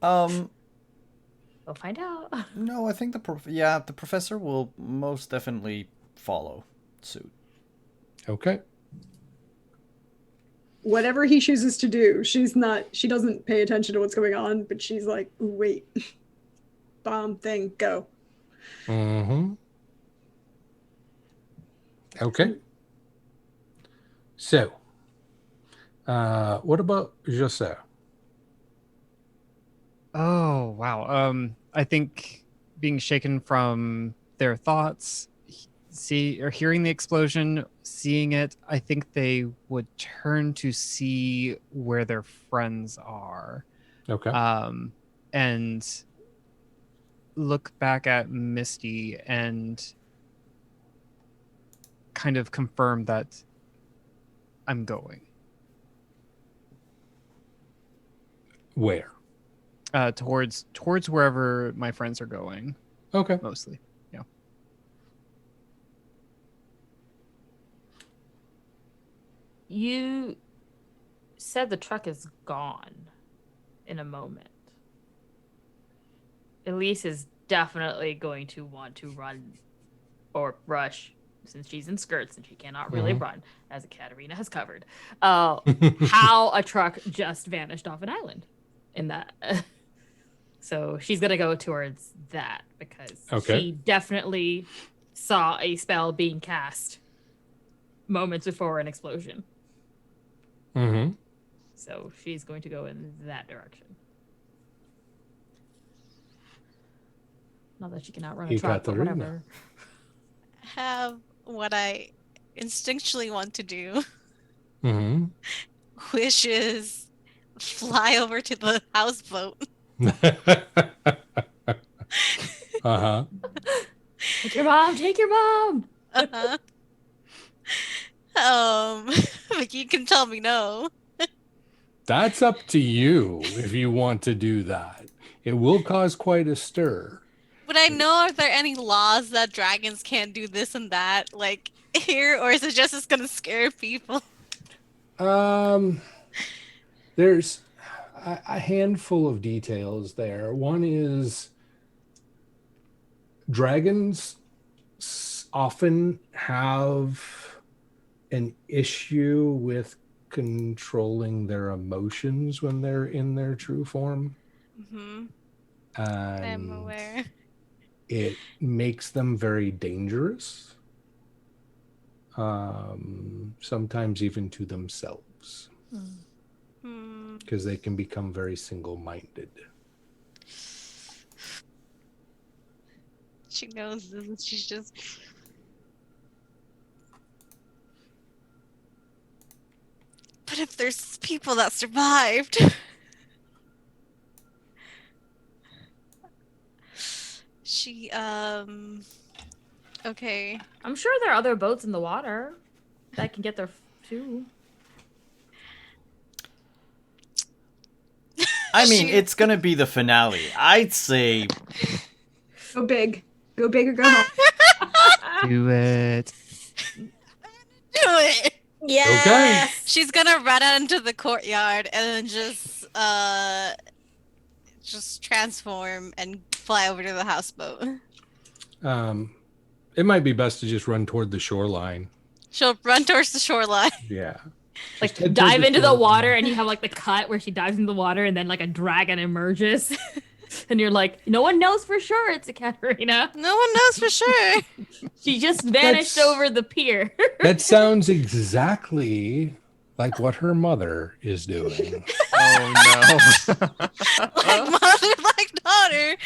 We'll find out.
No, I think the professor will most definitely follow suit.
Okay.
Whatever he chooses to do, she doesn't pay attention to what's going on, but she's like, wait, bomb thing, go.
Mm-hmm. Okay. So, what about José?
Oh wow. I think being shaken from their thoughts, hearing the explosion, seeing it, I think they would turn to see where their friends are.
Okay.
And look back at Misty and kind of confirm that I'm going.
Where?
Towards wherever my friends are going.
Okay.
Mostly. Yeah.
You said the truck is gone in a moment. Elise is definitely going to want to run or rush, since she's in skirts and she cannot really run, as Katarina has covered. How a truck just vanished off an island in that. So she's going to go towards that because she definitely saw a spell being cast moments before an explosion.
Mm-hmm.
So she's going to go in that direction. Not that she can outrun a truck, but whatever.
Have what I instinctually want to do,
Mm-hmm.
which is fly over to the houseboat.
Uh-huh.
Take your mom! Take your mom!
But you can tell me no.
That's up to you if you want to do that. It will cause quite a stir.
But I know, are there any laws that dragons can't do this and that, like here, or is it just it's gonna scare people?
There's a handful of details there. One is dragons often have an issue with controlling their emotions when they're in their true form.
Mm-hmm.
And
I'm aware.
it makes them very dangerous, sometimes even to themselves, because they can become very single-minded.
She knows this and she's just... But if there's people that survived... She, okay.
I'm sure there are other boats in the water that can get there too.
I mean, it's gonna be the finale. I'd say
Go big. Go big or go home.
Do it.
Do it!
Yes!
Okay.
She's gonna run out into the courtyard and then just transform and fly over to the houseboat.
It might be best to just run toward the shoreline.
She'll run towards the shoreline.
Yeah.
Like
Just head
dive
toward
into the
shoreline.
water and you have like the cut where she dives into the water and then like a dragon emerges. And you're like, no one knows for sure it's a Katarina.
No one knows for sure.
She just vanished
That's-
over the pier.
That sounds exactly like what her mother is doing.
Oh no.
Like mother, like daughter.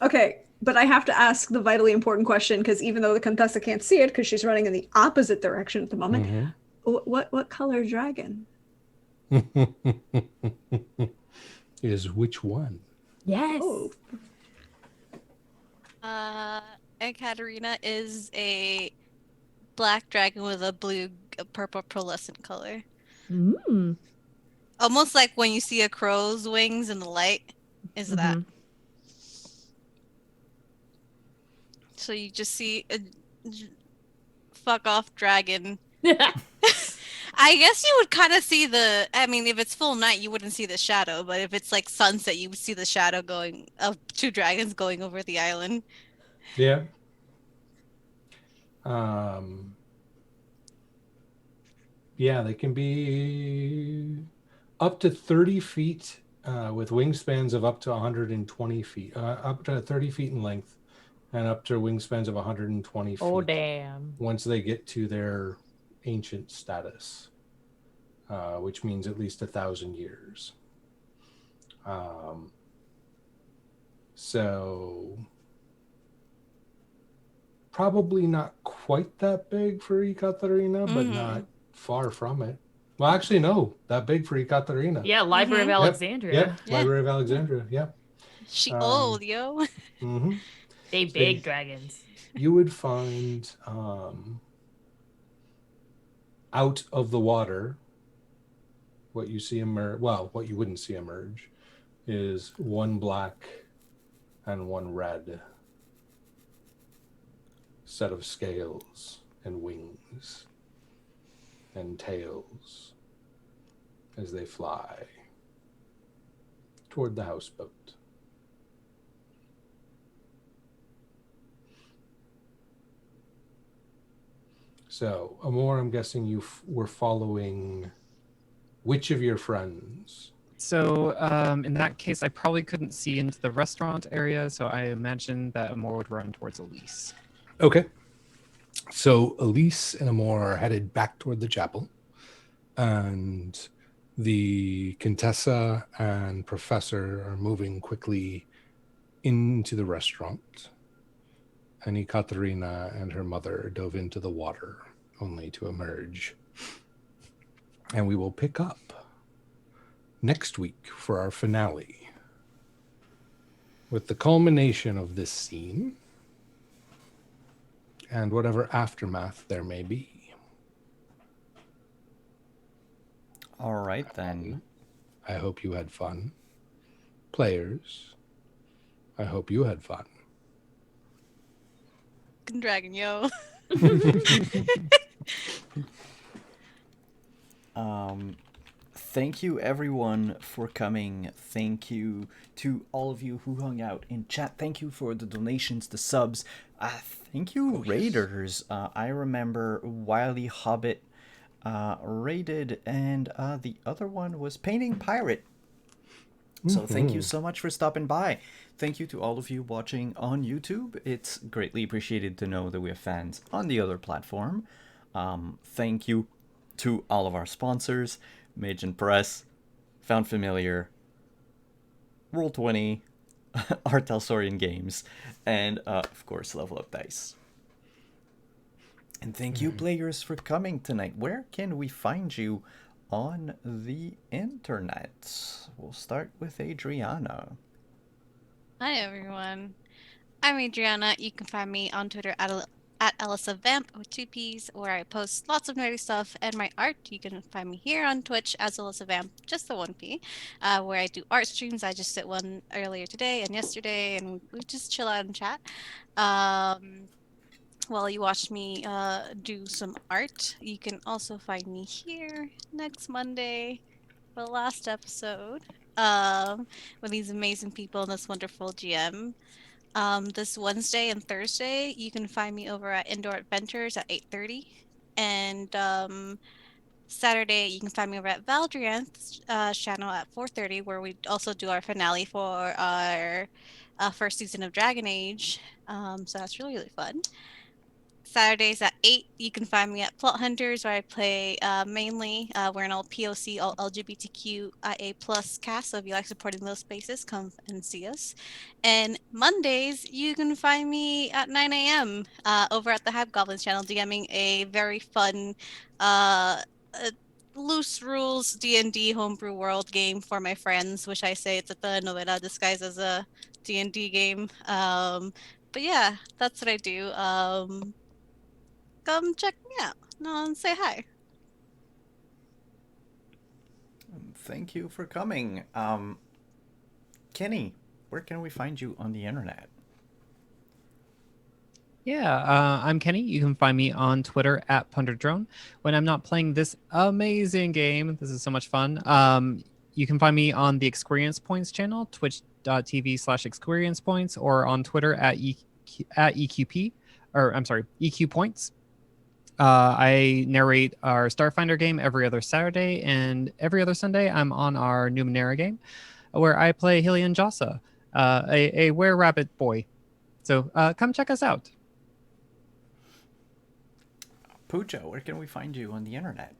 Okay, But I have to ask the vitally important question, because even though the Contessa can't see it because she's running in the opposite direction at the moment, what color dragon?
Is which one?
Yes.
Oh,
Ekaterina is a black dragon with a purple pearlescent color.
Mm.
Almost like when you see a crow's wings in the light, is that.
Mhm.
So you just see a fuck off dragon. I guess you would kind of see I mean, if it's full night, you wouldn't see the shadow, but if it's like sunset, you would see the shadow going of two dragons going over the island.
Yeah. Um, yeah, they can be up to 30 feet with wingspans of up to 120 feet, up to 30 feet in length, and up to wingspans of 120 feet.
Oh, damn.
Once they get to their ancient status, which means at least 1,000 years. So probably not quite that big for Ekaterina, but not far from it. Well, actually, no, that big for Ekaterina.
Yeah, Library of Alexandria.
Yep. Library of Alexandria. Yep.
She old, yo.
Mm-hmm.
They
So
big dragons.
You would find out of the water, what you see emerge, well, what you wouldn't see emerge is one black and one red set of scales and wings and tails as they fly toward the houseboat. So, Amor, I'm guessing you were following which of your friends?
So in that case, I probably couldn't see into the restaurant area, so I imagine that Amor would run towards Elise.
Okay. So Elise and Amor are headed back toward the chapel, and the Contessa and Professor are moving quickly into the restaurant, and Ekaterina and her mother dove into the water, only to emerge. And we will pick up next week for our finale, with the culmination of this scene and whatever aftermath there may be.
All right, then.
I hope you had fun. Players, I hope you had fun.
Dragon, yo.
Thank you everyone for coming. Thank you to all of you who hung out in chat. Thank you for the donations, the subs. Thank you, raiders. I remember Wily Hobbit raided, and the other one was Painting Pirate. So thank you so much for stopping by. Thank you to all of you watching on YouTube. It's greatly appreciated to know that we have fans on the other platform. Thank you to all of our sponsors, Mage and Press, Found Familiar, Roll20, Artelsorian Games, and of course Level Up Dice. And thank you, players, for coming tonight. Where can we find you on the internet? We'll start with Adriana.
Hi, everyone. I'm Adriana. You can find me on Twitter at Alyssa Vamp with 2 P's, where I post lots of nerdy stuff and my art. You can find me here on Twitch as Alyssa Vamp, just the 1 P, where I do art streams. I just did one earlier today and yesterday, and we just chill out and chat. While you watch me do some art, you can also find me here next Monday for the last episode with these amazing people and this wonderful GM. This Wednesday and Thursday, you can find me over at Indoor Adventures at 8:30, and Saturday you can find me over at Valdrian's channel at 4:30, where we also do our finale for our first season of Dragon Age. So that's really fun. Saturdays at 8, you can find me at Plot Hunters, where I play mainly. We're an all POC, all LGBTQIA plus cast, so if you like supporting those spaces, come and see us. And Mondays, you can find me at 9 a.m. Over at the Hobgoblins channel, DMing a very fun, uh, loose rules D&D homebrew world game for my friends, which I say it's a telenovela disguised as a D&D game. But yeah, that's what I do. Come check me out and say hi.
Thank you for coming. Kenny, where can we find you on the internet?
Yeah, I'm Kenny. You can find me on Twitter at PunderDrone. When I'm not playing this amazing game, this is so much fun. You can find me on the Experience Points channel, twitch.tv/Experience Points, or on Twitter at EQP, or I'm sorry, EQ Points. I narrate our Starfinder game every other Saturday, and every other Sunday I'm on our Numenera game, where I play Hylian Jasa, a were-rabbit boy. So come check us out.
Pooja, where can we find you on the internet?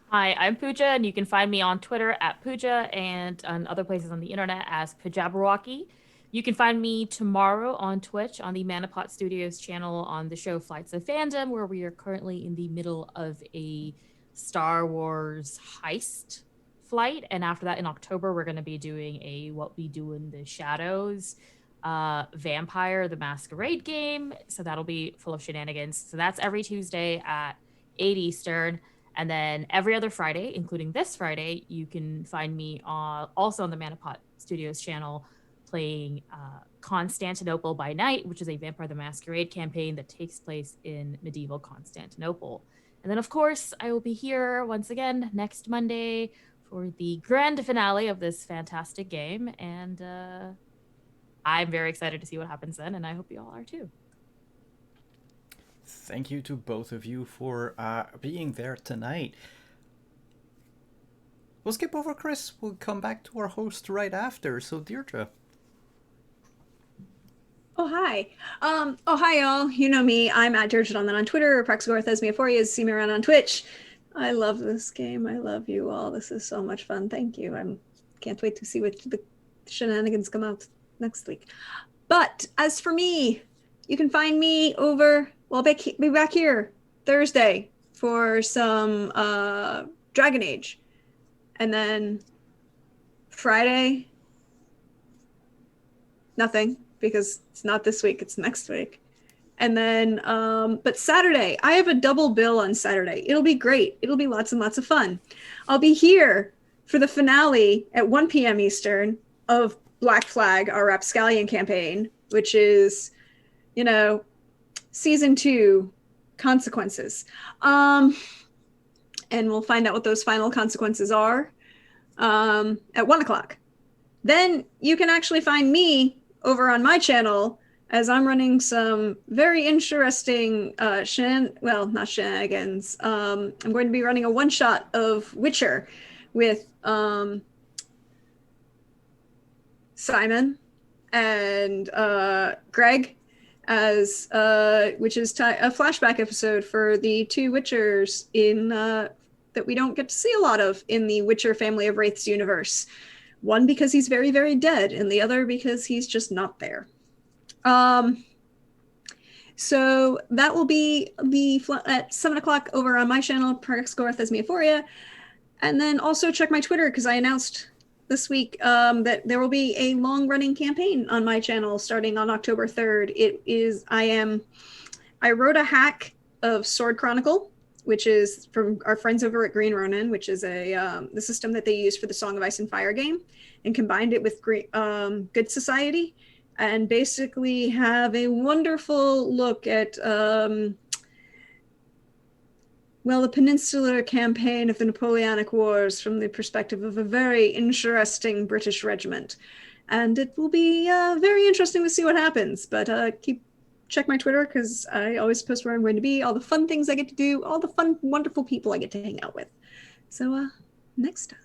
Hi, I'm Pooja, and you can find me on Twitter at Pooja and on other places on the internet as Pujabberwocky. You can find me tomorrow on Twitch on the Manapot Studios channel on the show Flights of Fandom, where we are currently in the middle of a Star Wars heist flight. And after that, in October, we're going to be doing a What We Do in the Shadows Vampire the Masquerade game. So that'll be full of shenanigans. So that's every Tuesday at 8 Eastern. And then every other Friday, including this Friday, you can find me also on the Manapot Studios channel playing Constantinople by Night, which is a Vampire the Masquerade campaign that takes place in medieval Constantinople. And then, of course, I will be here once again next Monday for the grand finale of this fantastic game. And I'm very excited to see what happens then, and I hope you all are too.
Thank you to both of you for being there tonight. We'll skip over Chris. We'll come back to our host right after. So, Deirdre.
Oh, hi. Hi, y'all. You know me. I'm at Deirdre on Twitter. Praxagorth as Meaphorias. See me around on Twitch. I love this game. I love you all. This is so much fun. Thank you. I can't wait to see what the shenanigans come out next week. But as for me, you can find me over. Well, I'll be back here Thursday for some Dragon Age, and then Friday, nothing, because it's not this week, it's next week. And then, but Saturday, I have a double bill on Saturday. It'll be great. It'll be lots and lots of fun. I'll be here for the finale at 1 p.m. Eastern of Black Flag, our Rapscallion campaign, which is, season 2 consequences. And we'll find out what those final consequences are at 1 o'clock. Then you can actually find me over on my channel as I'm running some very interesting not shenanigans. I'm going to be running a one-shot of Witcher with Simon and Greg, as which is a flashback episode for the 2 Witchers in that we don't get to see a lot of in the Witcher Family of Wraiths universe. One because he's very, very dead, and the other because he's just not there. So that will be at 7 o'clock over on my channel, Praxagorth as Meaphoria. And then also check my Twitter, because I announced this week that there will be a long-running campaign on my channel starting on October 3rd. I wrote a hack of Sword Chronicle, which is from our friends over at Green Ronin, which is the system that they use for the Song of Ice and Fire game, and combined it with Good Society, and basically have a wonderful look at the Peninsular campaign of the Napoleonic Wars from the perspective of a very interesting British regiment. And it will be very interesting to see what happens. But check my Twitter, because I always post where I'm going to be, all the fun things I get to do, all the fun, wonderful people I get to hang out with. So next time.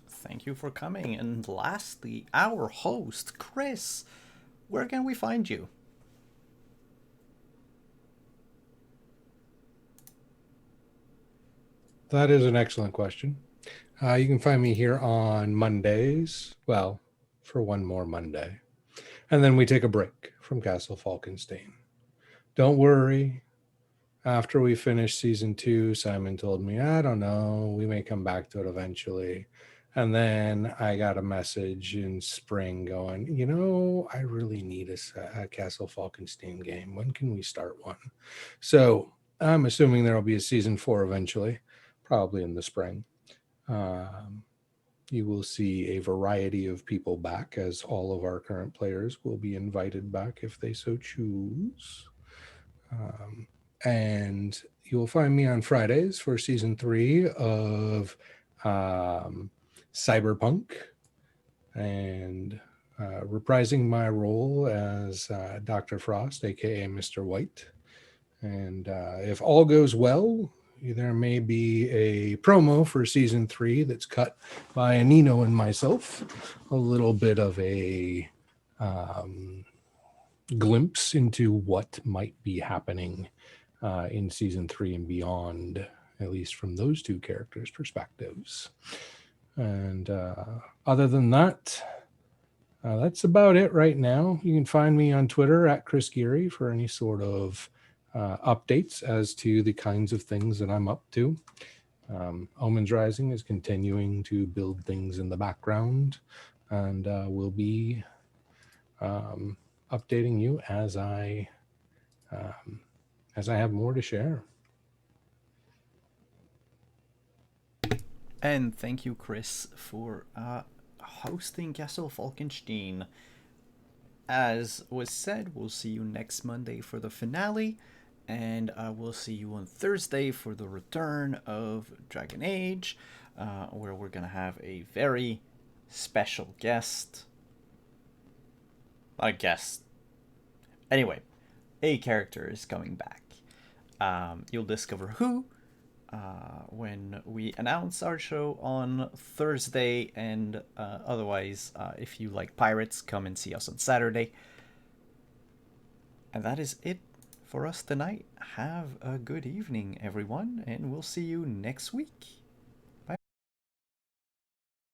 Thank you for coming. And lastly, our host, Chris. Where can we find you?
That is an excellent question. You can find me here on Mondays. Well, for one more Monday. And then we take a break from Castle Falkenstein. Don't worry. After we finish season 2, Simon told me, I don't know, we may come back to it eventually. And then I got a message in spring going, I really need a Castle Falkenstein game. When can we start one? So I'm assuming there will be a season 4 eventually, probably in the spring. You will see a variety of people back, as all of our current players will be invited back if they so choose. And you will find me on Fridays for season 3 of Cyberpunk, and reprising my role as Dr. Frost, aka Mr. White. And if all goes well, there may be a promo for season 3 that's cut by Anino and myself. A little bit of a glimpse into what might be happening in season 3 and beyond, at least from those two characters' perspectives. And other than that, that's about it right now. You can find me on Twitter at Chris Geary for any sort of updates as to the kinds of things that I'm up to. Omens Rising is continuing to build things in the background, and we'll be updating you as I have more to share.
And thank you, Chris, for hosting Castle Falkenstein. As was said, we'll see you next Monday for the finale, and we'll see you on Thursday for the return of Dragon Age, where we're going to have a very special guest. Not a guest. Anyway, a character is coming back. You'll discover who when we announce our show on Thursday, and otherwise, if you like pirates, come and see us on Saturday. And that is it for us tonight. Have a good evening, everyone, and we'll see you next week.